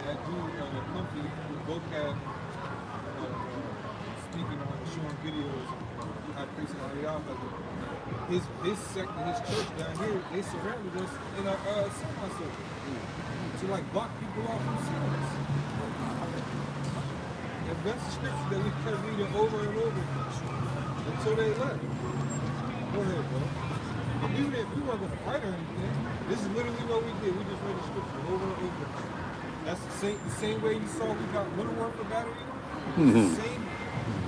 That dude, Comfy, who both had speaking on and showing videos of high priest and Ariana. His sect and his church down here, they surrounded us in a circle to like block people off from seeing us. And that's the scripture that we kept reading over and over until they left. Go ahead, bro. But we weren't going to fight or anything. This is literally what we did. We just read the scripture over and over. That's the same way you saw we got little work for battery.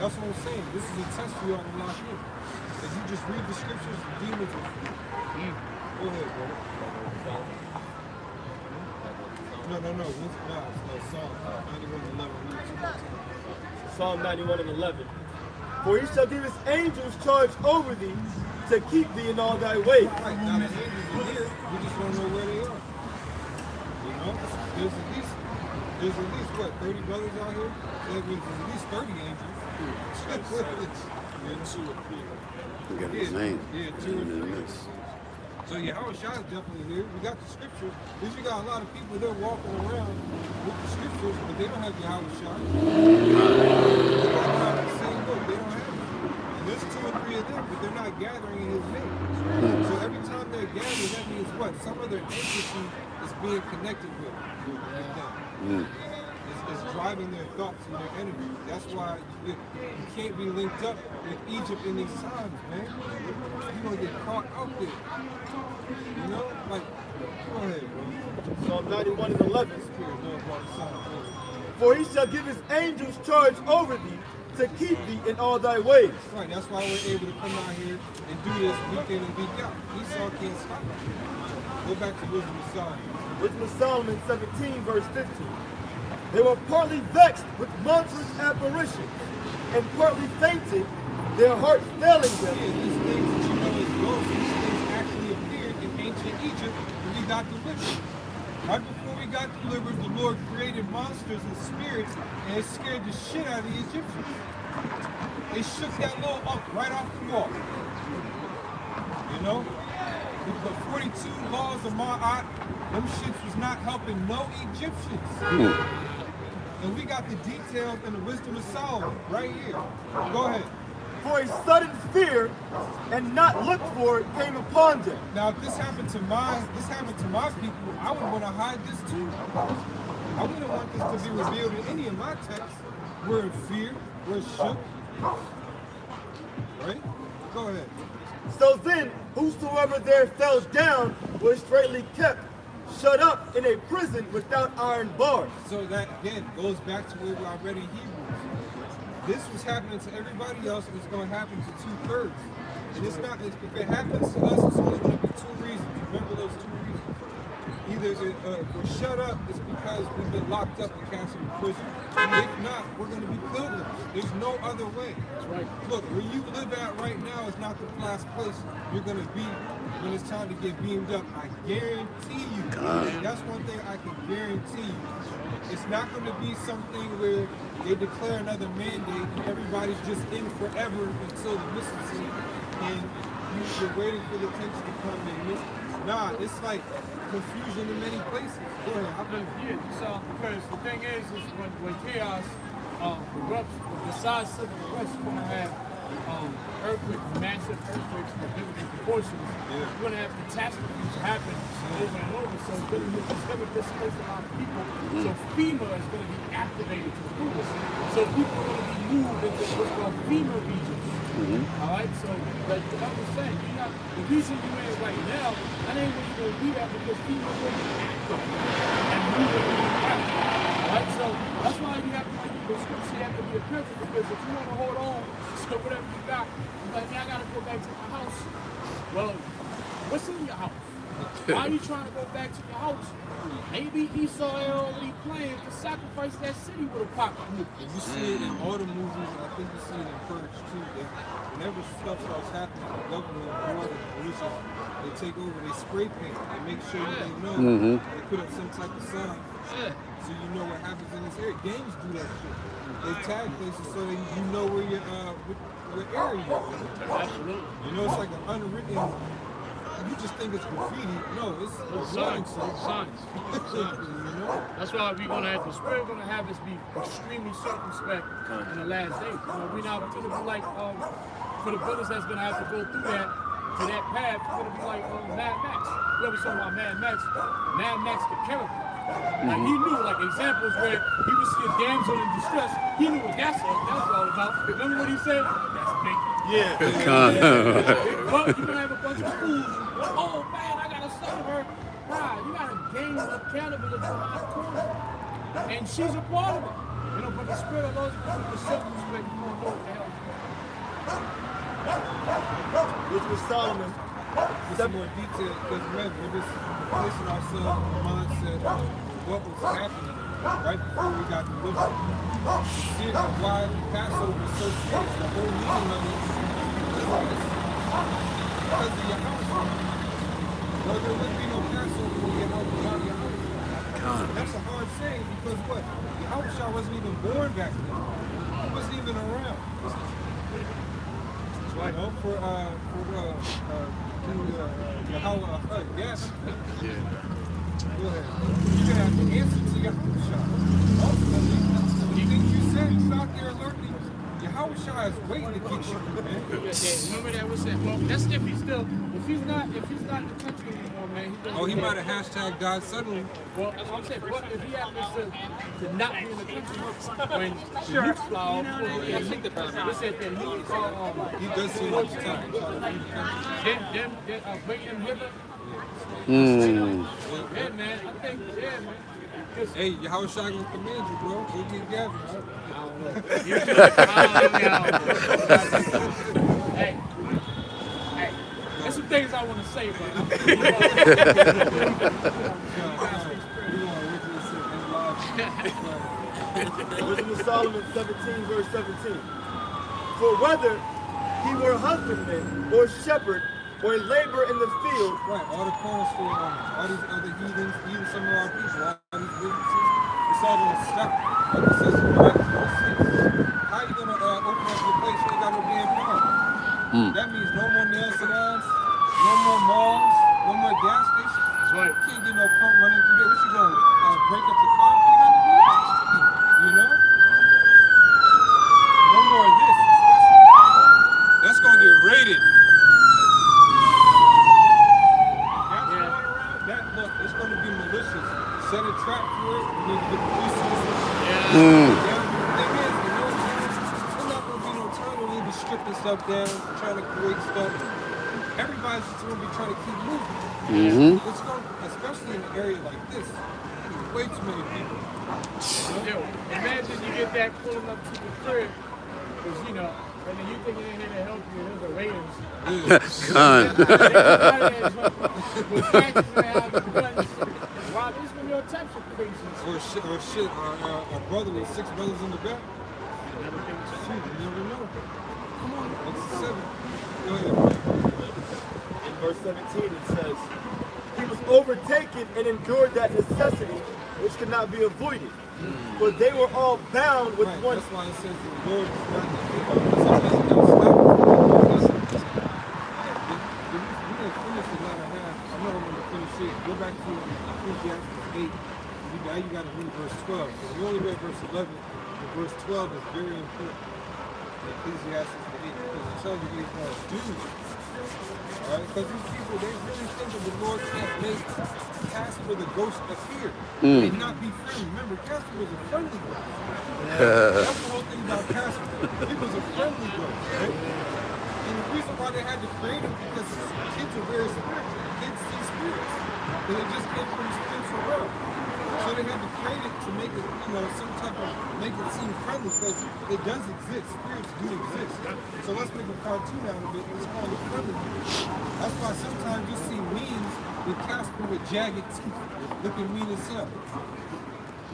That's what I'm saying. This is a test for y'all to lock in. If you just read the scriptures, the demons will flee. Go ahead, bro. No. It's Psalm 91:11. Psalm 91:11. For he shall give his angels charge over thee to keep thee in all thy ways. Right, now the angels are here. We just don't know where they are. You know? There's at least what, 30 brothers out here? That means there's at least 30 angels. We got his name. Yeah, 2 or 3. So yeah, our shot is definitely here. We got the scriptures. At least we got a lot of people there walking around with the scriptures, but they don't have the Howard shot. They don't have the same book. They don't have it. And there's 2 or 3 of them, but they're not gathering in his name. So every time they're gathering, that means what? Some other entity is being connected with them. It's driving their thoughts and their energy. That's why you can't be linked up with Egypt in these times, man. You're gonna get caught out there. You know? Like, go ahead, bro. Psalm 91:11. For he shall give his angels charge over thee to keep thee in all thy ways. Right, that's why we're able to come out here and do this week in and week out. Esau can't stop us. Go back to Wisdom of Solomon. Wisdom of Solomon 17, verse 15. They were partly vexed with monstrous apparitions, and partly fainted, their hearts failing them. Yeah, these things that you know as ghosts, these things actually appeared in ancient Egypt when we got delivered. Right before we got delivered, the Lord created monsters and spirits, and it scared the shit out of the Egyptians. They shook that law up right off the wall. You know? The 42 laws of Ma'at, them shits was not helping no Egyptians. And we got the details in the Wisdom of Solomon right here. Go ahead. For a sudden fear and not looked for came upon them. Now, if this happened to my people, I would want to hide this too. I wouldn't want this to be revealed in any of my texts. We're in fear. We're shook. Right? Go ahead. So then, whosoever there fell down was straightly kept, shut up in a prison without iron bars. So that again goes back to where we are already in Hebrews. This was happening to everybody else, and it's going to happen to 2/3. And it's not. If it happens to us, it's only going to be 2 reasons. Remember those 2 reasons. Either if we're shut up, it's because we've been locked up and cast into prison. If not, we're going to be pilgrims. There's no other way. That's right. Look, where you live at right now is not the last place you're going to be when it's time to get beamed up. I guarantee you. That's one thing I can guarantee you. It's not going to be something where they declare another mandate and everybody's just in forever until the Mississippi and you're waiting for the tension to come in. Nah, it's like confusion in many places. Go ahead. So because the thing is when chaos erupts, besides civil unrest, you're gonna have earthquakes, massive earthquakes of biblical proportions. You're gonna have catastrophes happen over and over. So it's gonna displace a lot of people. So FEMA is gonna be activated to do this. So people are gonna be moved into what's called FEMA regions. All right, so like I was saying, the reason you in right now, that ain't where you're gonna be at because people are gonna be active and moving right. All right, so that's why you have to like the scripture, you have to be a perfect because if you want to hold on to whatever you got, you're like, man, I gotta go back to my house. Well, what's in your house? Why are you trying to go back to your house? Maybe Esau already planned to sacrifice that city with a pocket nuke. And you see it in all the movies, and I think you see it in Purge too, that whenever stuff starts happening, the government or the police, they take over, they spray paint, they make sure they know, they put up some type of sign, so you know what happens in this area. Games do that shit. They tag places so that you know where your area is. Absolutely. You know, it's like an unwritten. You just think it's graffiti. No, it's Signs. you know? That's why we're gonna have the spirit gonna have us be extremely circumspect in the last days. We're not gonna be like for the brothers that's gonna have to go through that to that path. We're gonna be like Mad Max. Whoever talking about Mad Max the character. Like he knew like examples where he would see a damsel in distress. He knew what that's all about. Remember what he said? That's big. Yeah. But you're gonna have a bunch of fools. Oh man, I gotta save her. Right, you got a gang of cannibalism behind the corner. And she's a part of it. You know, but the spirit of those people with the circumspect, you don't know what the hell. Which was Solomon. Some more detail, because remember, we're just placing ourselves in the mindset of what was happening right before we got delivered. See why Passover is so serious. The whole meaning of it is because of your house. Well, there would be no Passover when your house was out of your house. That's a hard saying because what? Your house wasn't even born back then. It wasn't even around. You know, for yes. Yeah. Go ahead. You can have the answer to your house. Ultimately, the things you said, he's out there lurking. Your house is waiting to get you, man. Remember that was said. Well, that's if he's not in the country anymore, man. He might have hashtag died suddenly. Well, I'm saying, what if he happens to not be in the country when the nukes fly off? He does seem like he's talking. Then bring him hither. Yeah, man. I think, yeah, man. Hey, your house shot gonna command you, bro. Go get Gavin, right? I don't know. Hey, there's some things I want to say, but Wisdom of Solomon 17, verse 17. For whether he were husbandman or shepherd or labor in the field. Right, all the cornerstone owners, all these other heathens, even some of our people, all these witnesses, it's all going to stop. Like it says in Matthew 6. How you going to open up your place when you got no damn farm? That means no more nail salons, no more malls, no more gas stations. That's right. You can't get no pump running through there. What you going to break up the concrete underneath? You know? No more of this. That's going to get raided. Look, it's going to be malicious. Set a trap for it. We need to get the resources. The thing is, there's not going to be no time. We need to strip this stuff stuff down, trying to create stuff. Everybody's just going to be trying to keep moving. Mm-hmm. It's going, especially in an area like this, way too many people. Yo, imagine you get that pulling up to the crib, because you know, and then you think it ain't here to help you, there's a Raiders. Gun. Wow, these are your types of faces. Or shit, our brother with 6 brothers in the back. Shoot, you never know. Come on, it's 7. Go ahead. In verse 17 it says, he was overtaken and endured that necessity which could not be avoided. For they were all bound with Right, one. that's why it says the Lord is not the king of us. We didn't finish the latter half. I'm not going to finish it. Go back to Ecclesiastes 8. Now you got to read verse 12. We only read verse 11, but verse 12 is very important. Ecclesiastes 8, because it tells you what he's going to do. Alright, because these people, they really think that the Lord can't make Casper the ghost appear and not be friendly. Remember, Casper was a friendly ghost. That's the whole thing about Casper. He was a friendly ghost, right? And the reason why they had to create him because kids are very spiritual. Kids see spirits. And they just came from the spiritual world. So they had to create it to make it, you know, some type of, make it seem friendly because it does exist. Spirits do exist. So let's make a cartoon out of it. It's called a friendly. That's why sometimes you see memes with Casper with jagged teeth, looking mean as hell.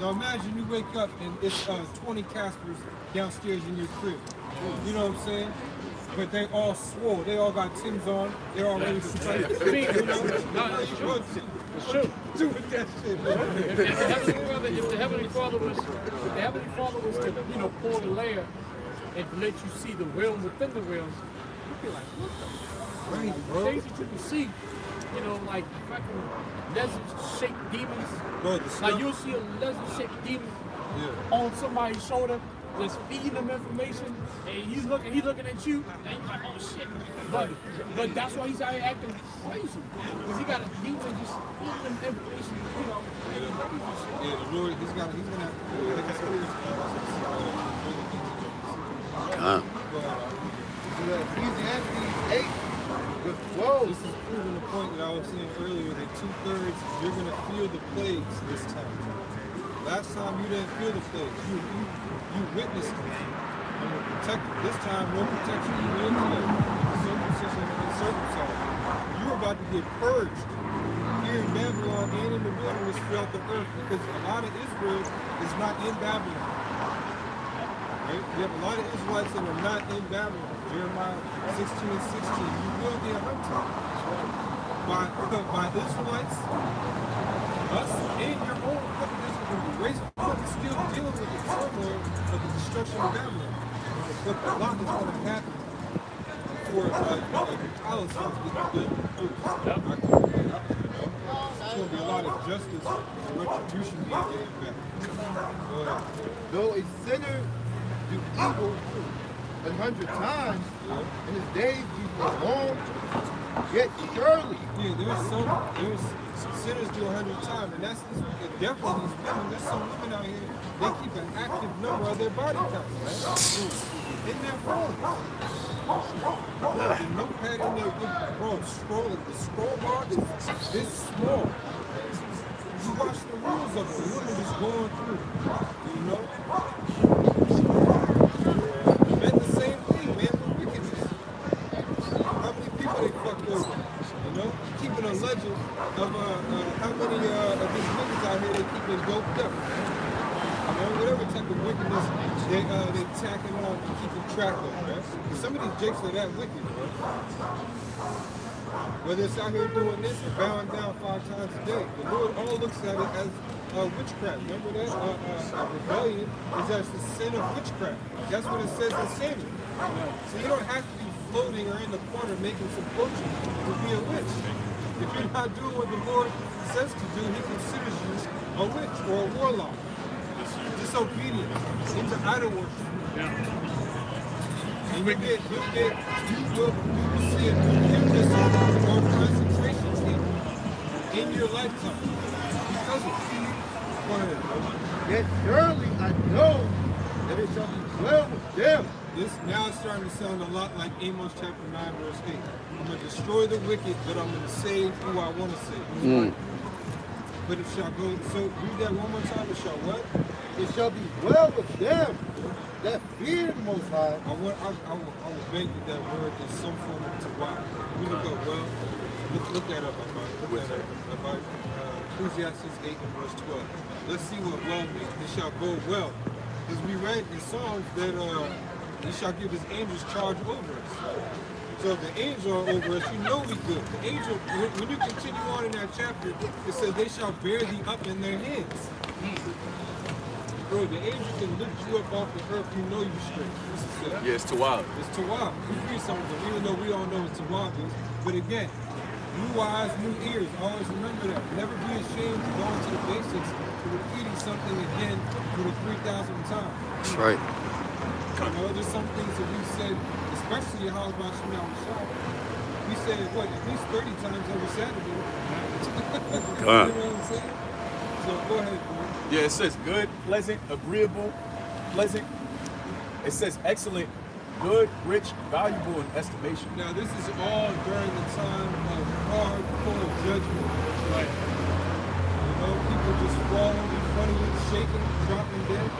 Now imagine you wake up and it's 20 Caspers downstairs in your crib. You know what I'm saying? But they all swole. They all got Timbs on. They're all ready to fight. Do with that shit, man. If the Heavenly Father was to, you know, pull the layer and to let you see the realm within the realm, you'd be like, what the Right, bro. things that you can see, you know, like fucking lizard-shaped demons. Bro, the Like stuff, you'll see a lizard-shaped demon yeah. on somebody's shoulder, just feeding them information, and he's looking at you, and you're like, oh shit. But that's why he's out here acting crazy. Because he got a demon just feeding them information, you know. Yeah, the Lord, he's gonna have to take his spirits. Ecclesiastes 8 with 12. This is proving the point that I was saying earlier that 2/3 you're gonna feel the plagues this time. Last time you didn't feel the plagues. You witnessed it. And were protected. This time no protection. You will kill. Circumcision and circumcised. You're about to get purged here in Babylon and in the wilderness throughout the earth because a lot of Israel is not in Babylon. Right? You have a lot of Israelites that are not in Babylon. Jeremiah 16 and 16. You will get hunted by Israelites, us, and your own race is still dealing with the turmoil of the destruction of Babylon. But a lot is going to happen before your palace is good. There's going to be a lot of justice and retribution being given back. Though a sinner do evil 100 times, and his days be prolonged, yet surely. Yeah, there's sinners do 100 times, and that's definitely these women. There's some women out here, they keep an active number of their body count, right? In their phones. The notepad in there, bro, scrolling. The scroll bar is this small. You watch the rules of it. The women just going through, you know? Men the same thing, man. The wickedness. How many people they fucked over? You know? Keeping a legend of how many of these niggas out here they keeping doped up. You know, whatever type of wickedness they tacking on and keeping track of, right? Some of these jakes are that wicked, right? Whether it's out here doing this or bowing down 5 times a day, the Lord all looks at it as witchcraft. Remember that? Rebellion is as the sin of witchcraft. That's what it says in Samuel. So you don't have to be floating or in the corner making some potions to be a witch. If you're not doing what the Lord says to do, He considers you a witch or a warlock. Disobedience into idol worship. And you will see a forgiveness or concentration camp in your lifetime. Because of it. Go ahead, bro. Yet surely I know that it shall be well with them now it's starting to sound a lot like Amos chapter 9, verse 8. I'm going to destroy the wicked, but I'm going to save who I want to save. But it shall go, so read that one more time, it shall what? It shall be well with them that fear the Most High. I will beg you that word is some form of tawad. We look up well, look that up about Ecclesiastes 8 and verse 12. Let's see what well means. It shall go well. Because we read in Psalms that he shall give his angels charge over us. So if the angels are over us, you know we good. The angel, when you continue on in that chapter, it says they shall bear thee up in their hands. Bro, the angel can lift you up off the earth, you know you straight. This is it. Yeah, it's too wild. It's Tawab. We read something, even though we all know what Tawab is. But again, new eyes, new ears. Always remember that. Never be ashamed of going to the basics and repeating something again for the 3,000th time. That's right. You know, there's some things that we said, especially in House about Shemel Shah. We said it, what, at least 30 times every Saturday. You know what I'm saying? So go ahead, bro. Yeah, it says good, pleasant, agreeable, pleasant. It says excellent, good, rich, valuable in estimation. Now this is all during the time of hardcore judgment. Right. You know, people just falling in front of you, shaking, dropping dead,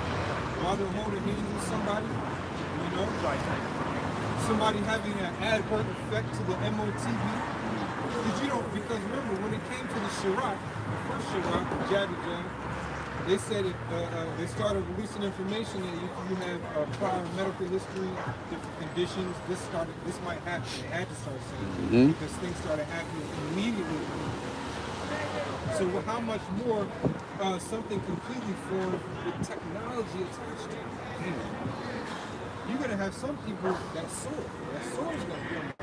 while they're holding hands with somebody. You know? Right. Somebody having an adverse effect to the MOTV. Because remember, when it came to the Shirak, the first Shirak, the Jabba, they said they started releasing information that if you have prior medical history, different conditions, this might happen. They had to start saying it because things started happening immediately. So how much more something completely foreign with technology attached to it? You're going to have some people that sword is going to be on them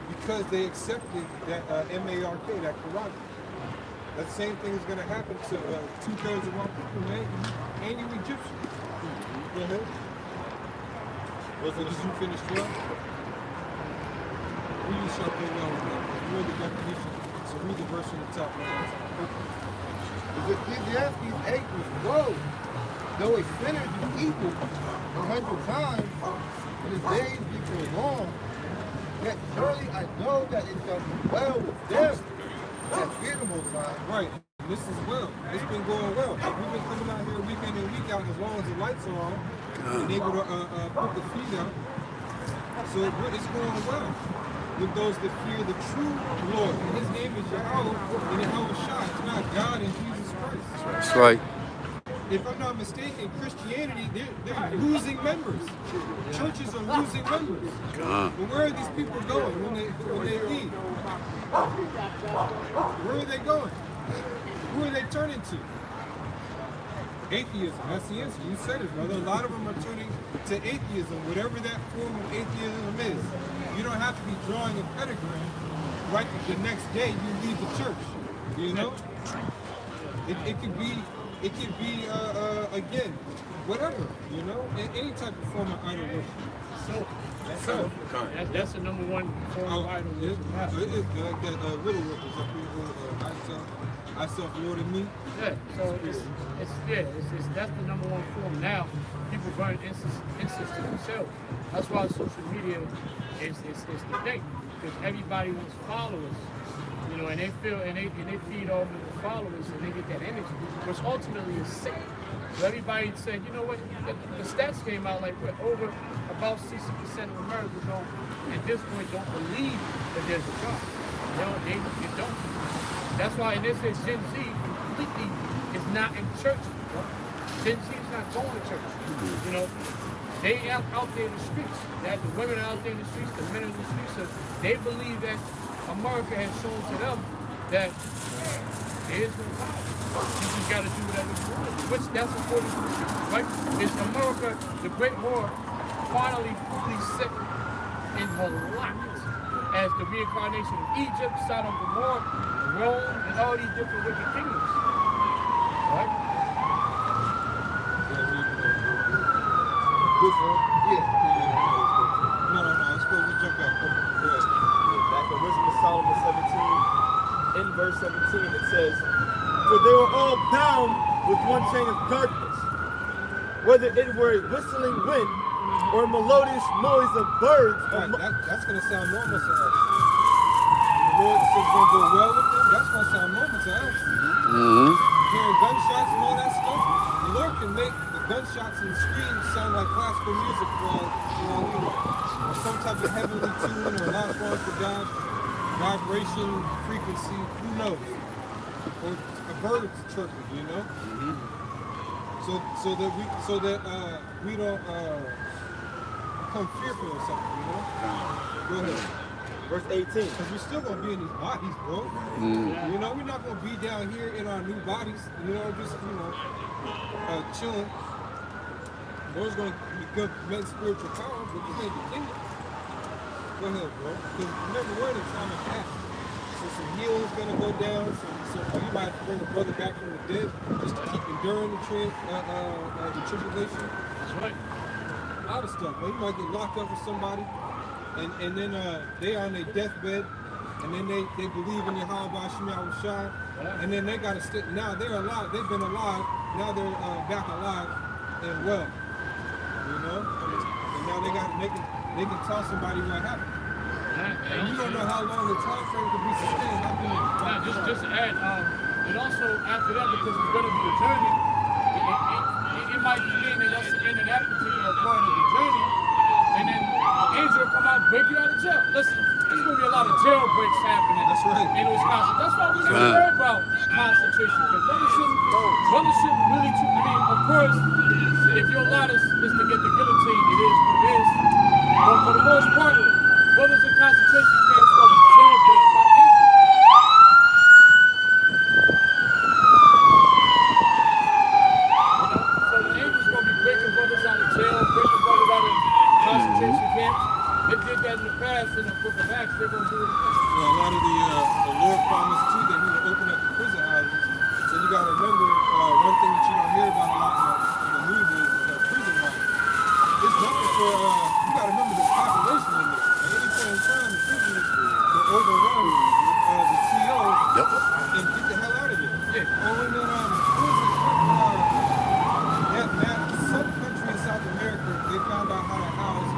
because they accepted that MARK, that Quran. That same thing is going to happen to 2/3 of our people, man. And you Egyptian. Go ahead. Did you finish 12? We use something well with that. Read the definition. So read the verse on the top. Ecclesiastes 8 was woe. Though a sinner do evil 100 times, and his days be prolonged, yet surely I know that it shall be well with them that fear the Most High. Right. This is well. It's been going well. We've been coming out here week in and week out as long as the lights are on and able to put the feet out. So it's going well with those that fear the true Lord. And his name is Yahweh and Yahweh Shai. It's not God and Jesus Christ. That's right. If I'm not mistaken, Christianity, they're losing members. Churches are losing members. But where are these people going when they leave? Where are they going? Who are they turning to? Atheism. That's the answer. You said it, brother. A lot of them are turning to atheism, whatever that form of atheism is. You don't have to be drawing a pentagram right the next day you leave the church. You know? It could be again, whatever, you know, any type of form of idol worship. That's the number one form of idol worship. It is like that riddle workers up here, I self Lord and me. Yeah, so it's that's the number one form. Now people burn incense to themselves. That's why social media is the thing, because everybody wants followers. You know, and they feel and they feed off of the followers and they get that energy, which ultimately is sick. So everybody said, you know what, the stats came out like over about 60% of Americans at this point don't believe that there's a God. They don't. That's why in this case Gen Z completely is not in church. Gen Z is not going to church. You know, they out there in the streets. That the women are out there in the streets, the men are in the streets. So they believe that America has shown to them that there is no power. You just got to do whatever you want to do, which that's according to the scripture, right? Is America, the Great War, finally fully set in her lot as the reincarnation of Egypt, Sodom and Gomorrah, Rome, and all these different wicked kingdoms, right? Which one? Yeah. No, it's cool. We jump back. Back in Wisdom of Solomon 17, in verse 17, it says, "For they were all bound with one chain of darkness, whether it were a whistling wind or melodious noise of birds. Right, that's going to sound normal to us. The Lord says it's going to go well with them. That's going to sound normal to us. Hearing gunshots and all that stuff. The Lord can make the gunshots and screams sound like classical music for all we know. Or some type of heavenly tune or loud forms for God, vibration, frequency, who knows? Or a bird chirping, you know? So that we don't become fearful or something, you know? Go ahead. Verse 18. Because we're still going to be in these bodies, bro. You know, we're not going to be down here in our new bodies, you know, just, chilling. The Lord's going to give men spiritual power, but you ain't the kingdom. Go ahead, bro. Because remember, we're in a time of death. So some healing's going to go down. So you might have to bring a brother back from the dead just to keep enduring the tribulation. That's right. A lot of stuff, but you might get locked up with somebody. And then they are on their deathbed, and then they believe in Yahweh Shema Shai, and then they got to stick. Now they're alive. They've been alive. Now they're back alive and well. You know, and now they can tell somebody what happened. And you don't know how long the time frame could be sustained. Just to add, and also after that, because it's going to be a journey, it might be mean that that's the end of that particular part of the journey. And then an angel will come out and break you out of jail. Listen, there's going to be a lot of jailbreaks happening. That's right. In Wisconsin. That's why we should worry about concentration camps. Brothers shouldn't really, of course, if your lot is to get the guillotine, it is what it is. But for the most part, brothers in concentration camps will be jailbreaks by angels. So the angels going to be breaking brothers out of jail, breaking brothers out of concentration camps. They did that in the past in the book of Acts. They're going to do it again. Well, a lot of the Lord promised too that He would open up the prison houses. So you got to remember one thing that you don't hear about a lot in the news is prison life. It's nothing for you got to remember the population in there. At any point in time, the prisoners will overrun the COs and get the hell out of there. Yeah. Or when some country in South America, they found out how to house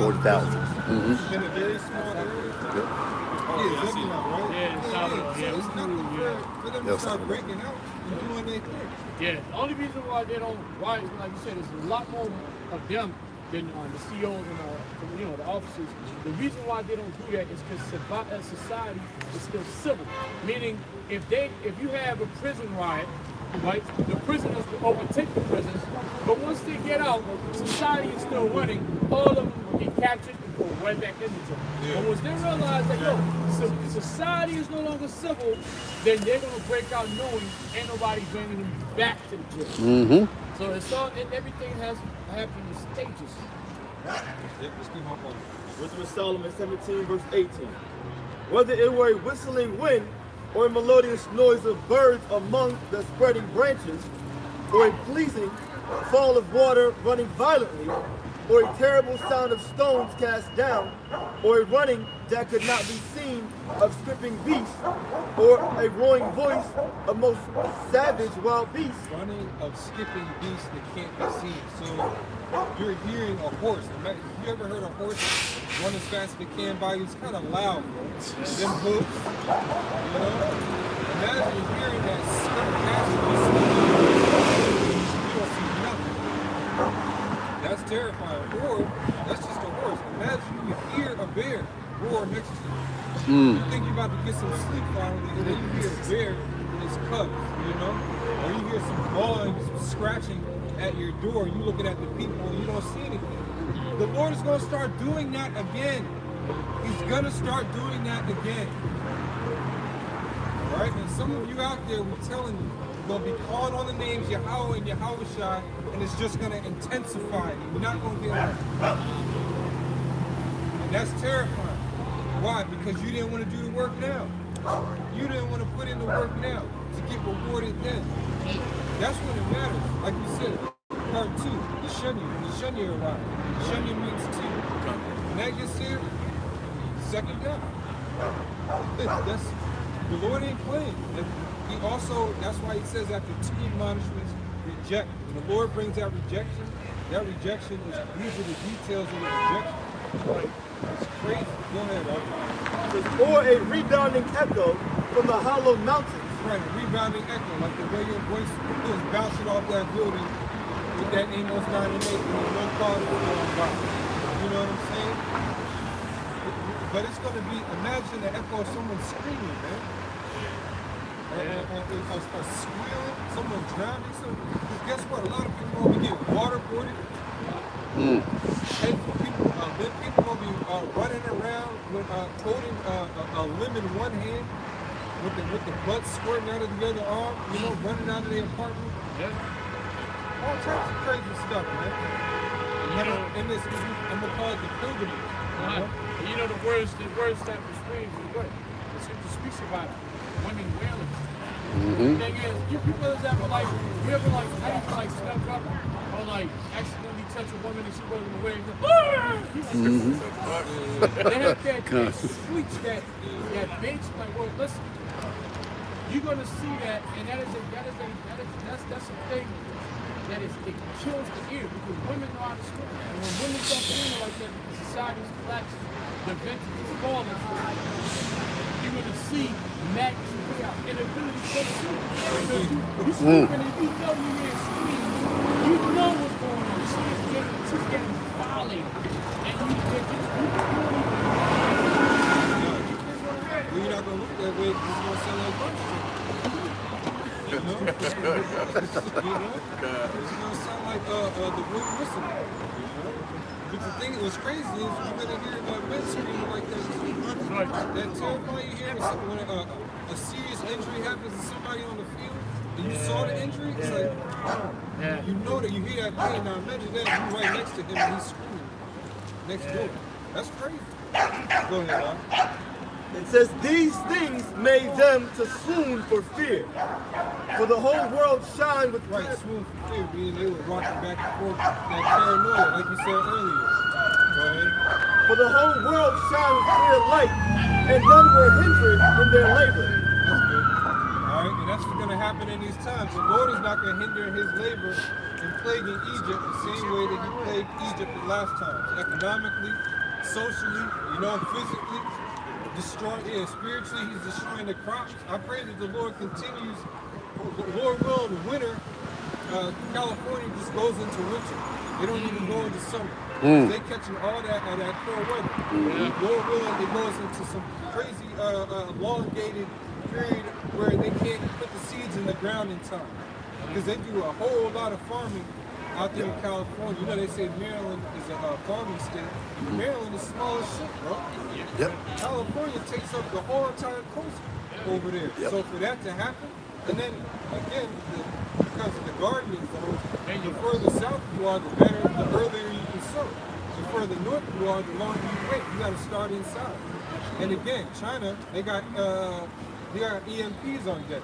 40,000 prisoners in a very small area. Yeah, right? Yeah, it's nothing for them to start breaking out and doing their thing. Yeah, the only reason why they don't, like you said, there's a lot more of them than the CEOs and the officers. The reason why they don't do that is because society is still civil. Meaning, if you have a prison riot, right, the prisoners will overtake the prisons, but once they get out, society is still running. All of them will get captured and go right back into jail. But once they realize that society is no longer civil, then they're gonna break out knowing ain't nobody bringing them back to the jail. So it's all, and everything has happened in stages. Let's keep on going. Wisdom of Solomon 17, verse 18. Whether it were a whistling wind or a melodious noise of birds among the spreading branches, or a pleasing fall of water running violently, or a terrible sound of stones cast down, or a running that could not be seen of skipping beasts, or a roaring voice of most savage wild beasts. Running of skipping beasts that can't be seen. So you're hearing a horse. Have you ever heard a horse run as fast as they can by you? It's kind of loud, bro. Them hooves, you know? Imagine you're hearing that skip past you. You don't see nothing. That's terrifying. Or that's just a horse. Imagine you hear a bear roar next to you. You think you're about to get some sleep finally, and then you hear a bear and its cubs, you know? Or you hear some clawing, some scratching at your door, you looking at the people and you don't see anything. The Lord is going to start doing that again. He's going to start doing that again. All right? And some of you out there, we're telling you, you're going to be calling on the names Yahweh and Yahweh Shai, and it's just going to intensify. You're not going to get it. And that's terrifying. Why? Because you didn't want to do the work now. You didn't want to put in the work now to get rewarded then. That's when it matters. Like you said, part 2, the Shenya arrived. Shenya means 2. When that gets here, second death. That's, the Lord ain't playing. And he also, that's why he says after 2 admonishments, reject. When the Lord brings out rejection, that rejection is, these are the details of the rejection. Like, it's crazy. Go ahead, Arthur. Or a rebounding echo from the hollow mountains. Right, a rebounding echo, like the way your voice is bouncing off that building with that Amos 9 and 8 with no cause for God. You know what I'm saying? But it's going to be, imagine the echo of someone screaming, man. A squealing, someone drowning. Because guess what? A lot of people will be getting waterboarded. And people will be running around with holding a limb in one hand with the blood squirting out of the other arm, you know, running out of the apartment. Yeah. All types of crazy stuff, man. And this, I'm gonna call it the pilgrimage. You know the words that explains is what? The scripture speaks about it. Women wailing. The thing is, you people ever like, you ever like, how you like snuck up or like accidentally touch a woman and she wasn't aware? They have that squeaks that makes like, well, listen, you're gonna see that, and that's a thing that is, it kills the ear because women know how to scream. And when women start screaming like that, society's collapsing, the vintage is falling. You're gonna see madness play out, and ability to see. You screaming and you know you hear scream. You know what's going on. She's getting violated, and You're not gonna look that way because it's gonna sound like bunch of you know? It's gonna sound like the wind whistling. But the thing that was crazy is you're gonna hear men screaming like that. That terrifying you hear when a serious injury happens to somebody on the field and you saw the injury, it's like you know that you hear that pain. Now imagine that you're right next to him and he's screaming next door. That's crazy. Go ahead, Bob. It says, these things made them to swoon for fear. For the whole world shined with right, swoon for fear, meaning they were rocking back and forth, that paranoia, like you said earlier. Go ahead. For the whole world shined with clear light, and none were hindered in their labor. That's good. All right, and that's what's going to happen in these times. The Lord is not going to hinder his labor in plaguing Egypt the same way that he plagued Egypt the last times. Economically, socially, physically. Spiritually, he's destroying the crops. I pray that the Lord continues, the Lord will in winter, California just goes into winter. They don't even go into summer. They catching all that cold weather. Lord willing, it goes into some crazy elongated period where they can't put the seeds in the ground in time. Because they do a whole lot of farming out there in California. You know, they say Maryland is a farming state. Maryland is small as shit, bro. California takes up the whole entire coast over there. So for that to happen, and then again, because of the gardening zone, the further south you are, the better, the earlier you can sow. The further north you are, the longer you wait. You got to start inside. And again, China, they got EMPs on deck.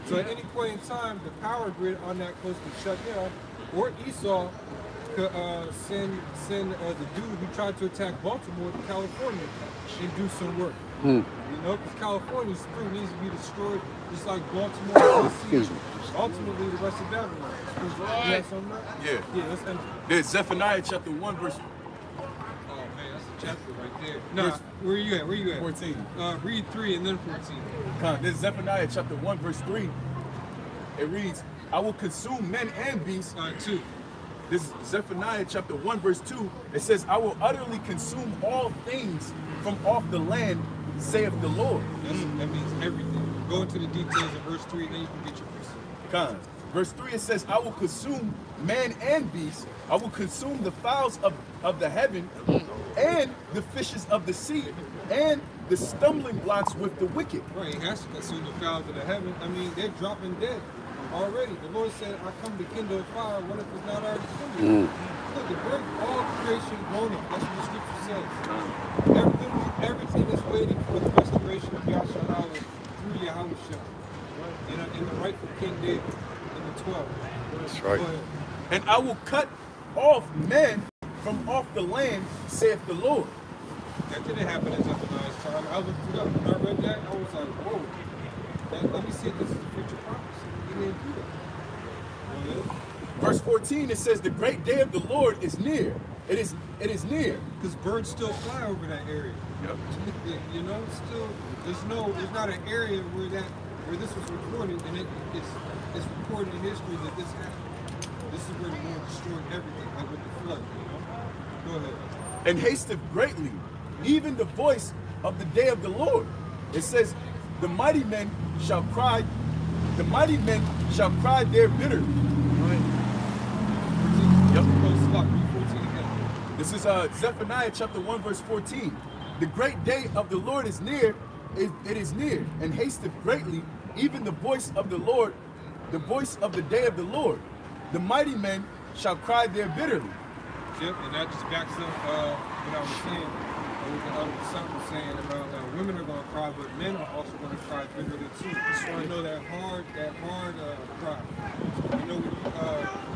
So at any point in time, the power grid on that coast can shut down, or Esau could send the dude who tried to attack Baltimore to California and do some work. Because California's still needs to be destroyed, just like Baltimore. Ultimately, the rest of Babylon. Yeah, let's end it. There's Zephaniah chapter 1 verse. Oh man, that's a chapter right there. No, where you at? 14. Read 3 and then 14. There's Zephaniah chapter 1 verse 3. It reads, I will consume men and beasts. 2. This is Zephaniah chapter 1 verse 2. It says, I will utterly consume all things from off the land, saith the Lord. That means everything. Go into the details of verse 3, then you can get your percent. Verse 3, it says, I will consume man and beast. I will consume the fowls of the heaven and the fishes of the sea and the stumbling blocks with the wicked. Right, he has to consume the fowls of the heaven. I mean, they're dropping dead already. The Lord said, I come to kindle a fire. What if it's not already kindled? Look, the bird, all creation grown up. That's what the scripture says. Everything is waiting for the restoration of Yahshua through Yahushua. In the rightful King David in the 12. That's right. And I will cut off men from off the land, saith the Lord. That didn't happen in Zephaniah's time. I looked it up. When I read that, I was like, whoa. Let me see if this is a future prophecy. He didn't do that. verse 14, it says, the great day of the Lord is near. It is near. Because birds still fly over that area. Yep. You know, still, there's not an area where this was recorded, and it's recorded in history that this happened. This is where the Lord destroyed everything, like with the flood, you know? Go ahead. And hasteth greatly, even the voice of the day of the Lord. It says, the mighty men shall cry there bitterly. Yep. This is Zephaniah chapter 1, verse 14. The great day of the Lord is near, it is near, and hasteth greatly, even the voice of the Lord, the voice of the day of the Lord. The mighty men shall cry there bitterly. Yep, and that just backs up what I was saying, what the other son was saying about women are going to cry, but men are also going to cry bitterly too. You know, that hard cry. You know,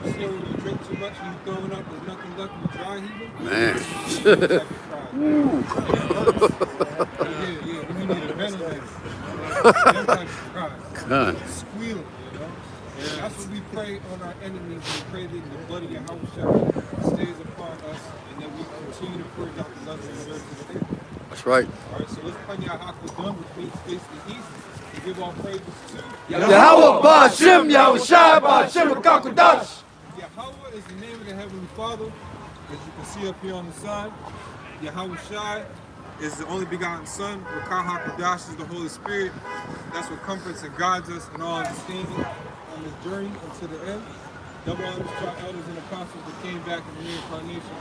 when you drink too much and you're throwing up, there's nothing left, you dry heaving. Man. Yeah, we need a ventilator. Them type of cries. God. Squealing, you know. And that's what we pray on our enemies. We pray that the blood of Yahweh stays upon us, and that we continue to purge out the lust of the earth to the end. That's right. All right, so let's pray Yahweh, which means face the east, and give all praises to Yahweh Ba'Shem, Yahushai Ba'Shem Kakudash. Yahweh is the name of the Heavenly Father, as you can see up here on the side. Yahweh Shai is the only begotten Son. Rakah HaKadosh is the Holy Spirit. That's what comforts and guides us in all understanding on this journey until the end. Double elders, elders, and apostles that came back in the reincarnation,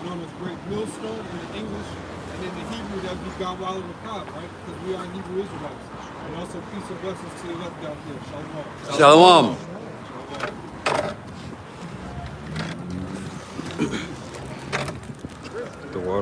known as Great Millstone in the English, and in the Hebrew that would be Gawal and Makab, right? Because we are Hebrew Israelites. And also peace and blessings to your left down here. Shalom. Shalom. Shalom.